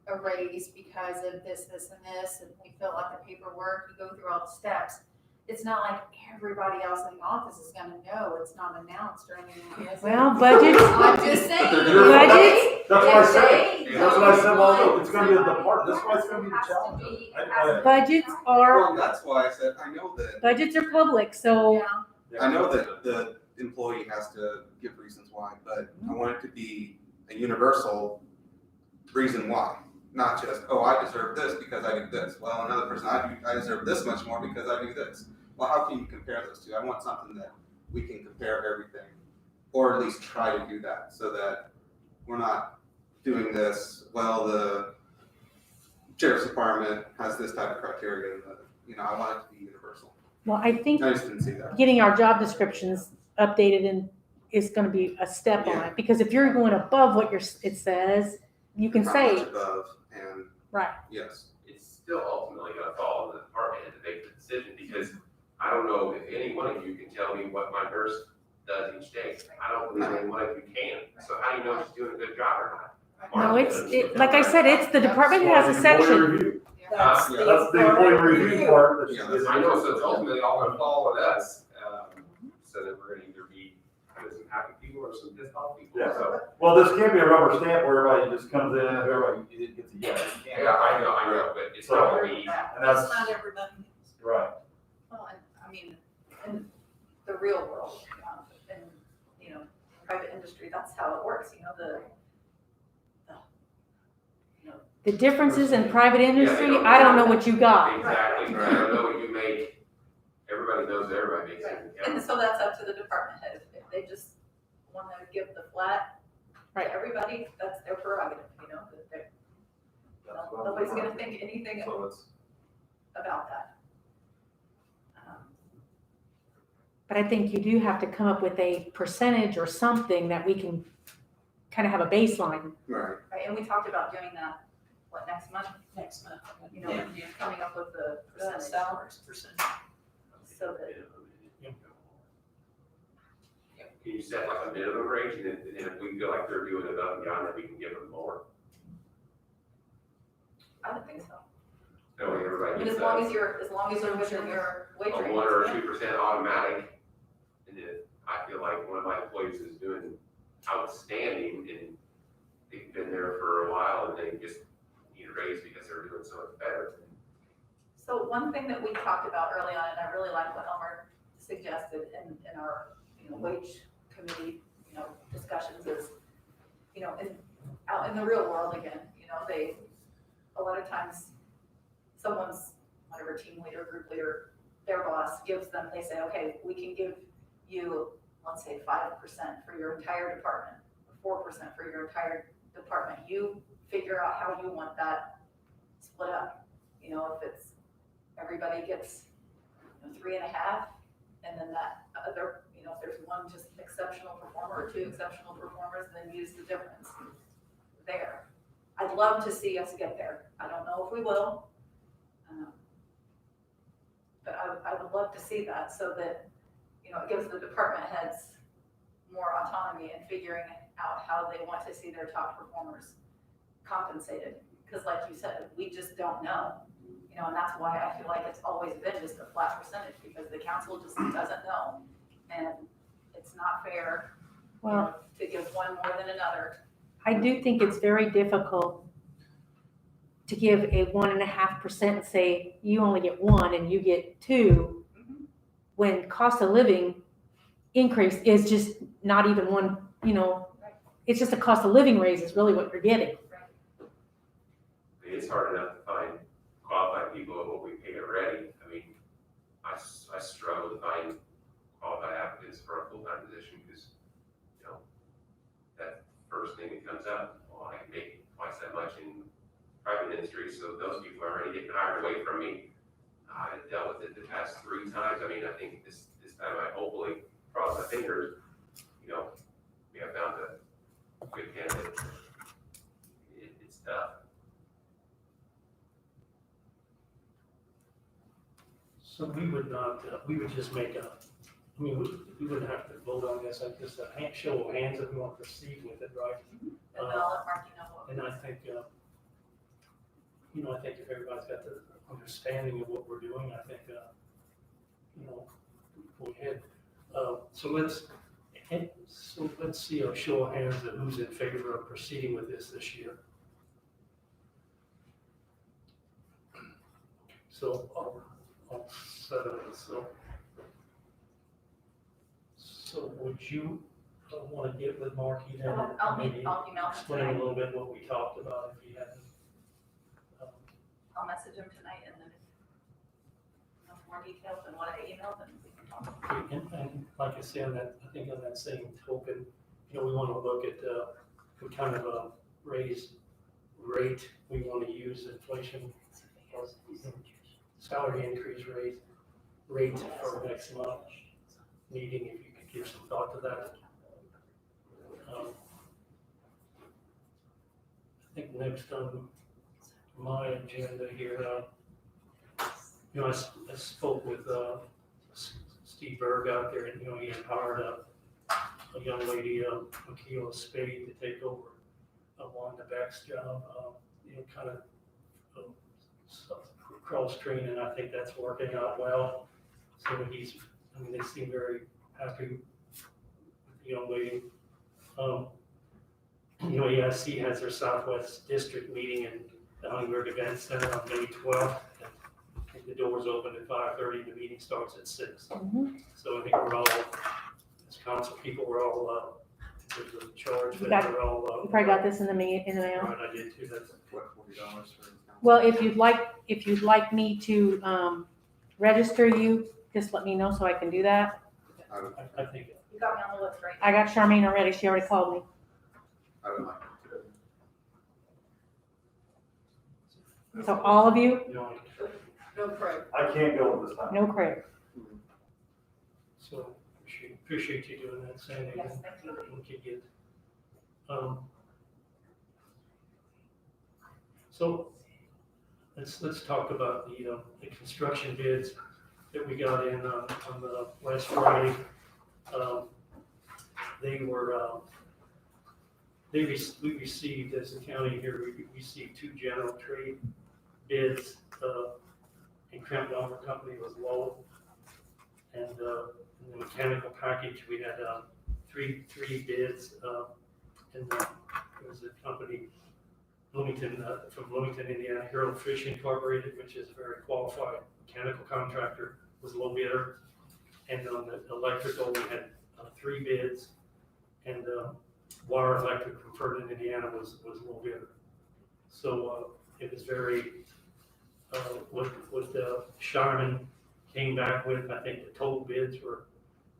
a raise because of this, this, and this, and we fill out the paperwork, you go through all the steps. It's not like everybody else in the office is gonna know, it's not announced or anything. is it? Well, budgets. I'm just saying. Budgets. That's what I said. If they That's what I said, well, don't look, it's gonna be the want department, that's why it's gonna be the has to challenge. be- Budgets are, Well, that's why I said, I know that, budgets are public, so I know that the employee has to give reasons why, but I want it to be a universal reason why. Not just, oh, I deserve this because I do this. Well, another person, I deserve this much more because I do this. Well, how can you compare those two? I want something that we can compare everything, or at least try to do that, so that we're not doing this, well, the sheriff's department has this type of criteria, and, I want it to be universal. Well, I think I just didn't see that. getting our job descriptions updated and is gonna be a step on it, because if you're going above what it says, you can How say, much above, and right, yes. It's still ultimately gonna fall on the department head to make the decision, because I don't know if any one of you can tell me what my nurse does each day. I don't believe any one of you can. So how do you know if she's doing a good job or not? no, like I said, it's the department has a section. That's Yeah, that's the employee review part. Yeah, I know, so it's ultimately all gonna fall on us, so that we're gonna either be kind of some happy people or some pissed off people, Yeah. so. Well, this can't be a rubber stamp where everybody just comes in and everybody gets a yes. It can't. Yeah, I know, but it's not gonna be easy. And that's, Not everybody. right. Well, and, I mean, in the real world, in, private industry, that's how it works, The differences in private industry, I don't know what you got. Exactly, I don't know what you make, everybody knows everybody makes it. And so that's up to the department head. If they just want to give the flat Right. to everybody, that's their prerogative, that they're, nobody's gonna think anything So it's, about that. But I think you do have to come up with a percentage or something that we can kind of have a baseline. Right. Right, and we talked about doing that, next month? Next month. Coming up with the percentage. Salaries percentage. So that, Can you set like a minimum range, and then if we feel like they're doing it up and beyond, that we can give them more? I would think so. That way everybody I mean, gets as long as you're within your wage a range. 1 or 2% automatic. And then I feel like one of my employees is doing outstanding, and they've been there for a while, and they just need a raise because they're doing so much better. So one thing that we talked about early on, and I really like what Elmer suggested in our, wage committee, discussions is, out in the real world again, they, a lot of times, someone's, whatever team leader, group leader, their boss gives them, they say, okay, we can give you, let's say 5% for your entire department, 4% for your entire department. You figure out how you want that split up. If it's, everybody gets 3.5, and then that other, if there's one just exceptional performer or 2 exceptional performers, then use the difference there. I'd love to see us get there. I don't know if we will. But I would love to see that, so that, it gives the department heads more autonomy in figuring out how they want to see their top performers compensated. Because like you said, we just don't know, and that's why I feel like it's always been just a flat percentage, because the council just doesn't know. And it's not fair, Well, to give one more than another. I do think it's very difficult to give a 1.5% and say you only get 1 and you get 2, when cost of living increase is just not even one, it's just a cost of living raise is really what you're getting. It's hard enough to find qualified people at what we pay already. I mean, I struggle to find qualified applicants for a full-time position, because, that first thing that comes up, well, I can make twice that much in private industry, so those people are already getting hired away from me. I dealt with it the past 3 times. I mean, I think this time I hopefully cross my fingers, we have found a good candidate. It's tough. So we would not, we would just make we wouldn't have to vote on this, like just a show of hands if we want to proceed with it, right? And then I'll let Marky know what. And I think, I think if everybody's got the understanding of what we're doing, I think, go ahead. So let's see a show of hands of who's in favor of proceeding with this year. So I'll set it, so would you want to get with Marky then? I'll Maybe email him explain tonight. a little bit what we talked about if you hadn't. I'll message him tonight, and then if more details than what I emailed, then we can talk. And like I said, I think on that same token, we want to look at, we kind of raise rate we want to use, inflation or salary increase rate for next month meeting, if you could give some thought to that. I think next on my agenda here, you know, I spoke with Steve Berg out there, and, you know, he hired a young lady, Michaela Spade, to take over Wanda Beck's job, you know, kind of cross training, and I think that's working out well. So they seem very happy with the young lady. You know, EIC has their Southwest District meeting in the Huntingburg Event Center on May 12th. I think the doors open at 5:30, the meeting starts at 6. So I think we're all, as council people, we're all, there's a charge, but we're all. You probably got this in the mail. Right, I did too, that's What, $40 for? Well, if you'd like me to, register you, just let me know so I can do that. I think. You got me on the list, right? I got Charmaine already, she already called me. I would like to. So all of you, No, Craig. I can't go this time. no Craig. So appreciate you doing that, Sandy. Yes, thank you. We could get, so let's talk about the construction bids that we got in on the last Friday. They were, we received, as a county here, we received 2 general trade bids, and Crampton Lumber Company was low. And in the mechanical package, we had 3 bids, and there was a company, Bloomington, from Bloomington, Indiana, Herald Fish Incorporated, which is a very qualified mechanical contractor, was low bidder. And on the electrical, we had 3 bids, and Water Electric from Ferdinand, Indiana was low bidder. So it was very, what Sharman came back with, I think the total bids were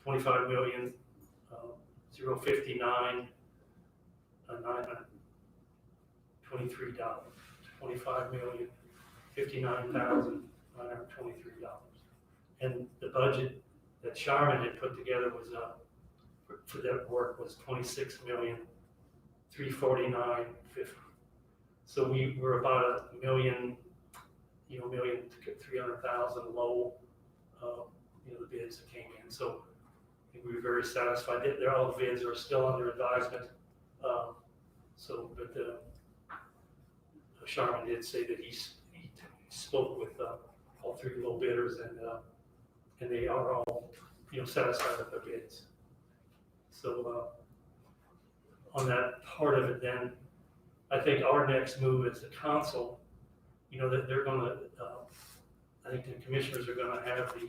$25,059,923. $25,059,923. And the budget that Sharman had put together was for that work was $26,349,50. So we were about $1,300,000 low, the bids that came in. So I think we were very satisfied. All the bids are still under advisement. But Sharman did say that he spoke with all 3 low bidders, and they are all, satisfied with their bids. So on that part of it, then I think our next move as a council, that they're going to, I think the commissioners are going to have the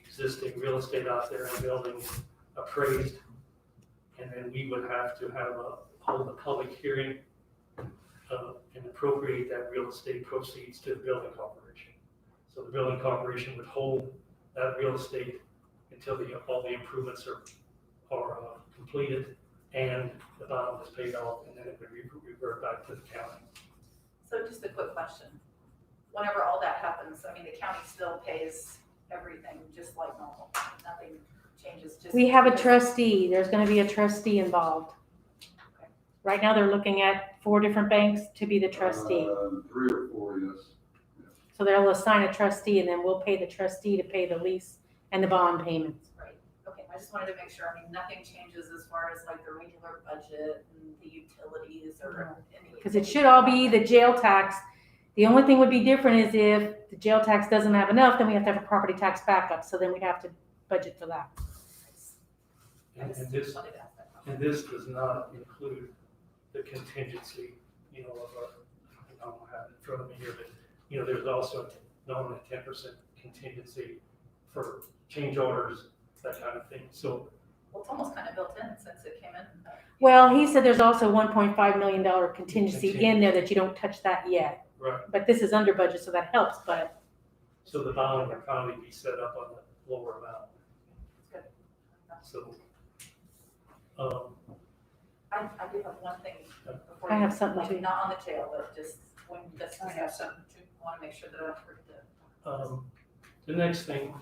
existing real estate out there and buildings appraised, and then we would have to hold a public hearing and appropriate that real estate proceeds to the building corporation. So the building corporation would hold that real estate until all the improvements are completed and the bond is paid off, and then it would revert back to the county. So just a quick question. Whenever all that happens, I mean, the county still pays everything just like normal. Nothing changes. Just We have a trustee, there's gonna be a trustee involved. Right now, they're looking at 4 different banks to be the trustee. 3 or 4, yes. So they'll assign a trustee, and then we'll pay the trustee to pay the lease and the bond payments. Right. Okay. I just wanted to make sure. I mean, nothing changes as far as like the regular budget and the utilities or any. Because it should all be the jail tax. The only thing would be different is if the jail tax doesn't have enough, then we have to have a property tax backup, so then we'd have to budget for that. And this does not include the contingency, of I don't have it in front of me here, but, there's also normally 10% contingency for change orders, that kind of thing. So, Well, it's almost kind of built in since it came in. Well, he said there's also $1.5 million contingency in there that you don't touch that yet. right, But this is under budget, so that helps, but so the bond would probably be set up on the lower amount. Good. So, I do have one thing before. I you- have something like, too. Not on the tail, but just when that's. I have something too. I wanna make sure that I don't forget to. The next thing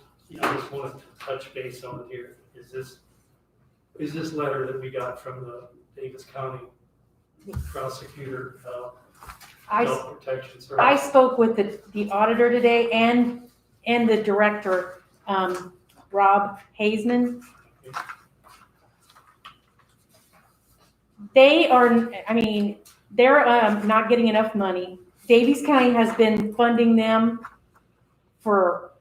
I just wanted to touch base on here is this letter that we got from the Davis County prosecutor, Adult Protection Service. I spoke with the auditor today and the director, Rob Hazeman. They are, I mean, they're not getting enough money. Davies County has been funding them for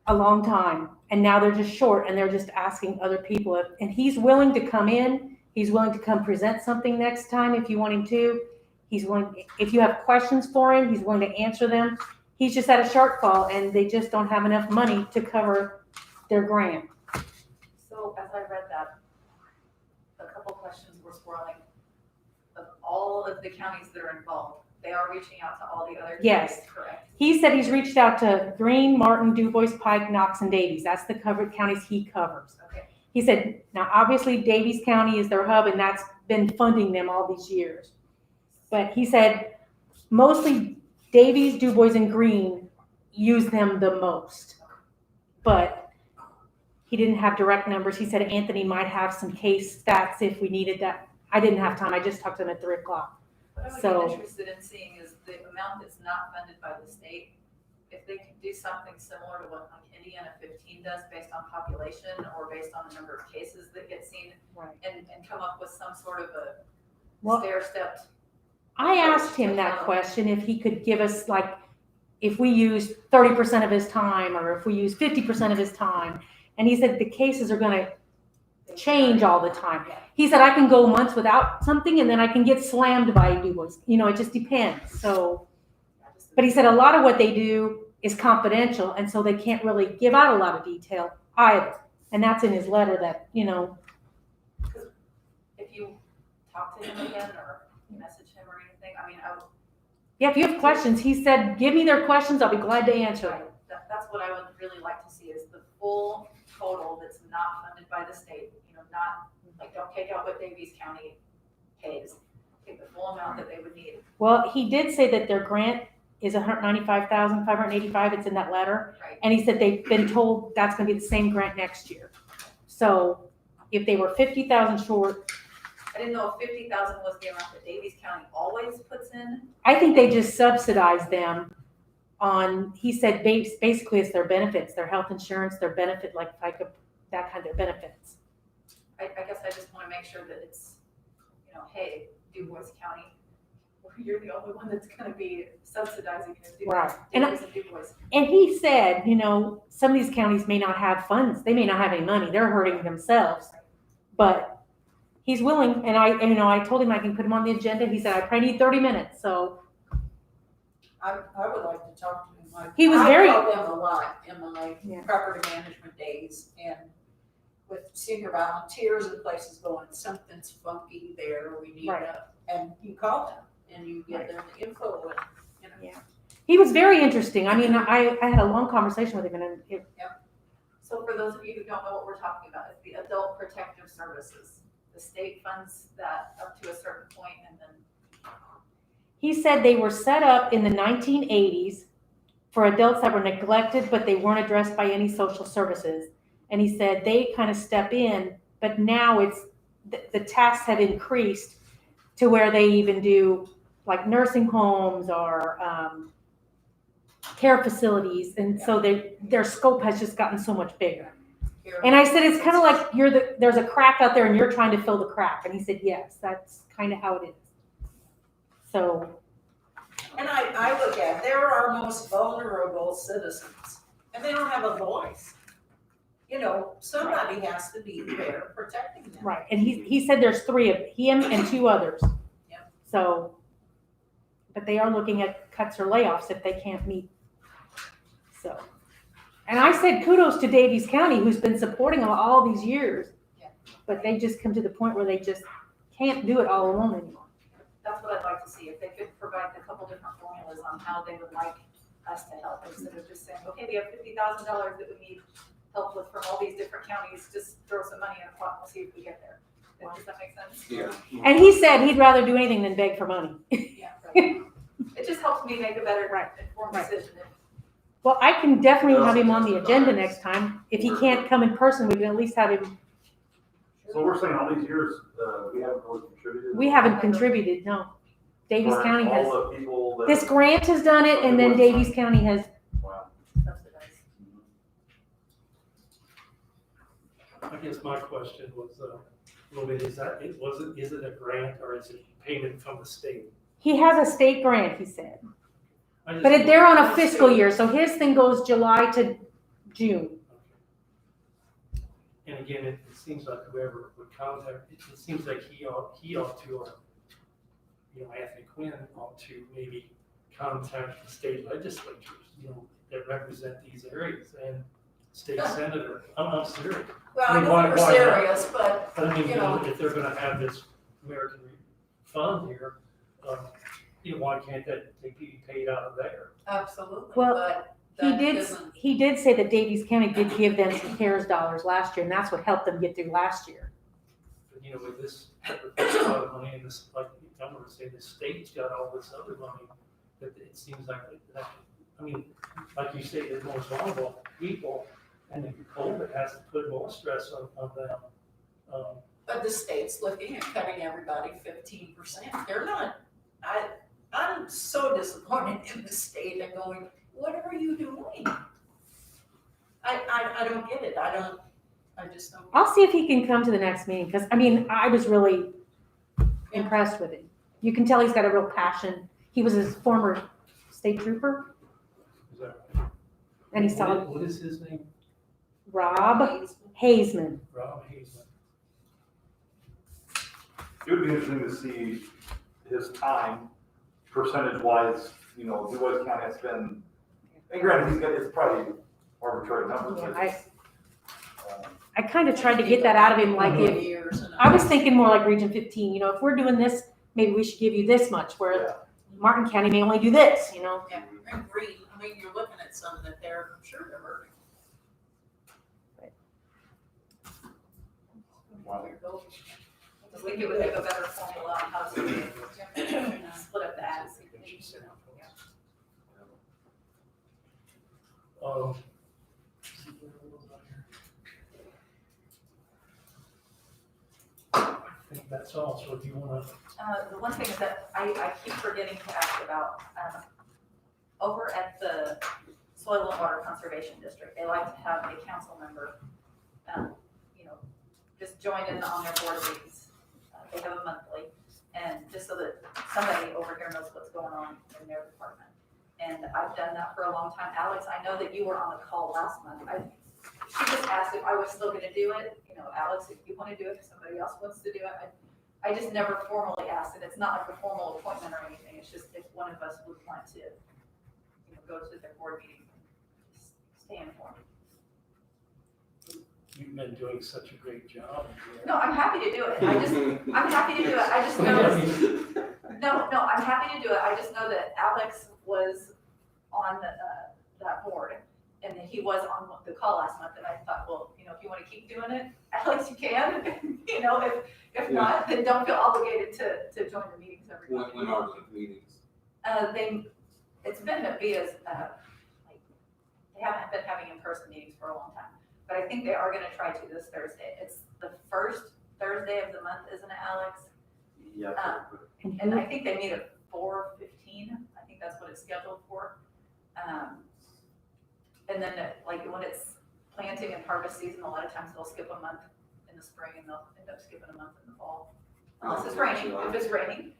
a long time, and now they're just short, and they're just asking other people. And he's willing to come in. He's willing to come present something next time if you want him to. He's willing, if you have questions for him, he's willing to answer them. He's just at a shortfall, and they just don't have enough money to cover their grant. So as I read that, a couple questions were swirling. Of all of the counties that are involved, they are reaching out to all the other counties, Yes. correct? He said he's reached out to Greene, Martin, DuBois, Pike, Knox, and Davies. That's the covered counties he covers. Okay. He said, now obviously Davies County is their hub, and that's been funding them all these years. But he said mostly Davies, DuBois, and Greene use them the most. But he didn't have direct numbers. He said Anthony might have some case stats if we needed that. I didn't have time. I just talked to him at 3 o'clock. What I would So- be interested in seeing is the amount that's not funded by the state. If they could do something similar to what like Indiana 15 does based on population or based on the number of cases that get seen. Right. And come up with some sort of a Well, stair-stepped. I asked him that question, if he could give us, like, if we use 30% of his time, or if we use 50% of his time. And he said the cases are gonna change all the time. He said I can go months without something, and then I can get slammed by DuBois. You know, it just depends. So, but he said a lot of what they do is confidential, and so they can't really give out a lot of detail either. And that's in his letter that, you know. If you talk to him again or message him or anything, I mean, Yeah, if you have questions, he said, give me their questions, I'll be glad to answer them. that's what I would really like to see is the full total that's not funded by the state, you know, not, like, don't take out what Davies County pays. Take the full amount that they would need. Well, he did say that their grant is $195,585. It's in that letter. Right. And he said they've been told that's gonna be the same grant next year. So if they were 50,000 short, I didn't know if 50,000 was the amount that Davies County always puts in. I think they just subsidize them on, he said basically it's their benefits, their health insurance, their benefit, like FICA, that kind of benefits. I guess I just wanna make sure that it's, you know, hey, DuBois County, you're the only one that's gonna be subsidizing it. Right. And DuBois. And he said, you know, some of these counties may not have funds. They may not have any money. They're hurting themselves. But he's willing, and I told him I can put him on the agenda. He said, I probably need 30 minutes, so. I would like to talk to him. He was very- I know him a lot in my Yeah. property management days, and with senior volunteers and places going, something's funky there, we need Right. to, and you call them, and you give them the info, and, you know. Yeah. He was very interesting. I mean, I had a long conversation with him, and So for those of you who don't know what we're talking about, it's the Adult Protective Services. The state funds that up to a certain point and then. he said they were set up in the 1980s for adults that were neglected, but they weren't addressed by any social services. And he said they kind of step in, but now it's, the tasks have increased to where they even do like nursing homes or care facilities. And so their scope has just gotten so much bigger. And I said, it's kind of like there's a crack out there and you're trying to fill the crack. And he said, yes, that's kind of how it is. So. And I look at, they're our most vulnerable citizens, and they don't have a voice. You know, somebody has to be there protecting them. Right, and he said there's 3 of him and 2 others. Yep. So, but they are looking at cuts or layoffs if they can't meet. So, and I said kudos to Davies County, who's been supporting them all these years. Yeah. But they just come to the point where they just can't do it all alone anymore. That's what I'd like to see, if they could provide a couple different formulas on how they would like us to help, instead of just saying, okay, we have $50,000 that we need help with from all these different counties, just throw some money in a pot and we'll see if we get there. Does that make sense? Yeah. And he said he'd rather do anything than beg for money. Yeah. Right. It just helps me make a better informed Right. decision. Well, I can definitely have him on the agenda next time. If he can't come in person, we can at least have him, So we're saying all these years, we haven't really contributed. we haven't contributed, no. Davies For County has, all the people that. this grant has done it, and then Davies County has, Wow. Subsidized. I guess my question was, a little bit, is it a grant or is it payment from the state? he has a state grant, he said. I just- But they're on a fiscal year, so his thing goes July to June. And again, it seems like whoever would contact, it seems like he ought to, or, Anthony Quinn ought to maybe contact the state legislatures, that represent these areas and state senator. I'm serious. Well, I I mean, know why we're not? serious, but, But I mean, you know. if they're gonna have this American fund here, why can't they be paid out of there? Absolutely, Well, but He that did, doesn't, he did say that Davies County did give them some CARES dollars last year, and that's what helped them get through last year. But with this, a lot of money in this, like, I'm gonna say the state's got all this other money, that it seems like, like you say, they're more vulnerable people, and the COVID has to put more stress on them. but the state's looking at cutting everybody 15%. They're not, I'm so disappointed in the state and going, what are you doing? I don't get it. I just don't. I'll see if he can come to the next meeting, because, I was really impressed with him. You can tell he's got a real passion. He was his former state trooper, Is that and he's right? telling What is his name? Rob Hazeman. Rob Hazeman. It would be interesting to see his time, percentage-wise, DuBois County has been, and granted, it's probably arbitrary numbers. Yeah, but it's, I kind of tried to get that out of him, like I was thinking more like Region 15, if we're doing this, maybe we should give you this much, where Martin County may only do this, Yeah, and green, you're looking at some that I'm sure they're hurting. I think it would make a better formula on how to split up the ads. I think that's all, so if you wanna, The one thing that I keep forgetting to ask about, over at the Soil and Water Conservation District, they like to have a council member, just join in on their board meetings. They have a monthly, and just so that somebody over here knows what's going on in their department. And I've done that for a long time. Alex, I know that you were on the call last month. She just asked if I was still gonna do it. Alex, if you wanna do it, if somebody else wants to do it. I just never formally asked, and it's not like a formal appointment or anything. It's just if one of us would want to, go to their board meeting, and stay informed. you've been doing such a great job. No, I'm happy to do it. I'm happy to do it. I just noticed. No, I'm happy to do it. I just know that Alex was on that board, and then he was on the call last month, and I thought, well, if you want to keep doing it, Alex, you can. If not, then don't feel obligated to join the meetings every month. When are the meetings? It's been via, they haven't been having in-person meetings for a long time, but I think they are gonna try to this Thursday. It's the first Thursday of the month, isn't it, Alex? Yeah. And I think they meet at 4:15. I think that's what it's scheduled for. And then when it's planting and harvest season, a lot of times they'll skip a month in the spring and they'll end up skipping a month in the fall. Unless it's raining. If it's raining.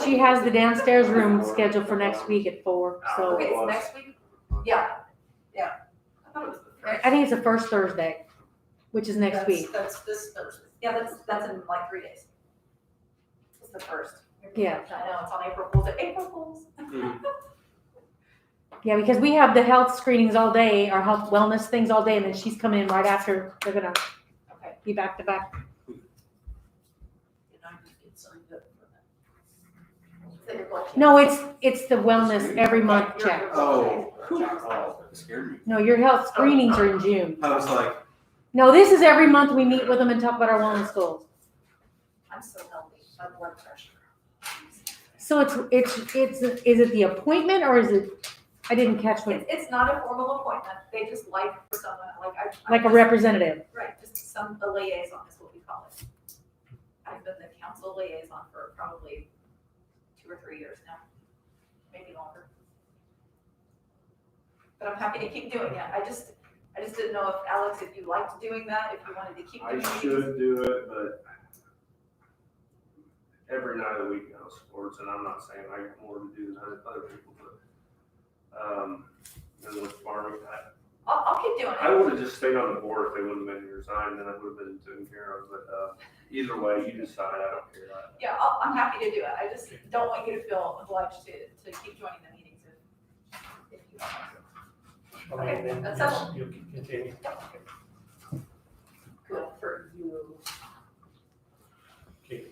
She has the downstairs room scheduled for next week at 4, so Okay, it's next week? Yeah. I thought it was the first. I think it's the first Thursday, which is next week. That's this Thursday. Yeah, that's in like 3 days. It's the first. Yeah. I know, it's on April Fools. April Fools. Yeah, because we have the health screenings all day, our health wellness things all day, and then she's coming in right after. They're gonna be back to back. And I just get signed up for that. No, it's the wellness every month check. Oh, it scared me. No, your health screenings are in June. I was like, No, this is every month we meet with them and talk about our wellness goals. I'm so healthy, my blood pressure. So is it the appointment or is it, I didn't catch what, It's not a formal appointment, they just like for someone, like I. like a representative? Right, just a liaison is what we call it. I've been the council liaison for probably 2 or 3 years now, maybe longer. But I'm happy to keep doing it, I just didn't know if, Alex, if you liked doing that, if you wanted to keep doing it. I should do it, but every night of the week now sports, and I'm not saying I got more to do than other people, but, and with farming, I'll keep doing it. I would have just stayed on the board if they wouldn't have made me resign, then I would have been taken care of, but, either way, you decide, I don't care. Yeah, I'm happy to do it, I just don't want you to feel obliged to keep joining the meetings if you don't want to. Okay, Then that's yes, all. you can continue. Good for you. Okay.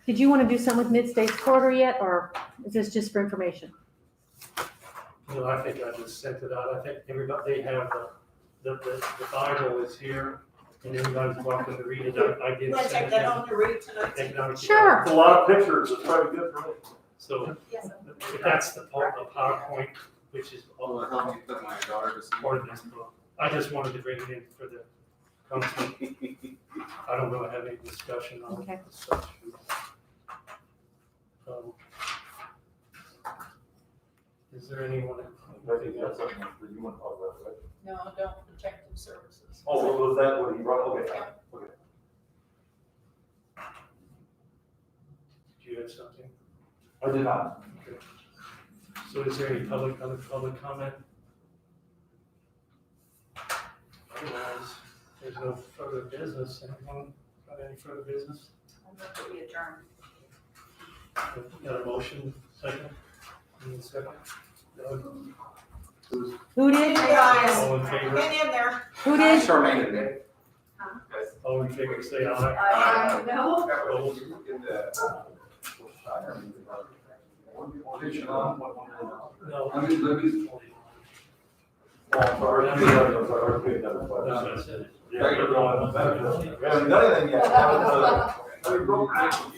Did you want to do something with Mid-States Corridor yet, or is this just for information? No, I think I just sent it out. I think everybody, they have the Bible is here and everybody's welcome to read it. I did Want to send take it that out. home to read tonight? Take it out. Sure. It's a lot of pictures, it's probably good for me. So Yes. if that's the PowerPoint, which is all Will it help me put my daughter to sleep? part of this book. I just wanted to bring it in for the council. I don't really have any discussion on Okay. it. as such. Is there anyone? Anything else that you want to talk about, right? No, don't protective services. Oh, what was that, what he brought, okay, okay. Do you have something? I did not. Okay. So is there any other public comment? Otherwise, there's no further business. Anyone got any further business? I'm going to be adjourned. Got a motion, second? Any second? Doug? Who did? All in favor? Get in there. Who did? Charmaine and Nick. All in favor, say aye. No. Opposed? No. I mean, let me, Oh, I'm sorry. I'm sorry. That's what I said. Yeah, you're going. We haven't done anything yet. We haven't, we broke ground.